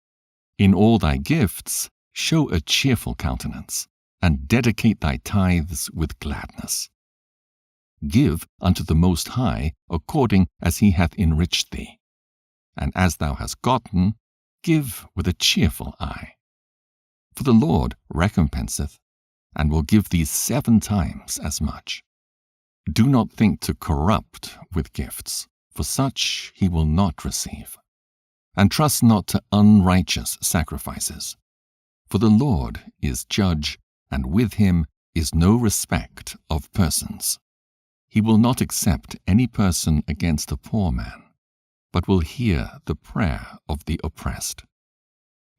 In all thy gifts show a cheerful countenance, and dedicate thy tithes with gladness. Give unto the Most High according as he hath enriched thee, and as thou hast gotten, give with a cheerful eye. For the Lord recompenseth, and will give thee 7 times as much. Do not think to corrupt with gifts, for such he will not receive. And trust not to unrighteous sacrifices, for the Lord is judge, and with him is no respect of persons. He will not accept any person against a poor man, but will hear the prayer of the oppressed.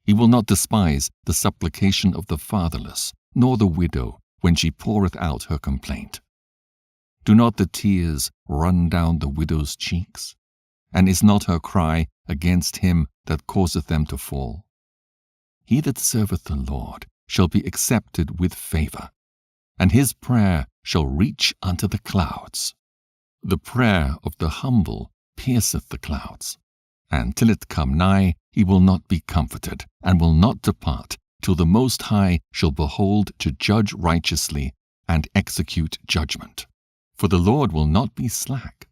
He will not despise the supplication of the fatherless, nor the widow when she poureth out her complaint. Do not the tears run down the widow's cheeks? And is not her cry against him that causeth them to fall? He that serveth the Lord shall be accepted with favour, and his prayer shall reach unto the clouds. The prayer of the humble pierceth the clouds, and till it come nigh he will not be comforted, and will not depart, till the Most High shall behold to judge righteously and execute judgment. For the Lord will not be slack,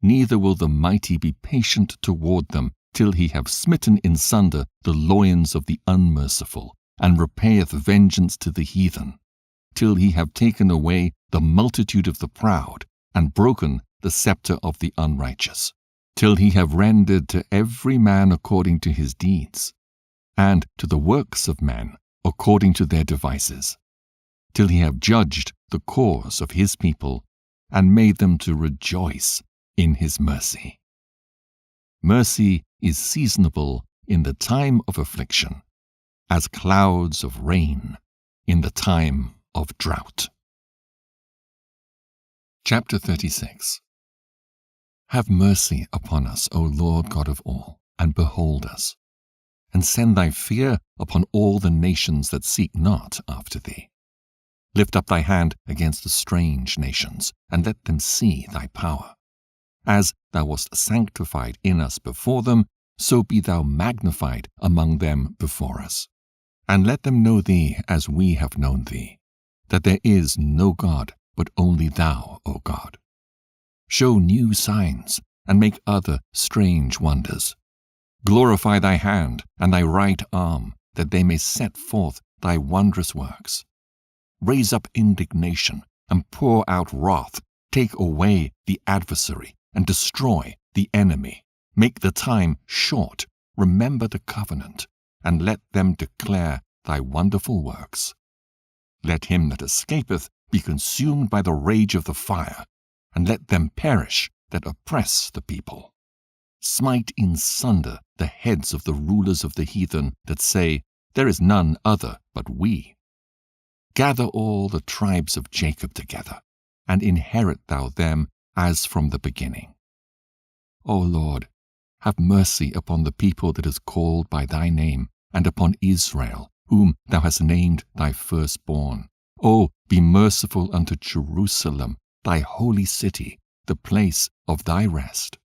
neither will the mighty be patient toward them, till he have smitten in sunder the loins of the unmerciful, and repayeth vengeance to the heathen, till he have taken away the multitude of the proud, and broken the scepter of the unrighteous, till he have rendered to every man according to his deeds, and to the works of men according to their devices, till he have judged the cause of his people, and made them to rejoice in his mercy. Mercy is seasonable in the time of affliction, as clouds of rain in the time of drought. Chapter 36. Have mercy upon us, O Lord God of all, and behold us, and send thy fear upon all the nations that seek not after thee. Lift up thy hand against the strange nations, and let them see thy power. As thou wast sanctified in us before them, so be thou magnified among them before us. And let them know thee as we have known thee, that there is no God but only thou, O God. Show new signs, and make other strange wonders. Glorify thy hand and thy right arm, that they may set forth thy wondrous works. Raise up indignation, and pour out wrath. Take away the adversary, and destroy the enemy. Make the time short. Remember the covenant, and let them declare thy wonderful works. Let him that escapeth be consumed by the rage of the fire, and let them perish that oppress the people. Smite in sunder the heads of the rulers of the heathen that say, There is none other but we. Gather all the tribes of Jacob together, and inherit thou them as from the beginning. O Lord, have mercy upon the people that is called by thy name, and upon Israel, whom thou hast named thy firstborn. O, be merciful unto Jerusalem, thy holy city, the place of thy rest.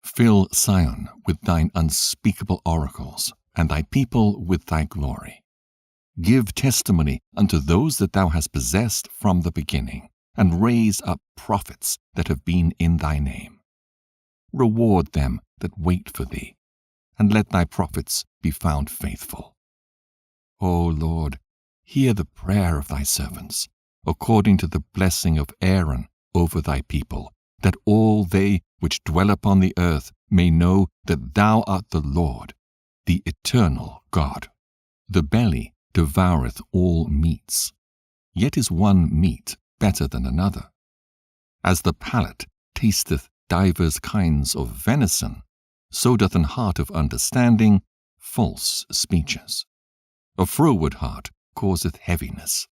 Fill Sion with thine unspeakable oracles, and thy people with thy glory. Give testimony unto those that thou hast possessed from the beginning, and raise up prophets that have been in thy name. Reward them that wait for thee, and let thy prophets be found faithful. O Lord, hear the prayer of thy servants. according to the blessing of Aaron over thy people, that all they which dwell upon the earth may know that thou art the Lord, the eternal God. The belly devoureth all meats, yet is one meat better than another. As the palate tasteth divers kinds of venison, so doth an heart of understanding false speeches. A froward heart causeth heaviness,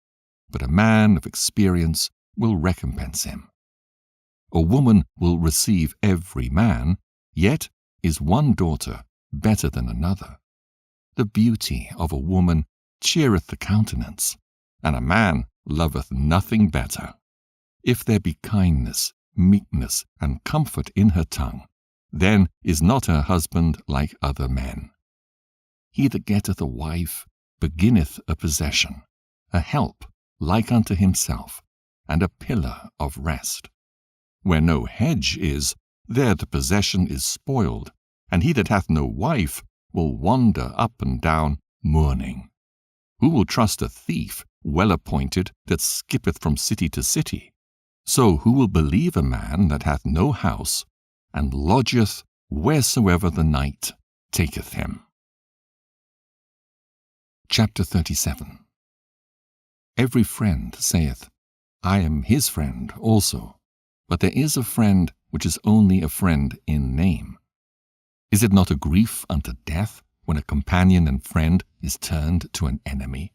but a man of experience will recompense him. A woman will receive every man, yet is one daughter better than another. The beauty of a woman cheereth the countenance, and a man loveth nothing better. If there be kindness, meekness, and comfort in her tongue, then is not her husband like other men. He that getteth a wife beginneth a possession, a help like unto himself, and a pillar of rest. Where no hedge is, there the possession is spoiled, and he that hath no wife will wander up and down mourning. Who will trust a thief well appointed that skippeth from city to city? So who will believe a man that hath no house, and lodgeth wheresoever the night taketh him? Chapter 37. Every friend saith, I am his friend also, but there is a friend which is only a friend in name. Is it not a grief unto death when a companion and friend is turned to an enemy?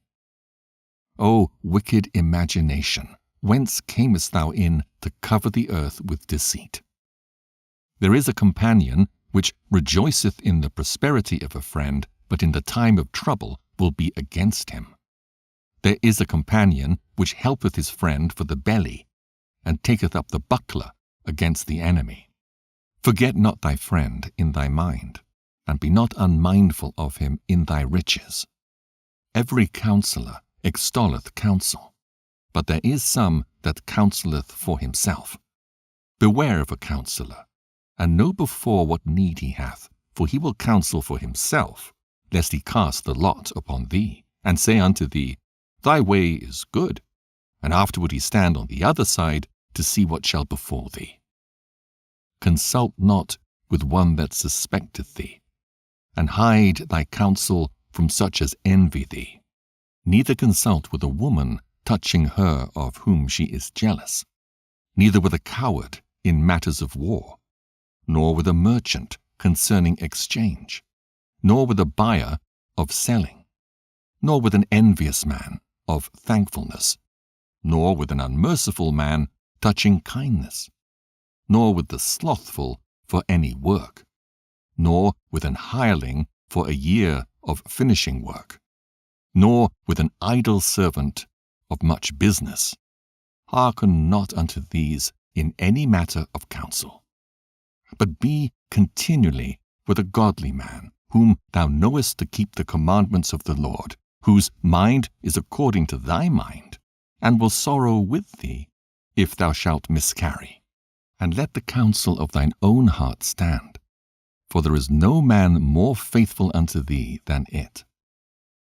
O wicked imagination, whence camest thou in to cover the earth with deceit? There is a companion which rejoiceth in the prosperity of a friend, but in the time of trouble will be against him. There is a companion which helpeth his friend for the belly, and taketh up the buckler against the enemy. Forget not thy friend in thy mind, and be not unmindful of him in thy riches. Every counsellor extolleth counsel, but there is some that counselleth for himself. Beware of a counsellor, and know before what need he hath, for he will counsel for himself, lest he cast the lot upon thee, and say unto thee, Thy way is good, and afterward he stand on the other side to see what shall befall thee. Consult not with one that suspecteth thee, and hide thy counsel from such as envy thee. Neither consult with a woman touching her of whom she is jealous, neither with a coward in matters of war, nor with a merchant concerning exchange, nor with a buyer of selling, nor with an envious man of thankfulness, nor with an unmerciful man touching kindness, nor with the slothful for any work, nor with an hireling for a year of finishing work, nor with an idle servant of much business. Hearken not unto these in any matter of counsel, but be continually with a godly man, whom thou knowest to keep the commandments of the Lord, whose mind is according to thy mind, and will sorrow with thee if thou shalt miscarry. And let the counsel of thine own heart stand, for there is no man more faithful unto thee than it.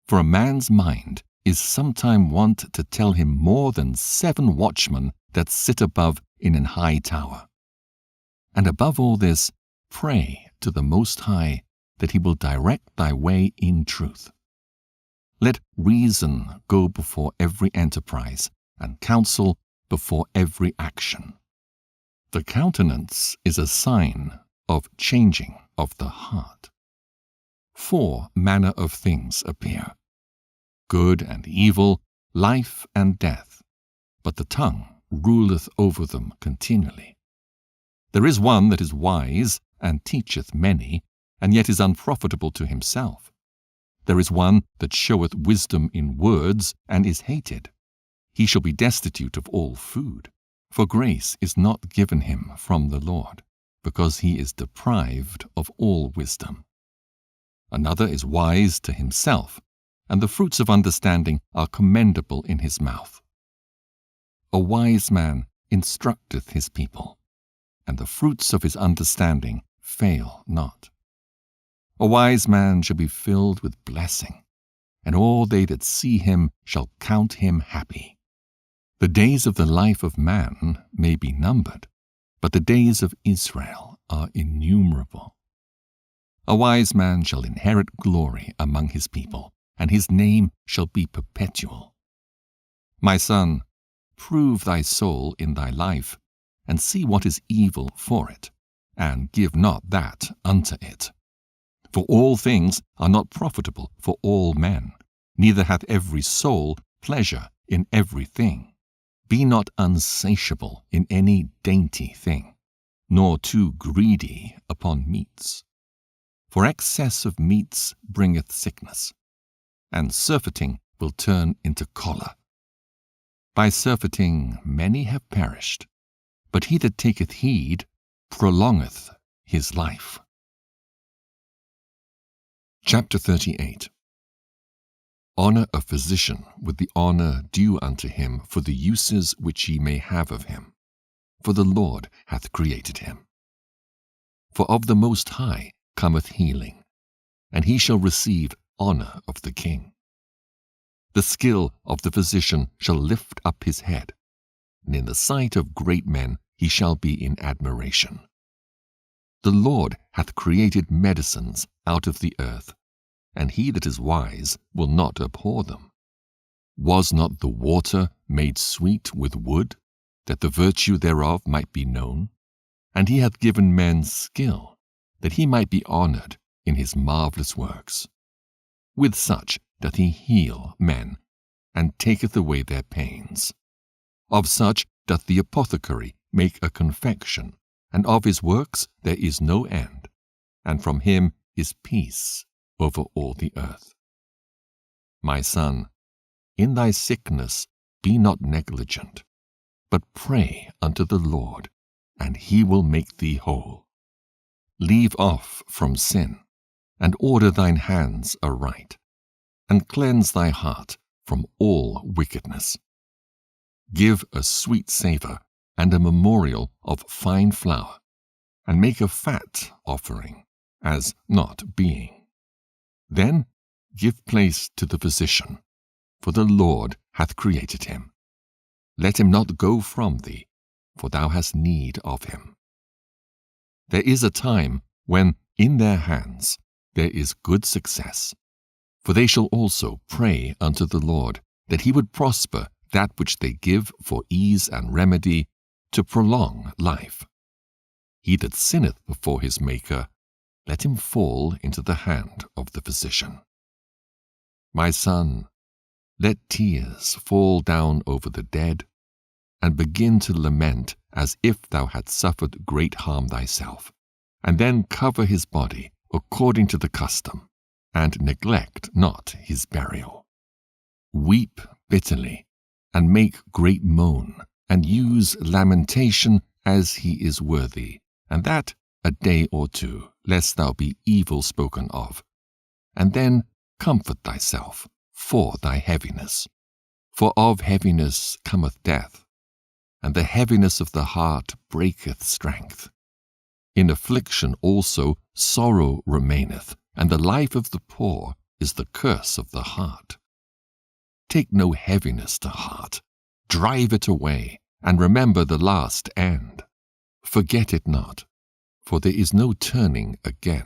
For a man's mind is sometime wont to tell him more than 7 watchmen that sit above in an high tower. And above all this, pray to the Most High that he will direct thy way in truth. Let reason go before every enterprise, and counsel before every action. The countenance is a sign of changing of the heart. 4 manner of things appear: good and evil, life and death, but the tongue ruleth over them continually. There is one that is wise and teacheth many, and yet is unprofitable to himself. There is one that showeth wisdom in words, and is hated. He shall be destitute of all food, for grace is not given him from the Lord, because he is deprived of all wisdom. Another is wise to himself, and the fruits of understanding are commendable in his mouth. A wise man instructeth his people, and the fruits of his understanding fail not. A wise man shall be filled with blessing, and all they that see him shall count him happy. The days of the life of man may be numbered, but the days of Israel are innumerable. A wise man shall inherit glory among his people, and his name shall be perpetual. My son, prove thy soul in thy life, and see what is evil for it, and give not that unto it. For all things are not profitable for all men, neither hath every soul pleasure in every thing. Be not unsatiable in any dainty thing, nor too greedy upon meats. For excess of meats bringeth sickness, and surfeiting will turn into choler. By surfeiting many have perished, but he that taketh heed prolongeth his life. Chapter 38. Honour a physician with the honour due unto him for the uses which ye may have of him, for the Lord hath created him. For of the Most High cometh healing, and he shall receive honour of the king. The skill of the physician shall lift up his head, and in the sight of great men he shall be in admiration. The Lord hath created medicines out of the earth, and he that is wise will not abhor them. Was not the water made sweet with wood, that the virtue thereof might be known? And he hath given men skill, that he might be honoured in his marvellous works. With such doth he heal men, and taketh away their pains. Of such doth the apothecary make a confection, and of his works there is no end, and from him is peace over all the earth. My son, in thy sickness be not negligent, but pray unto the Lord, and he will make thee whole. Leave off from sin, and order thine hands aright, and cleanse thy heart from all wickedness. Give a sweet savour and a memorial of fine flour, and make a fat offering, as not being. Then give place to the physician, for the Lord hath created him. Let him not go from thee, for thou hast need of him. There is a time when in their hands there is good success, for they shall also pray unto the Lord, that he would prosper that which they give for ease and remedy, to prolong life. He that sinneth before his Maker, let him fall into the hand of the physician. My son, let tears fall down over the dead, and begin to lament as if thou hadst suffered great harm thyself, and then cover his body according to the custom, and neglect not his burial. Weep bitterly, and make great moan, and use lamentation as he is worthy, and that a day or two, lest thou be evil spoken of. And then comfort thyself for thy heaviness. For of heaviness cometh death, and the heaviness of the heart breaketh strength. In affliction also sorrow remaineth, and the life of the poor is the curse of the heart. Take no heaviness to heart, drive it away, and remember the last end. Forget it not, for there is no turning again.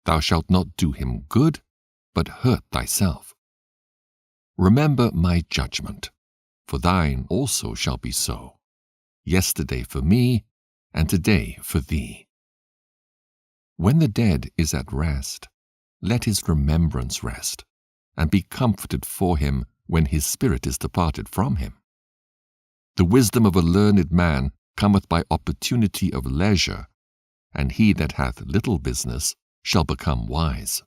Thou shalt not do him good, but hurt thyself. Remember my judgment, for thine also shall be so. Yesterday for me, and today for thee. When the dead is at rest, let his remembrance rest, and be comforted for him when his spirit is departed from him. The wisdom of a learned man cometh by opportunity of leisure, and he that hath little business shall become wise.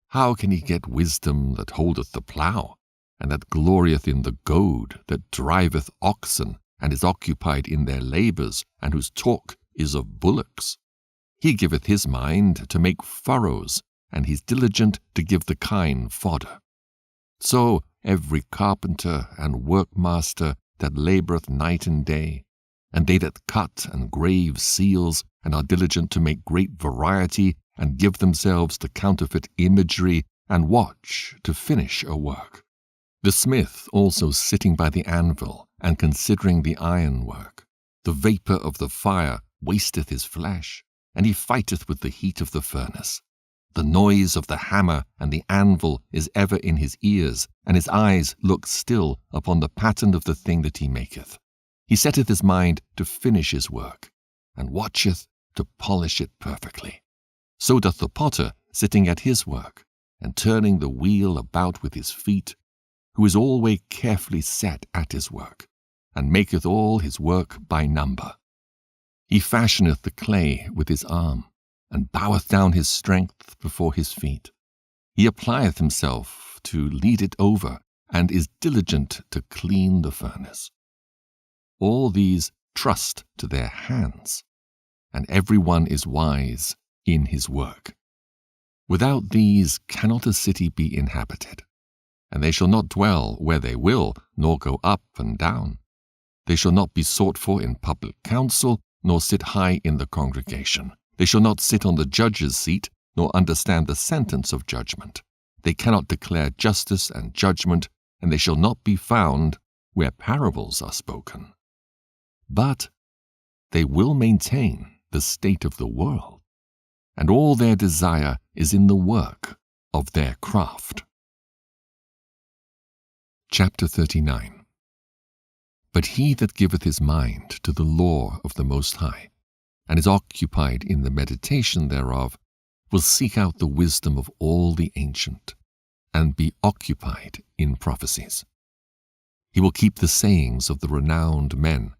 How can he get wisdom that holdeth the plough, and that glorieth in the goad, that driveth oxen, and is occupied in their labours, and whose talk is of bullocks? He giveth his mind to make furrows, and he is diligent to give the kine fodder. So every carpenter and workmaster that laboureth night and day, and they that cut and grave seals, and are diligent to make great variety, and give themselves to counterfeit imagery, and watch to finish a work. The smith also sitting by the anvil, and considering the ironwork. The vapour of the fire wasteth his flesh, and he fighteth with the heat of the furnace. The noise of the hammer and the anvil is ever in his ears, and his eyes look still upon the pattern of the thing that he maketh. He setteth his mind to finish his work, and watcheth to polish it perfectly. So doth the potter sitting at his work, and turning the wheel about with his feet, who is always carefully set at his work, and maketh all his work by number. He fashioneth the clay with his arm, and boweth down his strength before his feet. He applieth himself to lead it over, and is diligent to clean the furnace. All these trust to their hands, and every one is wise in his work. Without these cannot a city be inhabited, and they shall not dwell where they will, nor go up and down. They shall not be sought for in public council, nor sit high in the congregation. They shall not sit on the judge's seat, nor understand the sentence of judgment. They cannot declare justice and judgment, and they shall not be found where parables are spoken. But they will maintain the state of the world, and all their desire is in the work of their craft. Chapter 39. But he that giveth his mind to the law of the Most High, and is occupied in the meditation thereof, will seek out the wisdom of all the ancient, and be occupied in prophecies. He will keep the sayings of the renowned men,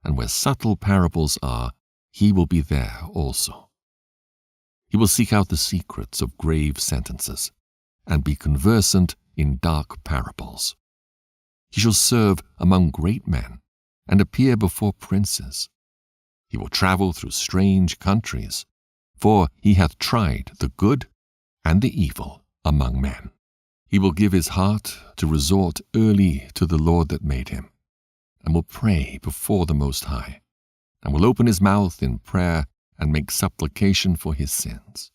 and where subtle parables are, he will be there also. He will seek out the secrets of grave sentences, and be conversant in dark parables. He shall serve among great men, and appear before princes. He will travel through strange countries, for he hath tried the good and the evil among men. He will give his heart to resort early to the Lord that made him, and will pray before the Most High, and will open his mouth in prayer and make supplication for his sins.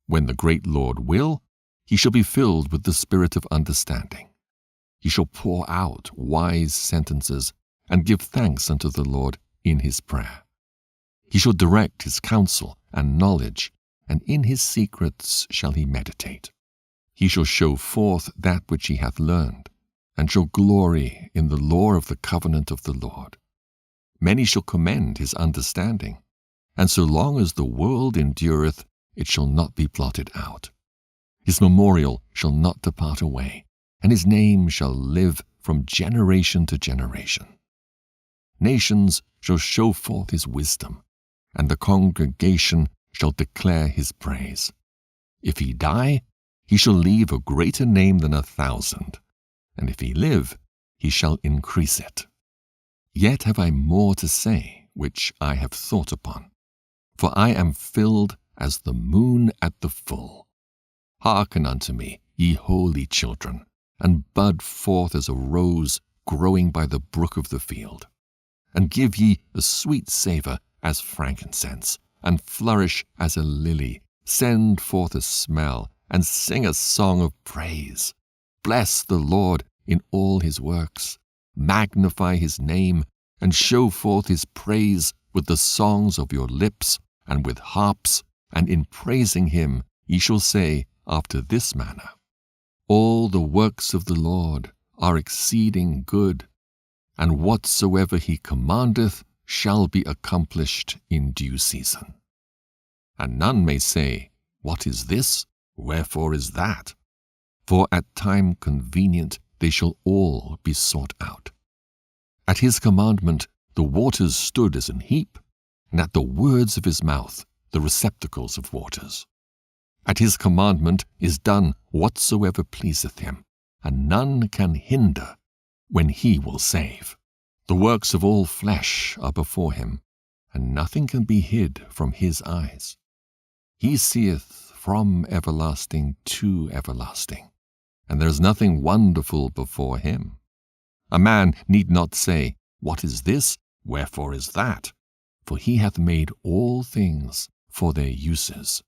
When the great Lord will, he shall be filled with the spirit of understanding. He shall pour out wise sentences, and give thanks unto the Lord in his prayer. He shall direct his counsel and knowledge, and in his secrets shall he meditate. He shall show forth that which he hath learned, and shall glory in the lore of the covenant of the Lord. Many shall commend his understanding, and so long as the world endureth, it shall not be blotted out. His memorial shall not depart away, and his name shall live from generation to generation. Nations shall show forth his wisdom, and the congregation shall declare his praise. If he die, he shall leave a greater name than 1,000, and if he live, he shall increase it. Yet have I more to say, which I have thought upon, for I am filled as the moon at the full. Hearken unto me, ye holy children, and bud forth as a rose growing by the brook of the field. And give ye a sweet savour as frankincense, and flourish as a lily. Send forth a smell, and sing a song of praise. Bless the Lord in all his works. Magnify his name, and show forth his praise with the songs of your lips, and with harps, and in praising him ye shall say after this manner, all the works of the Lord are exceeding good, and whatsoever he commandeth shall be accomplished in due season. And none may say, What is this? Wherefore is that? For at time convenient they shall all be sought out. At his commandment the waters stood as an heap, and at the words of his mouth the receptacles of waters. At his commandment is done whatsoever pleaseth him, and none can hinder when he will save. The works of all flesh are before him, and nothing can be hid from his eyes. He seeth from everlasting to everlasting, and there is nothing wonderful before him. A man need not say, What is this? Wherefore is that? For he hath made all things for their uses.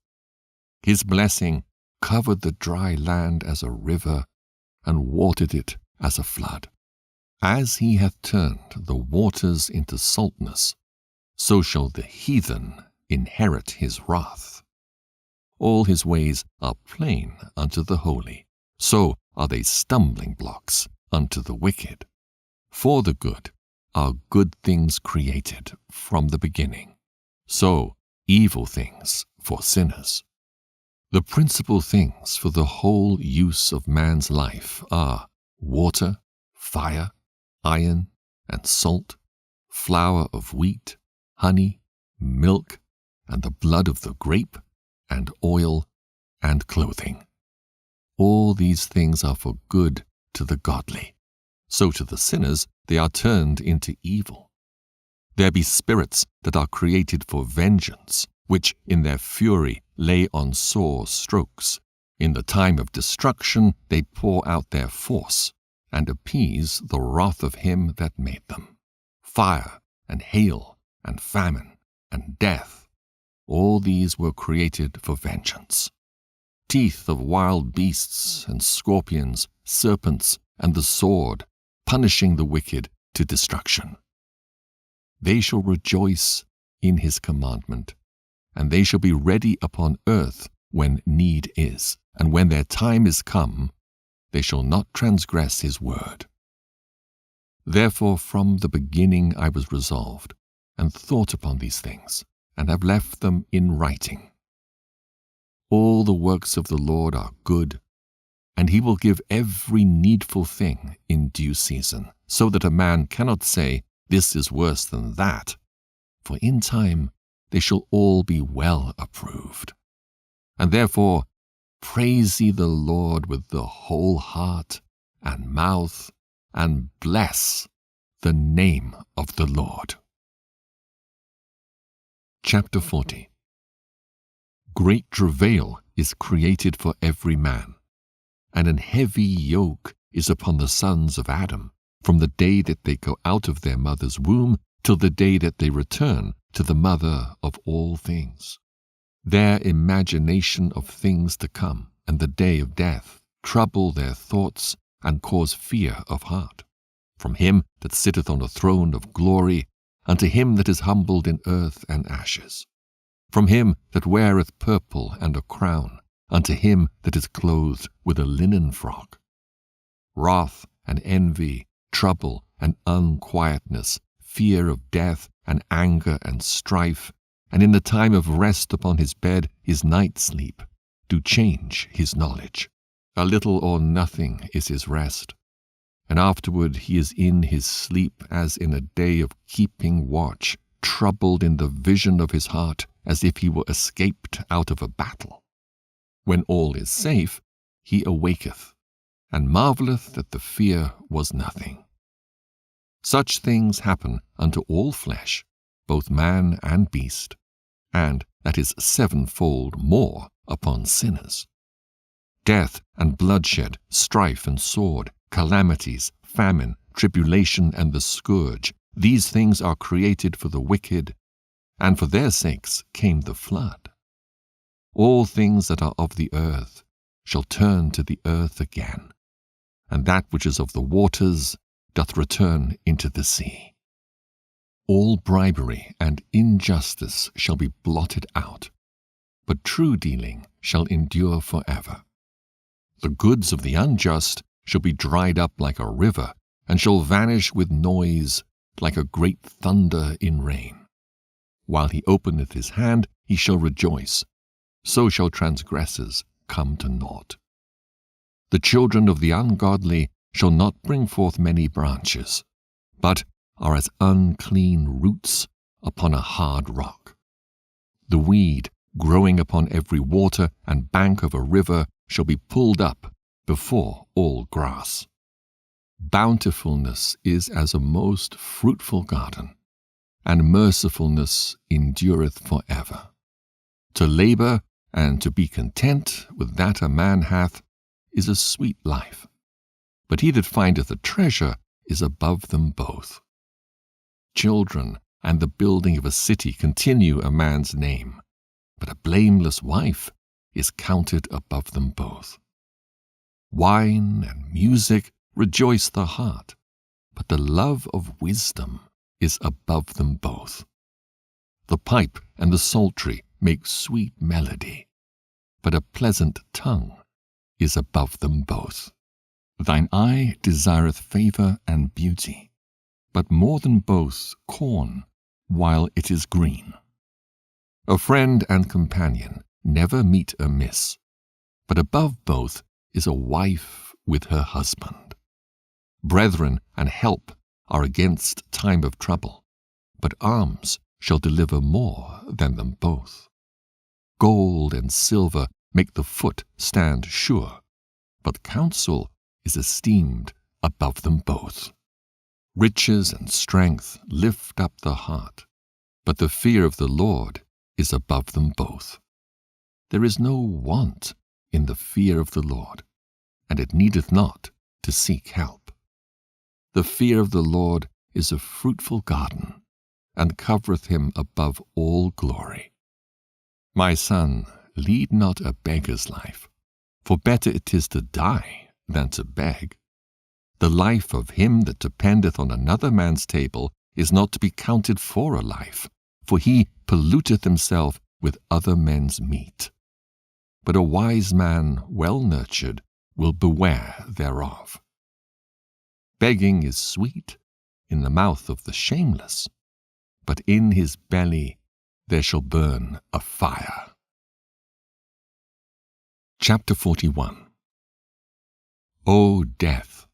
His blessing covered the dry land as a river, and watered it as a flood. As he hath turned the waters into saltness, so shall the heathen inherit his wrath. All his ways are plain unto the holy, so are they stumbling blocks unto the wicked. For the good are good things created from the beginning, so evil things for sinners. The principal things for the whole use of man's life are water, fire, iron, and salt, flour of wheat, honey, milk, and the blood of the grape, and oil, and clothing. All these things are for good to the godly, so to the sinners they are turned into evil. There be spirits that are created for vengeance, which in their fury lay on sore strokes. In the time of destruction they pour out their force, and appease the wrath of him that made them. Fire, and hail, and famine, and death, all these were created for vengeance. Teeth of wild beasts, and scorpions, serpents, and the sword, punishing the wicked to destruction. They shall rejoice in his commandment, and they shall be ready upon earth when need is, and when their time is come, they shall not transgress his word. Therefore from the beginning I was resolved, and thought upon these things, and have left them in writing. All the works of the Lord are good, and he will give every needful thing in due season, so that a man cannot say, this is worse than that, for in time they shall all be well approved. And therefore praise ye the Lord with the whole heart and mouth, and bless the name of the Lord. Chapter 40. Great travail is created for every man, and an heavy yoke is upon the sons of Adam, from the day that they go out of their mother's womb till the day that they return to the mother of all things. Their imagination of things to come and the day of death trouble their thoughts and cause fear of heart. From him that sitteth on a throne of glory unto him that is humbled in earth and ashes. From him that weareth purple and a crown unto him that is clothed with a linen frock. Wrath and envy, trouble and unquietness, fear of death and anger and strife, and in the time of rest upon his bed his night sleep, do change his knowledge. A little or nothing is his rest, and afterward he is in his sleep as in a day of keeping watch, troubled in the vision of his heart, as if he were escaped out of a battle. When all is safe, he awaketh, and marvelleth that the fear was nothing. Such things happen unto all flesh, both man and beast, and that is sevenfold more upon sinners. Death and bloodshed, strife and sword, calamities, famine, tribulation, and the scourge, these things are created for the wicked, and for their sakes came the flood. All things that are of the earth shall turn to the earth again, and that which is of the waters doth return into the sea. All bribery and injustice shall be blotted out, but true dealing shall endure forever. The goods of the unjust shall be dried up like a river, and shall vanish with noise like a great thunder in rain. While he openeth his hand, he shall rejoice, so shall transgressors come to naught. The children of the ungodly shall not bring forth many branches, but are as unclean roots upon a hard rock. The weed growing upon every water and bank of a river shall be pulled up before all grass. Bountifulness is as a most fruitful garden, and mercifulness endureth forever. To labor and to be content with that a man hath is a sweet life, but he that findeth a treasure is above them both. Children and the building of a city continue a man's name, but a blameless wife is counted above them both. Wine and music rejoice the heart, but the love of wisdom is above them both. The pipe and the psaltery make sweet melody, but a pleasant tongue is above them both. Thine eye desireth favour and beauty, but more than both corn while it is green. A friend and companion never meet amiss, but above both is a wife with her husband. Brethren and help are against time of trouble, but alms shall deliver more than them both. Gold and silver make the foot stand sure, but counsel is esteemed above them both. Riches and strength lift up the heart, but the fear of the Lord is above them both. There is no want in the fear of the Lord, and it needeth not to seek help. The fear of the Lord is a fruitful garden, and covereth him above all glory. My son, lead not a beggar's life, for better it is to die than to beg. The life of him that dependeth on another man's table is not to be counted for a life, for he polluteth himself with other men's meat. But a wise man, well nurtured, will beware thereof. Begging is sweet in the mouth of the shameless, but in his belly there shall burn a fire. Chapter 41. O death,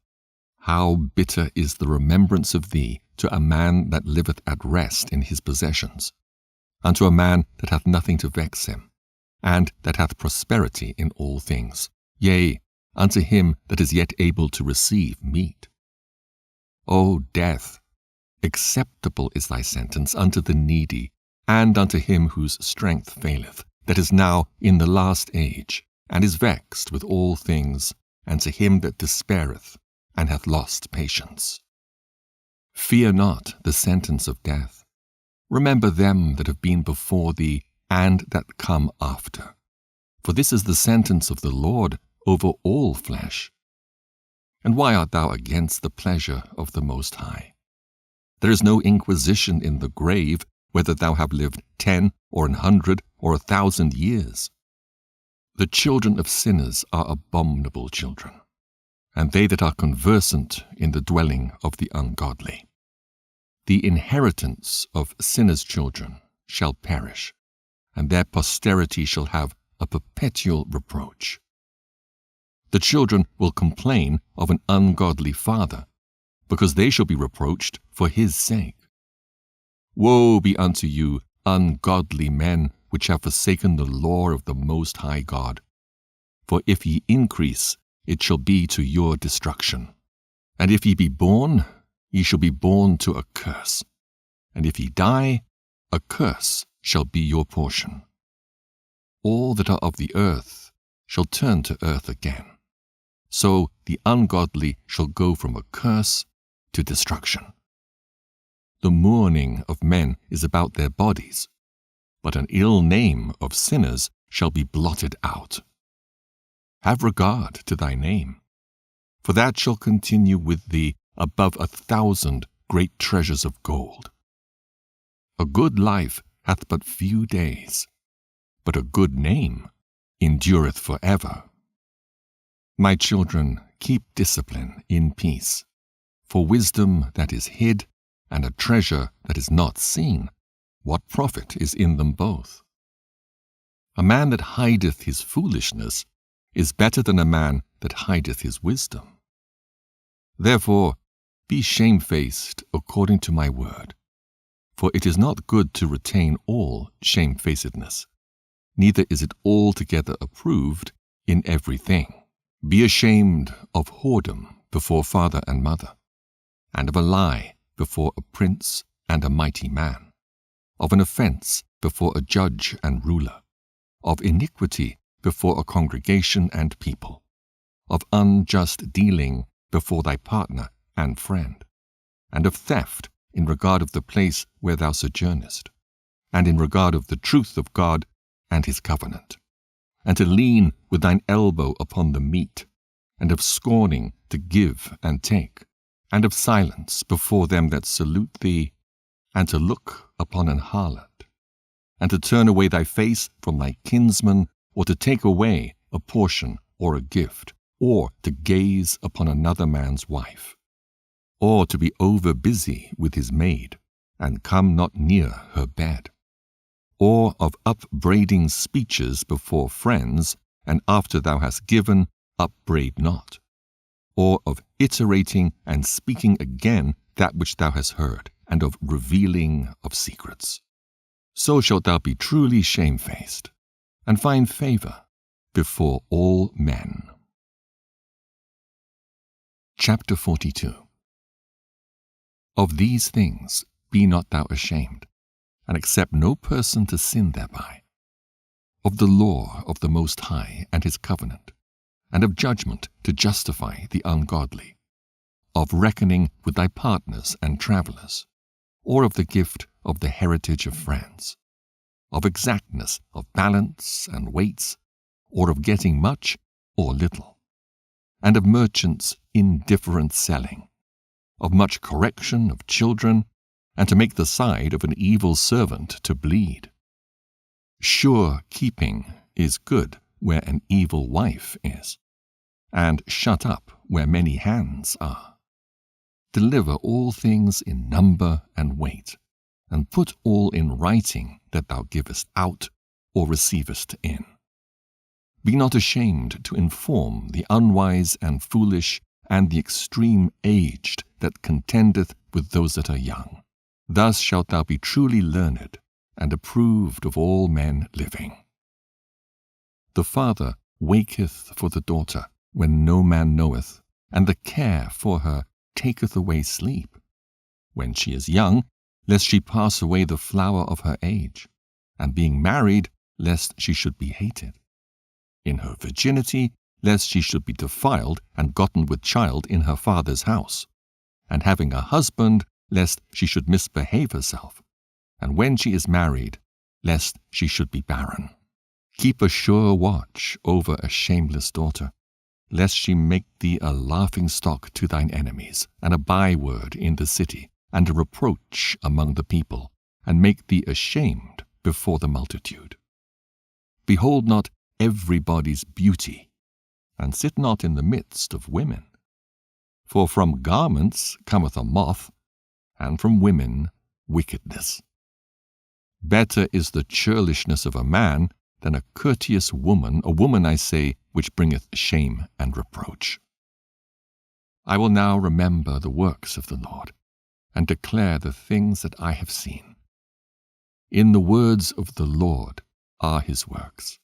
how bitter is the remembrance of thee to a man that liveth at rest in his possessions, unto a man that hath nothing to vex him, and that hath prosperity in all things, yea, unto him that is yet able to receive meat. O death, acceptable is thy sentence unto the needy, and unto him whose strength faileth, that is now in the last age, and is vexed with all things, and to him that despaireth, and hath lost patience. Fear not the sentence of death. Remember them that have been before thee, and that come after. For this is the sentence of the Lord over all flesh. And why art thou against the pleasure of the Most High? There is no inquisition in the grave, whether thou have lived 10 or 100 or 1,000 years. The children of sinners are abominable children, and they that are conversant in the dwelling of the ungodly. The inheritance of sinners' children shall perish, and their posterity shall have a perpetual reproach. The children will complain of an ungodly father, because they shall be reproached for his sake. Woe be unto you, ungodly men, which have forsaken the law of the Most High God. For if ye increase, it shall be to your destruction. And if ye be born, ye shall be born to a curse. And if ye die, a curse shall be your portion. All that are of the earth shall turn to earth again. So the ungodly shall go from a curse to destruction. The mourning of men is about their bodies, but an ill name of sinners shall be blotted out. Have regard to thy name, for that shall continue with thee above 1,000 great treasures of gold. A good life hath but few days, but a good name endureth forever. My children, keep discipline in peace, for wisdom that is hid and a treasure that is not seen, what profit is in them both? A man that hideth his foolishness is better than a man that hideth his wisdom. Therefore, be shamefaced according to my word, for it is not good to retain all shamefacedness, neither is it altogether approved in everything. Be ashamed of whoredom before father and mother, and of a lie before a prince and a mighty man, of an offense before a judge and ruler, of iniquity before a congregation and people, of unjust dealing before thy partner and friend, and of theft in regard of the place where thou sojournest, and in regard of the truth of God and his covenant, and to lean with thine elbow upon the meat, and of scorning to give and take, and of silence before them that salute thee, and to look upon an harlot, and to turn away thy face from thy kinsman, or to take away a portion or a gift, or to gaze upon another man's wife, or to be over busy with his maid, and come not near her bed, or of upbraiding speeches before friends, and after thou hast given, upbraid not, or of iterating and speaking again that which thou hast heard, and of revealing of secrets. So shalt thou be truly shamefaced, and find favor before all men. Chapter 42. Of these things be not thou ashamed, and accept no person to sin thereby. Of the law of the Most High and his covenant, and of judgment to justify the ungodly, of reckoning with thy partners and travelers, or of the gift of the heritage of friends, of exactness of balance and weights, or of getting much or little, and of merchants' indifferent selling, of much correction of children, and to make the side of an evil servant to bleed. Sure keeping is good where an evil wife is, and shut up where many hands are. Deliver all things in number and weight, and put all in writing that thou givest out or receivest in. Be not ashamed to inform the unwise and foolish and the extreme aged that contendeth with those that are young. Thus shalt thou be truly learned and approved of all men living. The father waketh for the daughter when no man knoweth, and the care for her taketh away sleep. When she is young, lest she pass away the flower of her age, and being married, lest she should be hated. In her virginity, lest she should be defiled and gotten with child in her father's house, and having a husband, lest she should misbehave herself, and when she is married, lest she should be barren. Keep a sure watch over a shameless daughter, lest she make thee a laughingstock to thine enemies, and a byword in the city, and a reproach among the people, and make thee ashamed before the multitude. Behold not everybody's beauty, and sit not in the midst of women. For from garments cometh a moth, and from women wickedness. Better is the churlishness of a man than a courteous woman, a woman, I say, which bringeth shame and reproach. I will now remember the works of the Lord, and declare the things that I have seen. In the words of the Lord are his works.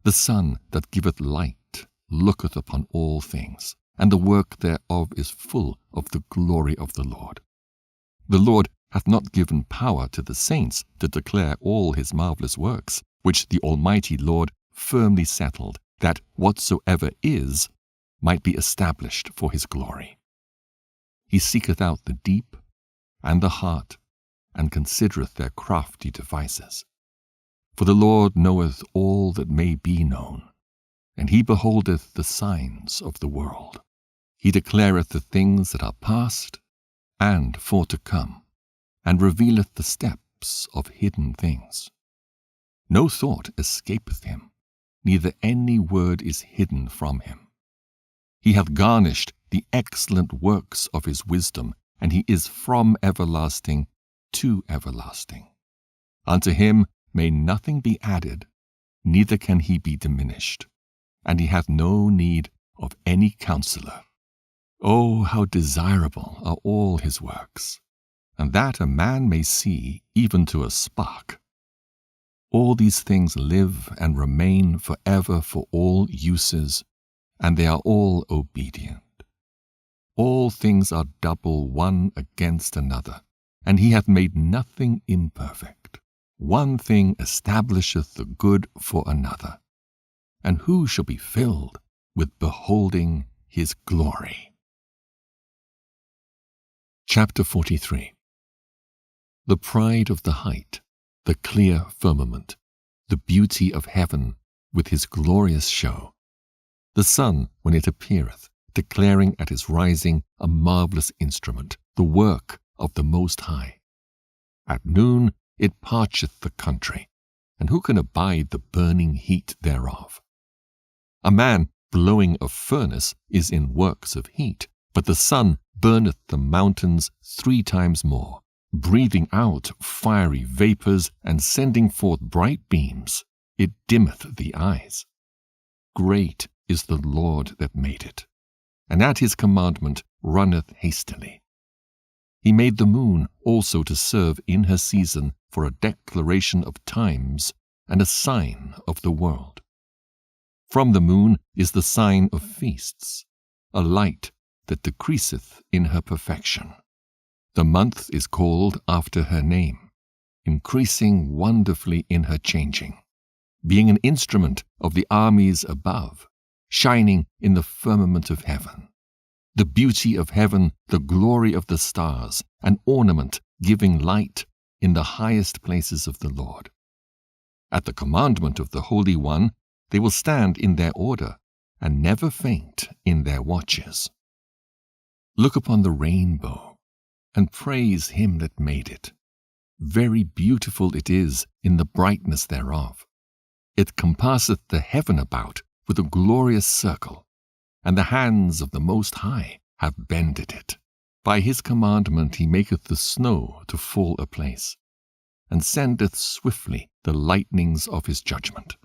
The sun that giveth light looketh upon all things, and the work thereof is full of the glory of the Lord. The Lord hath not given power to the saints to declare all his marvelous works, which the Almighty Lord firmly settled, that whatsoever is might be established for his glory. He seeketh out the deep and the heart, and considereth their crafty devices. For the Lord knoweth all that may be known, and he beholdeth the signs of the world. He declareth the things that are past and for to come, and revealeth the steps of hidden things. No thought escapeth him, neither any word is hidden from him. He hath garnished the excellent works of his wisdom, and he is from everlasting to everlasting. Unto him may nothing be added, neither can he be diminished, and he hath no need of any counselor. Oh, how desirable are all his works, and that a man may see even to a spark. All these things live and remain forever for all uses, and they are all obedient. All things are double one against another, and he hath made nothing imperfect. One thing establisheth the good for another, and who shall be filled with beholding his glory? Chapter 43. The pride of the height, the clear firmament, the beauty of heaven with his glorious show, The sun, when it appeareth, declaring at his rising a marvelous instrument, the work of the Most High. At noon it parcheth the country, and who can abide the burning heat thereof? A man blowing a furnace is in works of heat, but the sun burneth the mountains 3 times more, breathing out fiery vapors and sending forth bright beams. It dimmeth the eyes. Great is the Lord that made it, and at his commandment runneth hastily. He made the moon also to serve in her season for a declaration of times and a sign of the world. From the moon is the sign of feasts, a light that decreaseth in her perfection. The month is called after her name, increasing wonderfully in her changing, being an instrument of the armies above, shining in the firmament of heaven. The beauty of heaven, the glory of the stars, an ornament giving light in the highest places of the Lord. At the commandment of the Holy One, they will stand in their order, and never faint in their watches. Look upon the rainbow, and praise him that made it. Very beautiful it is in the brightness thereof. It compasseth the heaven about with a glorious circle, and the hands of the Most High have bended it. By his commandment he maketh the snow to fall aplace, and sendeth swiftly the lightnings of his judgment.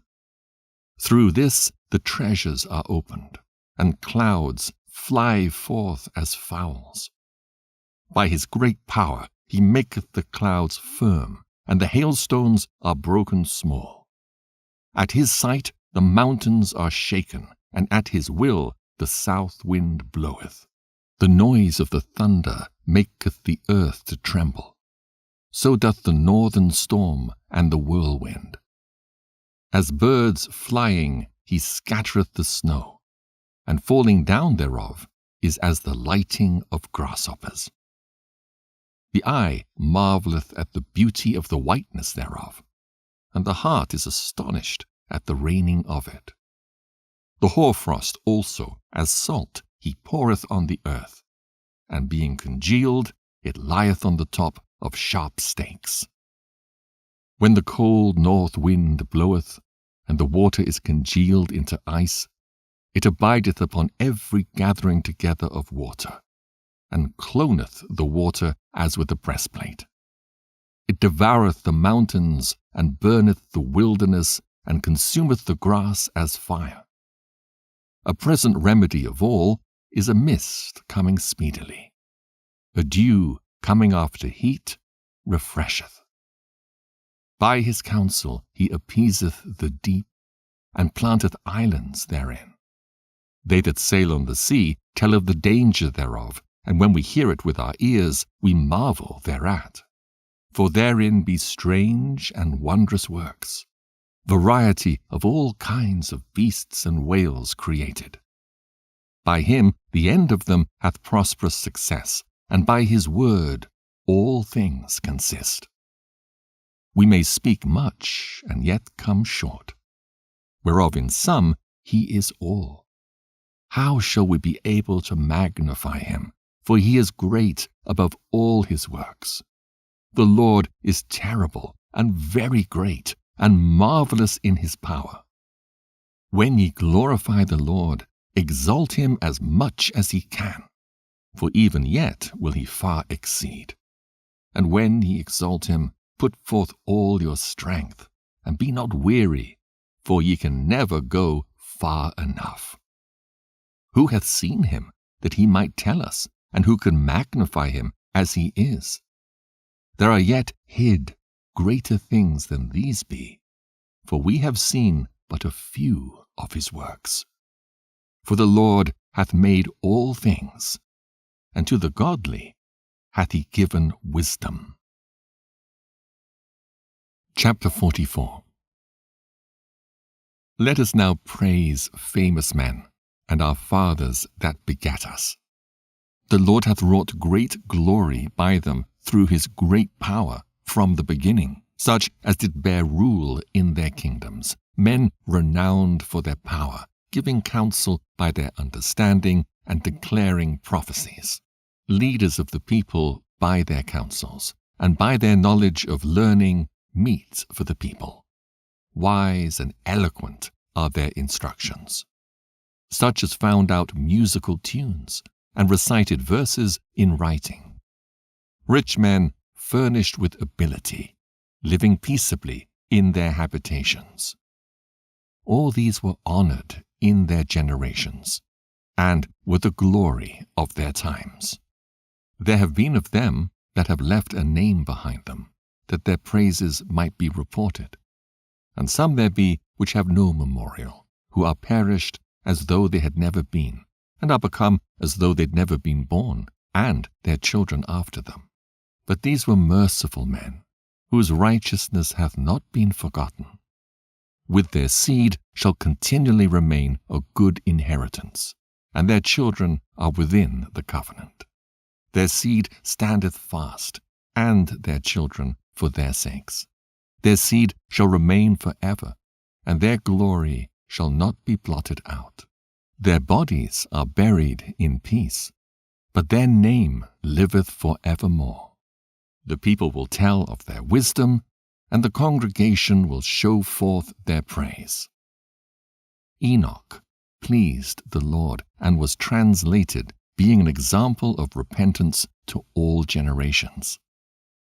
Through this the treasures are opened, and clouds fly forth as fowls. By his great power he maketh the clouds firm, and the hailstones are broken small. At his sight the mountains are shaken, and at his will the south wind bloweth. The noise of the thunder maketh the earth to tremble. So doth the northern storm and the whirlwind. As birds flying he scattereth the snow, and falling down thereof is as the lighting of grasshoppers. The eye marvelleth at the beauty of the whiteness thereof, and the heart is astonished at the raining of it. The hoarfrost also, as salt, he poureth on the earth, and being congealed, it lieth on the top of sharp stakes. When the cold north wind bloweth, and the water is congealed into ice, it abideth upon every gathering together of water, and cloneth the water as with a breastplate. It devoureth the mountains, and burneth the wilderness, and consumeth the grass as fire. A present remedy of all is a mist coming speedily. A dew coming after heat refresheth. By his counsel he appeaseth the deep, and planteth islands therein. They that sail on the sea tell of the danger thereof, and when we hear it with our ears, we marvel thereat. For therein be strange and wondrous works, variety of all kinds of beasts and whales created. By him the end of them hath prosperous success, and by his word all things consist. We may speak much, and yet come short, whereof in some he is all. How shall we be able to magnify him? For he is great above all his works. The Lord is terrible and very great, and marvelous in his power. When ye glorify the Lord, exalt him as much as he can, for even yet will he far exceed. And when ye exalt him, put forth all your strength, and be not weary, for ye can never go far enough. Who hath seen him, that he might tell us, and who can magnify him as he is? There are yet hid greater things than these be, for we have seen but a few of his works. For the Lord hath made all things, and to the godly hath he given wisdom. Chapter 44. Let us now praise famous men, and our fathers that begat us. The Lord hath wrought great glory by them through his great power from the beginning, such as did bear rule in their kingdoms, men renowned for their power, giving counsel by their understanding and declaring prophecies. Leaders of the people by their counsels, and by their knowledge of learning meet for the people. Wise and eloquent are their instructions. Such as found out musical tunes and recited verses in writing. Rich men furnished with ability, living peaceably in their habitations. All these were honored in their generations, and were the glory of their times. There have been of them that have left a name behind them, that their praises might be reported. And some there be which have no memorial, who are perished as though they had never been, and are become as though they'd never been born, and their children after them. But these were merciful men, whose righteousness hath not been forgotten. With their seed shall continually remain a good inheritance, and their children are within the covenant. Their seed standeth fast, and their children for their sakes. Their seed shall remain forever, and their glory shall not be blotted out. Their bodies are buried in peace, but their name liveth for evermore. The people will tell of their wisdom, and the congregation will show forth their praise. Enoch pleased the Lord, and was translated, being an example of repentance to all generations.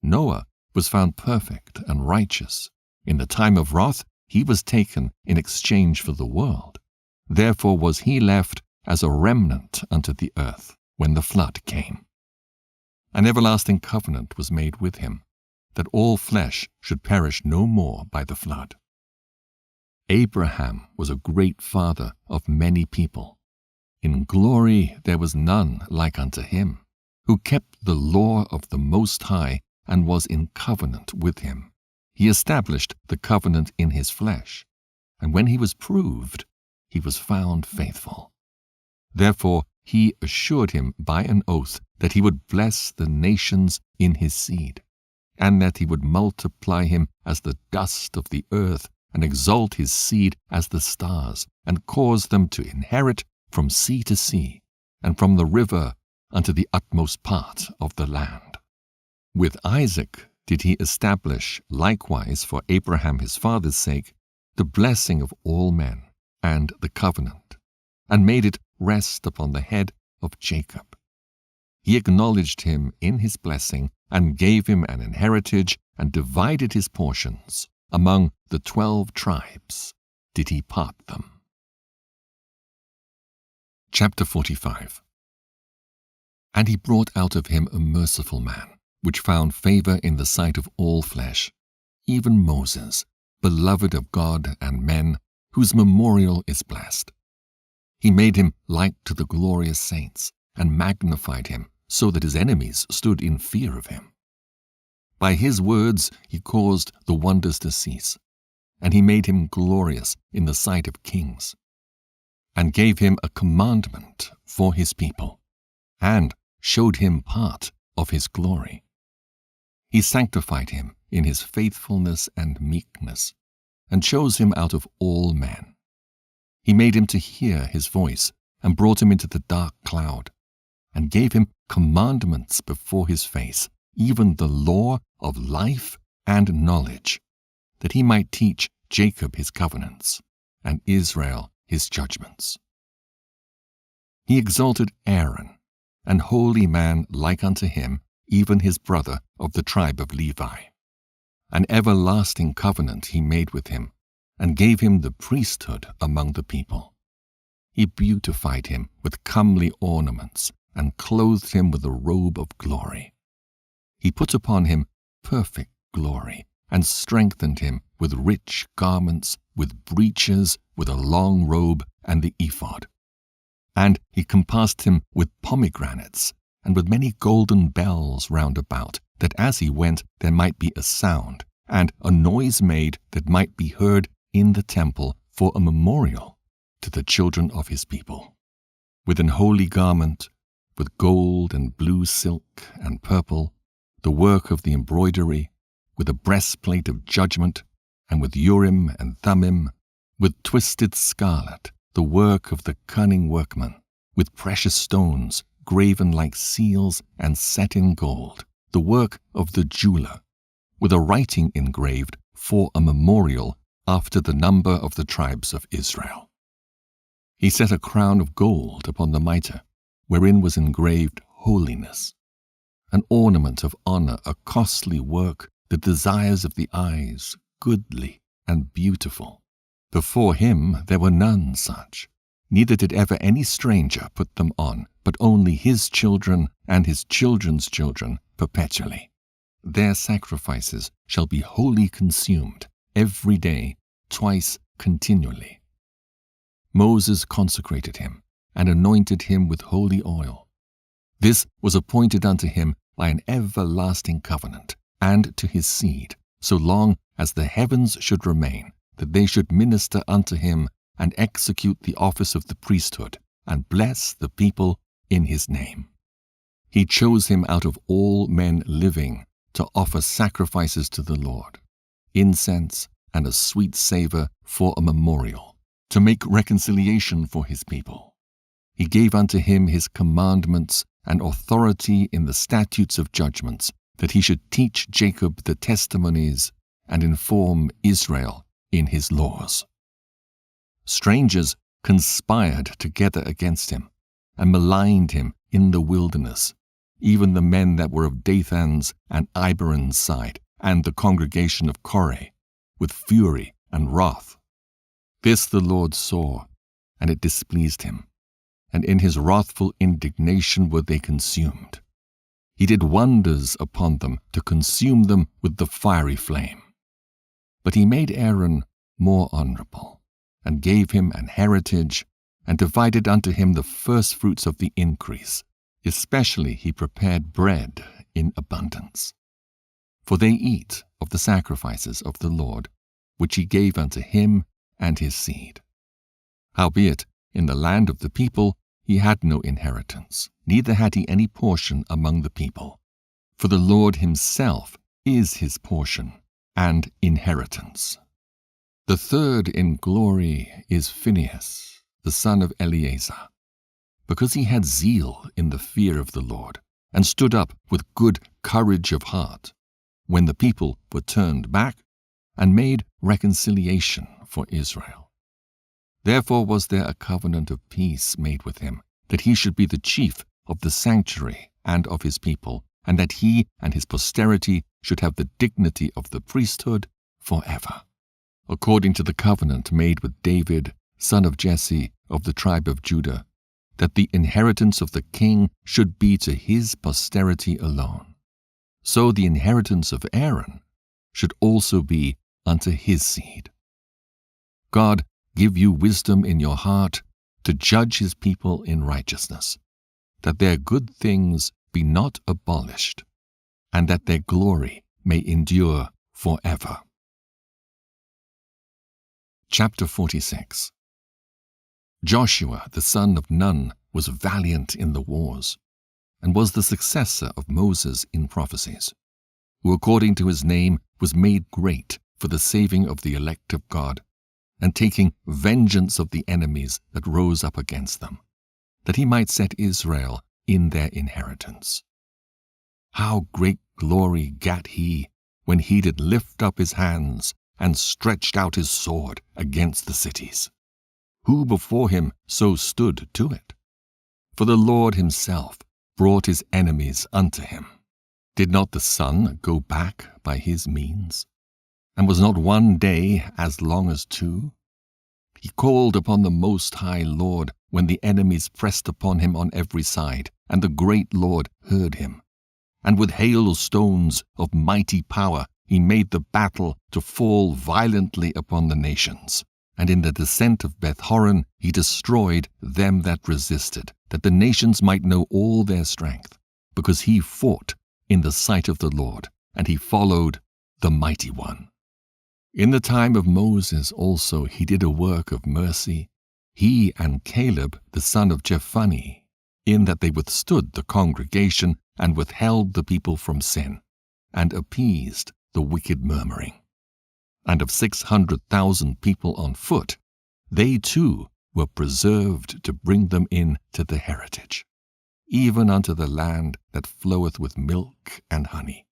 Noah was found perfect and righteous. In the time of wrath he was taken in exchange for the world. Therefore was he left as a remnant unto the earth when the flood came. An everlasting covenant was made with him, that all flesh should perish no more by the flood. Abraham was a great father of many people. In glory there was none like unto him, who kept the law of the Most High, and was in covenant with him. He established the covenant in his flesh, and when he was proved, he was found faithful. Therefore he assured him by an oath that he would bless the nations in his seed, and that he would multiply him as the dust of the earth, and exalt his seed as the stars, and cause them to inherit from sea to sea, and from the river unto the utmost part of the land. With Isaac did he establish likewise for Abraham his father's sake the blessing of all men, and the covenant, and made it rest upon the head of Jacob. He acknowledged him in his blessing, and gave him an inheritance, and divided his portions. Among the 12 tribes did he part them. Chapter 45. And he brought out of him a merciful man, which found favor in the sight of all flesh, even Moses, beloved of God and men, whose memorial is blessed. He made him like to the glorious saints, and magnified him, so that his enemies stood in fear of him. By his words he caused the wonders to cease, and he made him glorious in the sight of kings, and gave him a commandment for his people, and showed him part of his glory. He sanctified him in his faithfulness and meekness, and chose him out of all men. He made him to hear his voice, and brought him into the dark cloud, and gave him commandments before his face, even the law of life and knowledge, that he might teach Jacob his covenants, and Israel his judgments. He exalted Aaron, an holy man like unto him, even his brother of the tribe of Levi. An everlasting covenant he made with him, and gave him the priesthood among the people. He beautified him with comely ornaments, and clothed him with a robe of glory. He put upon him perfect glory, and strengthened him with rich garments, with breeches, with a long robe, and the ephod. And he compassed him with pomegranates, and with many golden bells round about, that as he went there might be a sound, and a noise made that might be heard in the temple for a memorial to the children of his people. With an holy garment, with gold and blue silk and purple, the work of the embroidery, with a breastplate of judgment, and with Urim and Thummim, with twisted scarlet, the work of the cunning workman, with precious stones, graven like seals and set in gold, the work of the jeweler, with a writing engraved for a memorial after the number of the tribes of Israel. He set a crown of gold upon the mitre, wherein was engraved holiness, an ornament of honor, a costly work, the desires of the eyes, goodly and beautiful. Before him there were none such, neither did ever any stranger put them on, but only his children and his children's children perpetually. Their sacrifices shall be wholly consumed, every day, twice continually. Moses consecrated him, and anointed him with holy oil. This was appointed unto him by an everlasting covenant, and to his seed, so long as the heavens should remain, that they should minister unto him, and execute the office of the priesthood, and bless the people in his name. He chose him out of all men living to offer sacrifices to the Lord, incense and a sweet savor for a memorial, to make reconciliation for his people. He gave unto him his commandments and authority in the statutes of judgments, that he should teach Jacob the testimonies and inform Israel in his laws. Strangers conspired together against him, and maligned him in the wilderness, even the men that were of Dathan's and Abiram's side, and the congregation of Korah, with fury and wrath. This the Lord saw, and it displeased him, and in his wrathful indignation were they consumed. He did wonders upon them to consume them with the fiery flame. But he made Aaron more honorable, and gave him an heritage, and divided unto him the firstfruits of the increase. Especially he prepared bread in abundance. For they eat of the sacrifices of the Lord, which he gave unto him and his seed. Howbeit, in the land of the people he had no inheritance, neither had he any portion among the people. For the Lord himself is his portion and inheritance. The third in glory is Phinehas, the son of Eleazar, because he had zeal in the fear of the Lord, and stood up with good courage of heart, when the people were turned back, and made reconciliation for Israel. Therefore was there a covenant of peace made with him, that he should be the chief of the sanctuary and of his people, and that he and his posterity should have the dignity of the priesthood forever, according to the covenant made with David, son of Jesse, of the tribe of Judah, that the inheritance of the king should be to his posterity alone. So the inheritance of Aaron should also be unto his seed. God give you wisdom in your heart to judge his people in righteousness, that their good things be not abolished, and that their glory may endure forever. Chapter 46. Joshua the son of Nun was valiant in the wars, and was the successor of Moses in prophecies, who according to his name was made great for the saving of the elect of God, and taking vengeance of the enemies that rose up against them, that he might set Israel in their inheritance. How great glory gat he when he did lift up his hands and stretched out his sword against the cities! Who before him so stood to it? For the Lord himself brought his enemies unto him. Did not the sun go back by his means? And was not one day as long as two? He called upon the Most High Lord when the enemies pressed upon him on every side, and the great Lord heard him. And with hailstones of mighty power he made the battle to fall violently upon the nations. And in the descent of Beth-horon he destroyed them that resisted, that the nations might know all their strength, because he fought in the sight of the Lord, and he followed the mighty one. In the time of Moses also he did a work of mercy, he and Caleb the son of Jephunneh, in that they withstood the congregation and withheld the people from sin, and appeased the wicked murmuring. And of 600,000 people on foot, they too were preserved to bring them in to the heritage, even unto the land that floweth with milk and honey.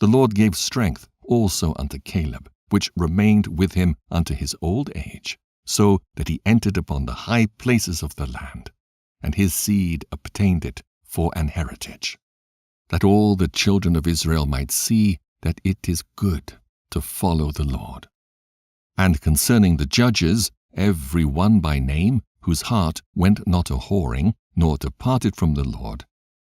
The Lord gave strength also unto Caleb, which remained with him unto his old age, so that he entered upon the high places of the land, and his seed obtained it for an heritage, that all the children of Israel might see that it is good to follow the Lord. And concerning the judges, every one by name, whose heart went not a whoring, nor departed from the Lord,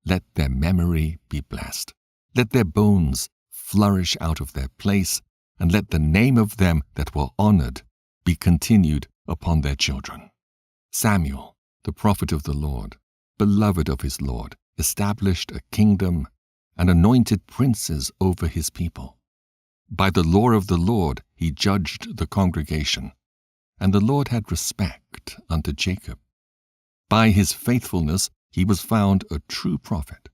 let their memory be blessed. Let their bones flourish out of their place, and let the name of them that were honored be continued upon their children. Samuel, the prophet of the Lord, beloved of his Lord, established a kingdom and anointed princes over his people. By the law of the Lord he judged the congregation, and the Lord had respect unto Jacob. By his faithfulness he was found a true prophet,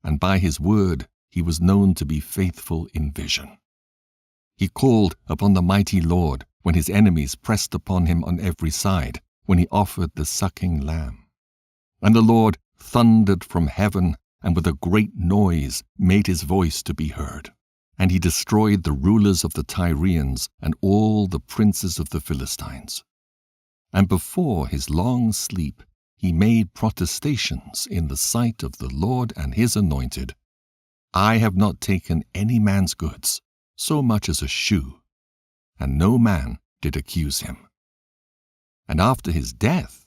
and by his word he was known to be faithful in vision. He called upon the mighty Lord when his enemies pressed upon him on every side, when he offered the sucking lamb. And the Lord thundered from heaven, and with a great noise made his voice to be heard. And he destroyed the rulers of the Tyrians and all the princes of the Philistines. And before his long sleep he made protestations in the sight of the Lord and his anointed, I have not taken any man's goods, so much as a shoe, and no man did accuse him. And after his death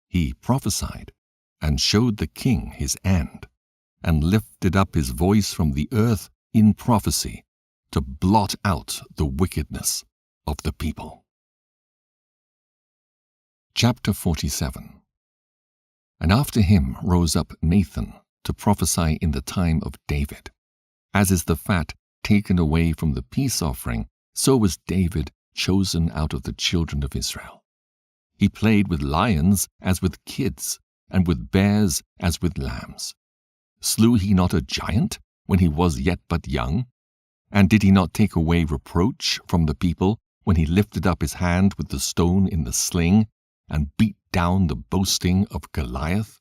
he prophesied, and showed the king his end, and lifted up his voice from the earth in prophecy, to blot out the wickedness of the people. Chapter 47. And after him rose up Nathan to prophesy in the time of David. As is the fat taken away from the peace offering, so was David chosen out of the children of Israel. He played with lions as with kids, and with bears as with lambs. Slew he not a giant when he was yet but young? And did he not take away reproach from the people when he lifted up his hand with the stone in the sling, and beat down the boasting of Goliath?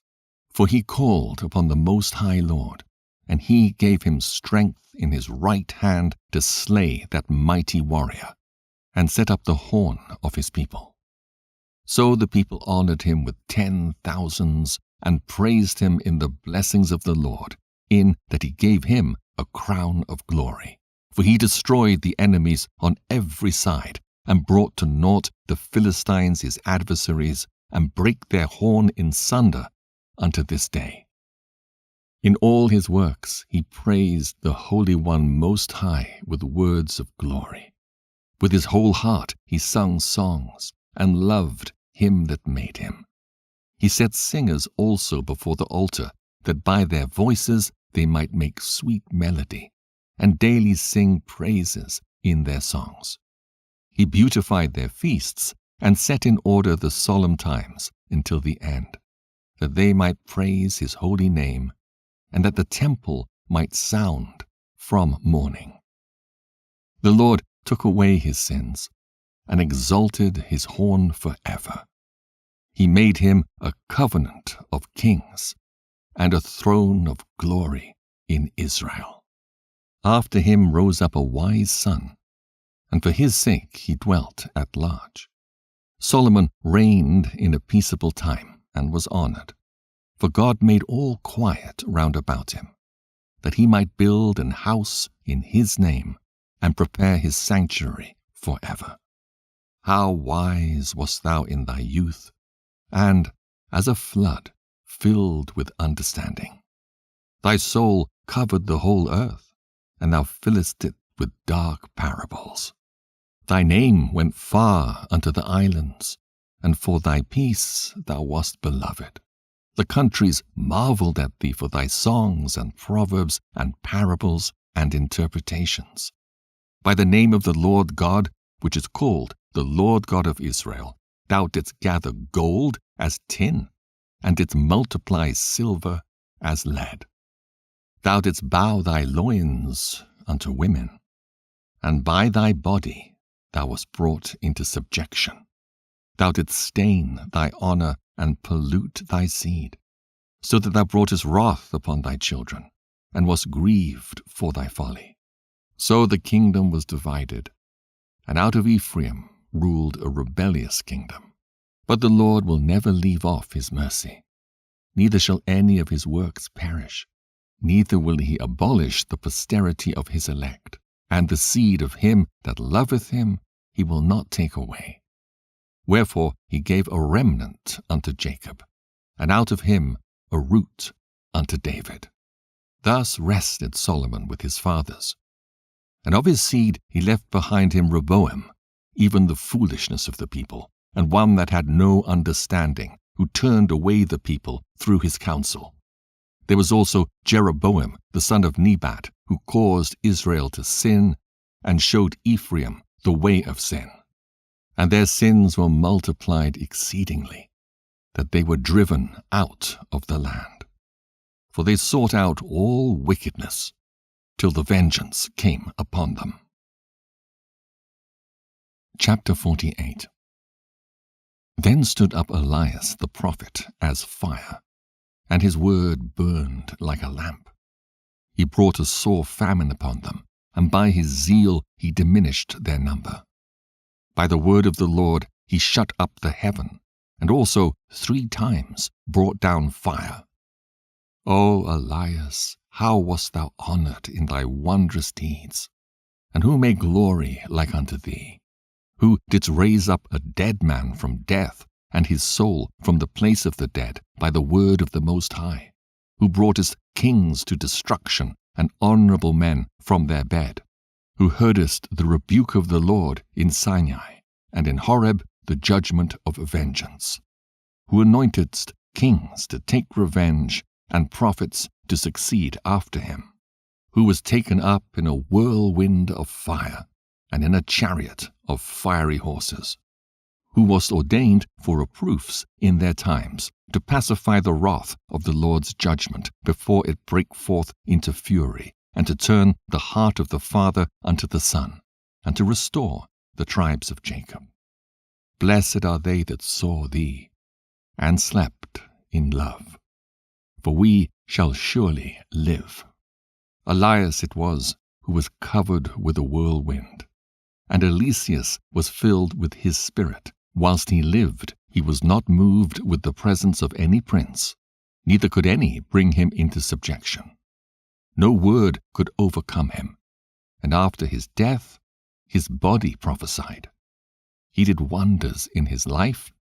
For he called upon the Most High Lord, and he gave him strength in his right hand to slay that mighty warrior, and set up the horn of his people. So the people honored him with 10,000s, and praised him in the blessings of the Lord, in that he gave him a crown of glory. For he destroyed the enemies on every side, and brought to naught the Philistines his adversaries, and brake their horn in sunder unto this day. In all his works he praised the Holy One Most High with words of glory. With his whole heart he sung songs, and loved him that made him. He set singers also before the altar, that by their voices they might make sweet melody, and daily sing praises in their songs. He beautified their feasts, and set in order the solemn times until the end, that they might praise his holy name, and that the temple might sound from morning. The Lord took away his sins, and exalted his horn forever. He made him a covenant of kings, and a throne of glory in Israel. After him rose up a wise son, and for his sake he dwelt at large. Solomon reigned in a peaceable time, and was honored. For God made all quiet round about him, that he might build an house in his name, and prepare his sanctuary forever. How wise wast thou in thy youth, and as a flood filled with understanding. Thy soul covered the whole earth, and thou fillest it with dark parables. Thy name went far unto the islands, and for thy peace thou wast beloved. The countries marveled at thee for thy songs and proverbs and parables and interpretations. By the name of the Lord God, which is called the Lord God of Israel, thou didst gather gold as tin, and didst multiply silver as lead. Thou didst bow thy loins unto women, and by thy body thou wast brought into subjection. Thou didst stain thy honor and pollute thy seed, so that thou broughtest wrath upon thy children, and wast grieved for thy folly. So the kingdom was divided, and out of Ephraim ruled a rebellious kingdom. But the Lord will never leave off his mercy, neither shall any of his works perish, neither will he abolish the posterity of his elect, and the seed of him that loveth him he will not take away. Wherefore he gave a remnant unto Jacob, and out of him a root unto David. Thus rested Solomon with his fathers. And of his seed he left behind him Rehoboam, even the foolishness of the people, and one that had no understanding, who turned away the people through his counsel. There was also Jeroboam the son of Nebat, who caused Israel to sin, and showed Ephraim the way of sin. And their sins were multiplied exceedingly, that they were driven out of the land. For they sought out all wickedness, till the vengeance came upon them. Chapter 48. Then stood up Elias the prophet as fire, and his word burned like a lamp. He brought a sore famine upon them, and by his zeal he diminished their number. By the word of the Lord he shut up the heaven, and also 3 times brought down fire. O Elias, how wast thou honored in thy wondrous deeds! And who may glory like unto thee? Who didst raise up a dead man from death, and his soul from the place of the dead, by the word of the Most High? Who broughtest kings to destruction, and honorable men from their bed? Who heardest the rebuke of the Lord in Sinai, and in Horeb the judgment of vengeance? Who anointedst kings to take revenge, and prophets to succeed after him? Who was taken up in a whirlwind of fire, and in a chariot of fiery horses? Who was ordained for reproofs in their times, to pacify the wrath of the Lord's judgment before it break forth into fury, and to turn the heart of the father unto the son, and to restore the tribes of Jacob. Blessed are they that saw thee, and slept in love, for we shall surely live. Elias it was who was covered with a whirlwind, and Eliseus was filled with his spirit. Whilst he lived, he was not moved with the presence of any prince, neither could any bring him into subjection. No word could overcome him, and after his death his body prophesied. He did wonders in his life,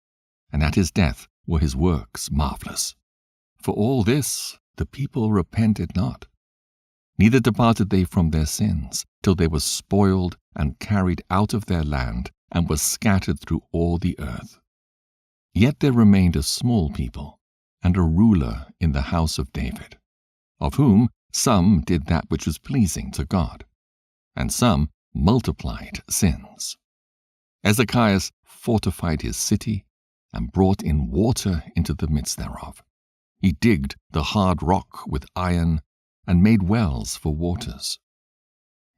and at his death were his works marvelous. For all this the people repented not, neither departed they from their sins, till they were spoiled and carried out of their land, and were scattered through all the earth. Yet there remained a small people, and a ruler in the house of David, of whom some did that which was pleasing to God, and some multiplied sins. Ezekias fortified his city, and brought in water into the midst thereof. He digged the hard rock with iron, and made wells for waters.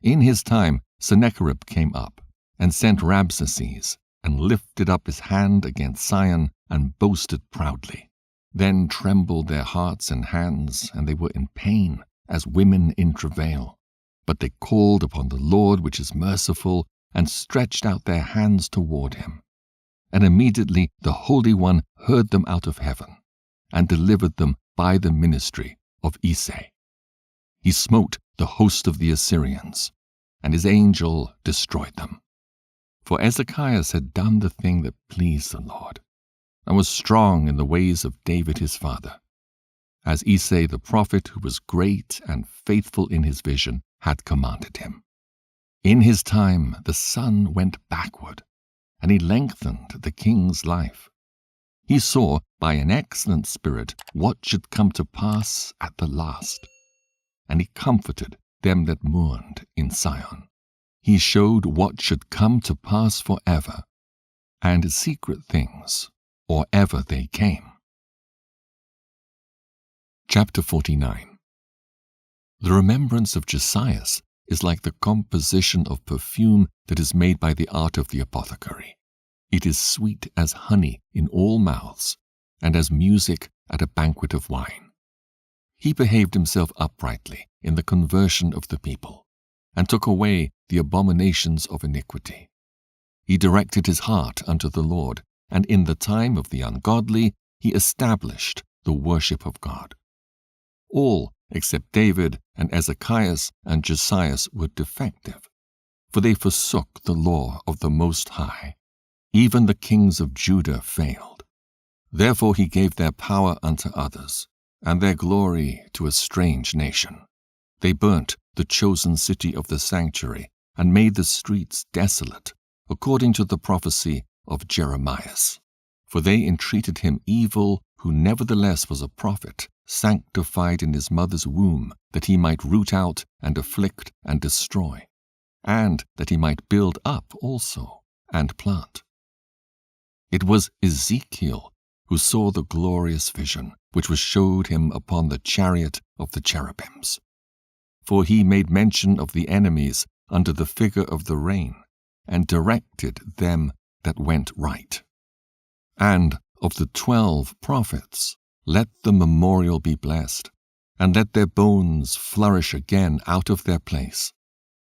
In his time Sennacherib came up, and sent Rabsaces, and lifted up his hand against Sion, and boasted proudly. Then trembled their hearts and hands, and they were in pain, as women in travail. But they called upon the Lord which is merciful, and stretched out their hands toward him. And immediately the Holy One heard them out of heaven, and delivered them by the ministry of Isai. He smote the host of the Assyrians, and his angel destroyed them. For Ezekias had done the thing that pleased the Lord, and was strong in the ways of David his father, as Isai the prophet, who was great and faithful in his vision, had commanded him. In his time the sun went backward, and he lengthened the king's life. He saw by an excellent spirit what should come to pass at the last, and he comforted them that mourned in Sion. He showed what should come to pass forever, and secret things, or ever they came. Chapter 49. The remembrance of Josias is like the composition of perfume that is made by the art of the apothecary. It is sweet as honey in all mouths, and as music at a banquet of wine. He behaved himself uprightly in the conversion of the people, and took away the abominations of iniquity. He directed his heart unto the Lord, and in the time of the ungodly he established the worship of God. All except David and Ezekias and Josias were defective, for they forsook the law of the Most High. Even the kings of Judah failed. Therefore he gave their power unto others, and their glory to a strange nation. They burnt the chosen city of the sanctuary, and made the streets desolate, according to the prophecy of Jeremiah. For they entreated him evil, who nevertheless was a prophet, sanctified in his mother's womb, that he might root out and afflict and destroy, and that he might build up also and plant. It was Ezekiel who saw the glorious vision which was showed him upon the chariot of the cherubims. For he made mention of the enemies under the figure of the rain, and directed them that went right. And of the 12 prophets, let the memorial be blessed, and let their bones flourish again out of their place.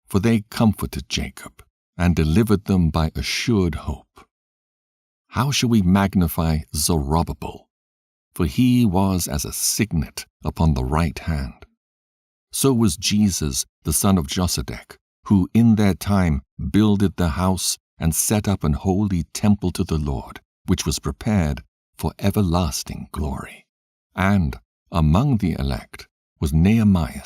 For they comforted Jacob, and delivered them by assured hope. How shall we magnify Zerubbabel? For he was as a signet upon the right hand. So was Jesus the son of Josedech, who in their time builded the house and set up an holy temple to the Lord, which was prepared for everlasting glory. And among the elect was Nehemiah,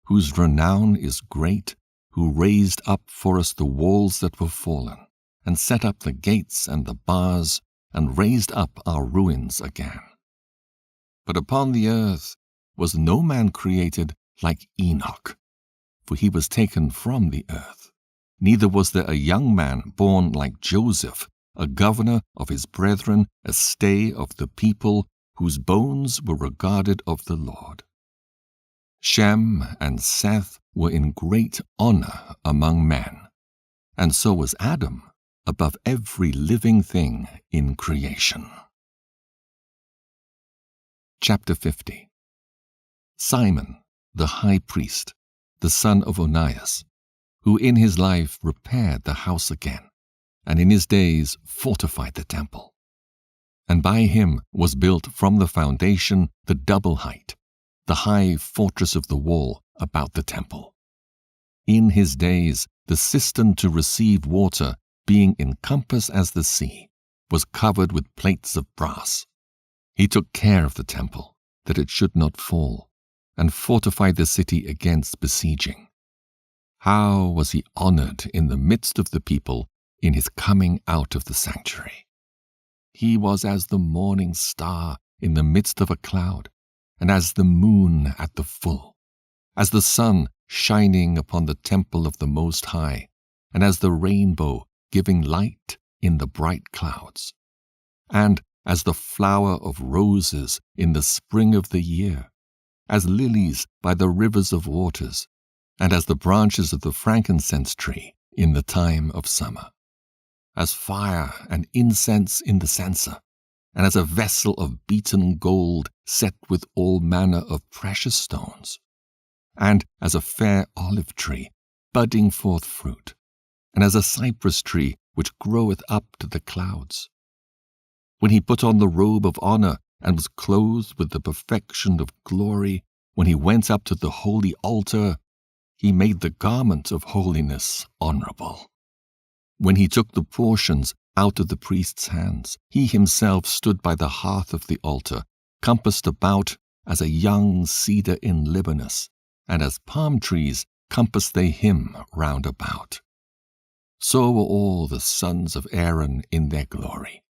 whose renown is great, who raised up for us the walls that were fallen, and set up the gates and the bars, and raised up our ruins again. But upon the earth was no man created like Enoch, for he was taken from the earth. Neither was there a young man born like Joseph, a governor of his brethren, a stay of the people, whose bones were regarded of the Lord. Shem and Seth were in great honor among men, and so was Adam above every living thing in creation. Chapter 50. Simon, the high priest, the son of Onias, who in his life repaired the house again, and in his days fortified the temple. And by him was built from the foundation the double height, the high fortress of the wall about the temple. In his days the cistern to receive water, being in compass as the sea, was covered with plates of brass. He took care of the temple, that it should not fall, and fortified the city against besieging. How was he honored in the midst of the people in his coming out of the sanctuary! He was as the morning star in the midst of a cloud, and as the moon at the full, as the sun shining upon the temple of the Most High, and as the rainbow giving light in the bright clouds, and as the flower of roses in the spring of the year, as lilies by the rivers of waters, and as the branches of the frankincense tree in the time of summer, as fire and incense in the censer, and as a vessel of beaten gold set with all manner of precious stones, and as a fair olive tree budding forth fruit, and as a cypress tree which groweth up to the clouds. When he put on the robe of honor and was clothed with the perfection of glory, when he went up to the holy altar, he made the garment of holiness honorable. When he took the portions out of the priest's hands, he himself stood by the hearth of the altar, compassed about as a young cedar in Libanus, and as palm trees compassed they him round about. So were all the sons of Aaron in their glory,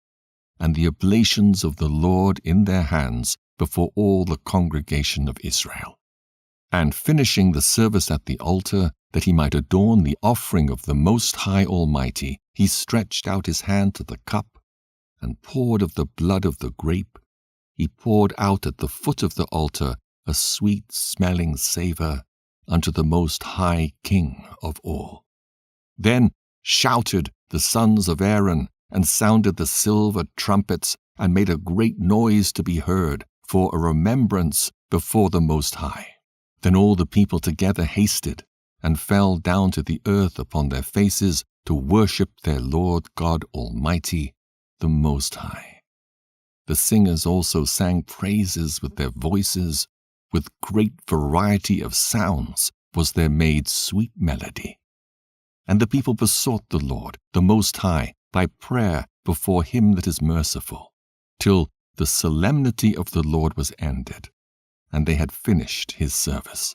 and the oblations of the Lord in their hands before all the congregation of Israel. And finishing the service at the altar, that he might adorn the offering of the Most High Almighty, he stretched out his hand to the cup, and poured of the blood of the grape. He poured out at the foot of the altar a sweet-smelling savour unto the Most High King of all. Then shouted the sons of Aaron, and sounded the silver trumpets, and made a great noise to be heard, for a remembrance before the Most High. Then all the people together hasted, and fell down to the earth upon their faces to worship their Lord God Almighty, the Most High. The singers also sang praises with their voices, with great variety of sounds was there made sweet melody. And the people besought the Lord, the Most High, by prayer before him that is merciful, till the solemnity of the Lord was ended, and they had finished his service.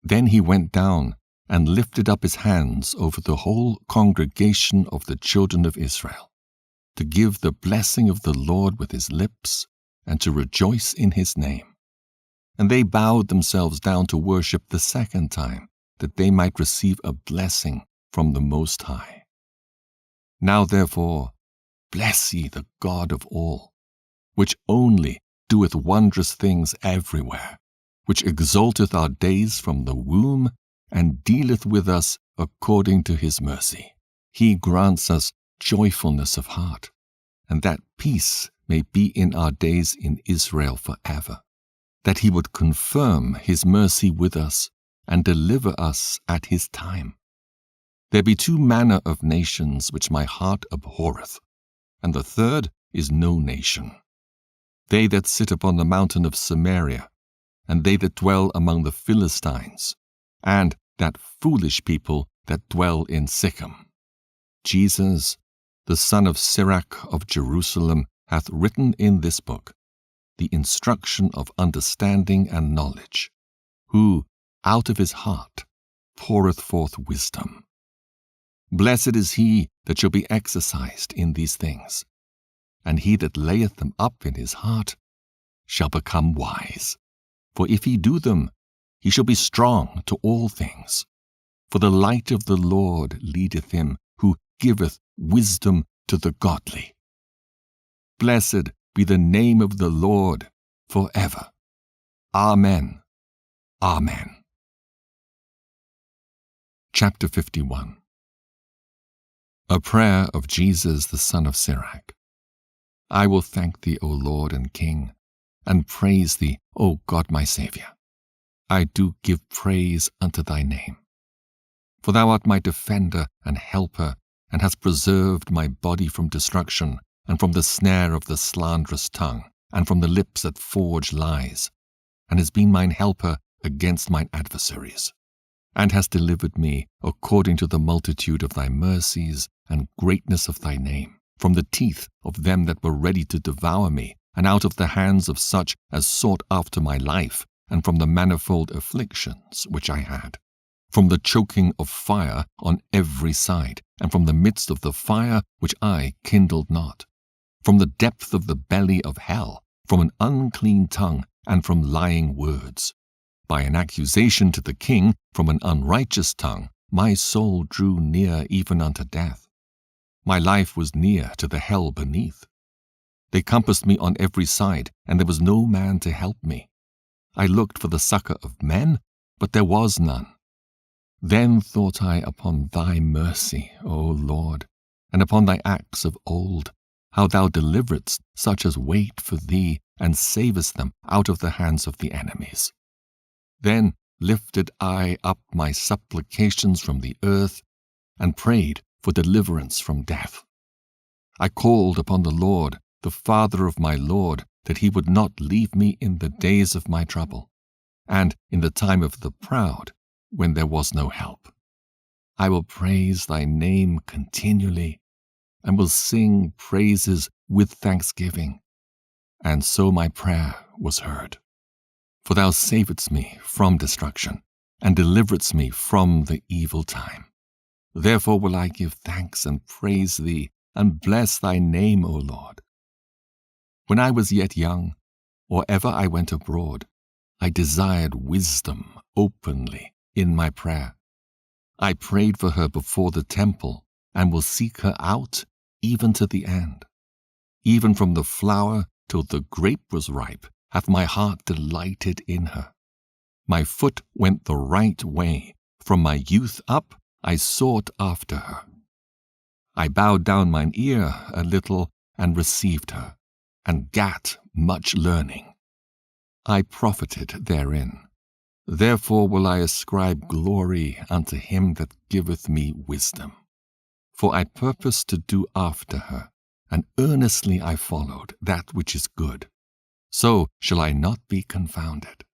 Then he went down and lifted up his hands over the whole congregation of the children of Israel, to give the blessing of the Lord with his lips, and to rejoice in his name. And they bowed themselves down to worship the second time, that they might receive a blessing from the Most High. Now therefore, bless ye the God of all, which only doeth wondrous things everywhere, which exalteth our days from the womb, and dealeth with us according to his mercy. He grants us joyfulness of heart, and that peace may be in our days in Israel forever, that he would confirm his mercy with us, and deliver us at his time. There be two manner of nations which my heart abhorreth, and the third is no nation. They that sit upon the mountain of Samaria, and they that dwell among the Philistines, and that foolish people that dwell in Shechem. Jesus, the son of Sirach of Jerusalem, hath written in this book the instruction of understanding and knowledge, who out of his heart poureth forth wisdom. Blessed is he that shall be exercised in these things, and he that layeth them up in his heart shall become wise. For if he do them, he shall be strong to all things. For the light of the Lord leadeth him, who giveth wisdom to the godly. Blessed be the name of the Lord forever. Amen. Amen. Chapter 51. A prayer of Jesus the son of Sirach. I will thank thee, O Lord and King, and praise thee, O God my Saviour. I do give praise unto thy name. For thou art my defender and helper, and hast preserved my body from destruction, and from the snare of the slanderous tongue, and from the lips that forge lies, and hast been mine helper against mine adversaries, and hast delivered me according to the multitude of thy mercies and greatness of thy name, from the teeth of them that were ready to devour me, and out of the hands of such as sought after my life, and from the manifold afflictions which I had, from the choking of fire on every side, and from the midst of the fire which I kindled not, from the depth of the belly of hell, from an unclean tongue, and from lying words. By an accusation to the king, from an unrighteous tongue, my soul drew near even unto death. My life was near to the hell beneath. They compassed me on every side, and there was no man to help me. I looked for the succor of men, but there was none. Then thought I upon thy mercy, O Lord, and upon thy acts of old, how thou deliveredst such as wait for thee, and savest them out of the hands of the enemies. Then lifted I up my supplications from the earth, and prayed for deliverance from death. I called upon the Lord, the Father of my Lord, that he would not leave me in the days of my trouble, and in the time of the proud, when there was no help. I will praise thy name continually, and will sing praises with thanksgiving. And so my prayer was heard. For thou savedst me from destruction, and deliveredst me from the evil time. Therefore will I give thanks and praise thee, and bless thy name, O Lord. When I was yet young, or ever I went abroad, I desired wisdom openly in my prayer. I prayed for her before the temple, and will seek her out even to the end. Even from the flower till the grape was ripe, hath my heart delighted in her. My foot went the right way. From my youth up I sought after her. I bowed down mine ear a little and received her, and gat much learning. I profited therein. Therefore will I ascribe glory unto him that giveth me wisdom. For I purposed to do after her, and earnestly I followed that which is good. So shall I not be confounded.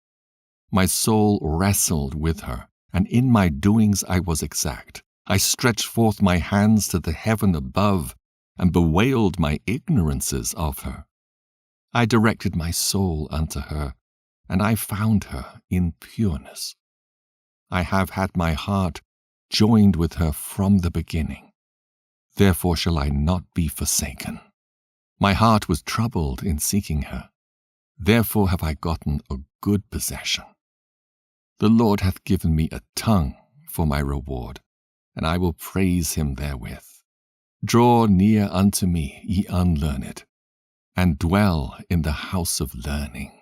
My soul wrestled with her, and in my doings I was exact. I stretched forth my hands to the heaven above, and bewailed my ignorances of her. I directed my soul unto her, and I found her in pureness. I have had my heart joined with her from the beginning. Therefore shall I not be forsaken. My heart was troubled in seeking her. Therefore have I gotten a good possession. The Lord hath given me a tongue for my reward, and I will praise him therewith. Draw near unto me, ye unlearned, and dwell in the house of learning.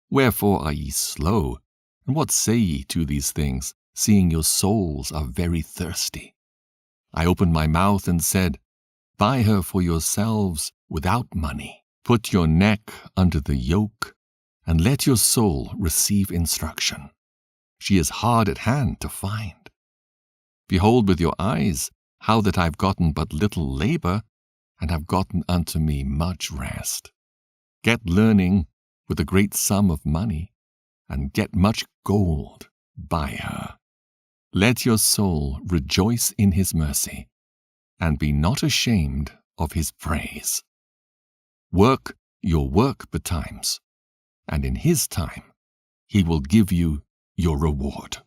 Wherefore are ye slow? And what say ye to these things, seeing your souls are very thirsty? I opened my mouth and said, Buy her for yourselves without money. Put your neck under the yoke, and let your soul receive instruction. She is hard at hand to find. Behold with your eyes how that I have gotten but little labor, and have gotten unto me much rest. Get learning with a great sum of money, and get much gold by her. Let your soul rejoice in his mercy, and be not ashamed of his praise. Work your work betimes, and in his time he will give you your reward.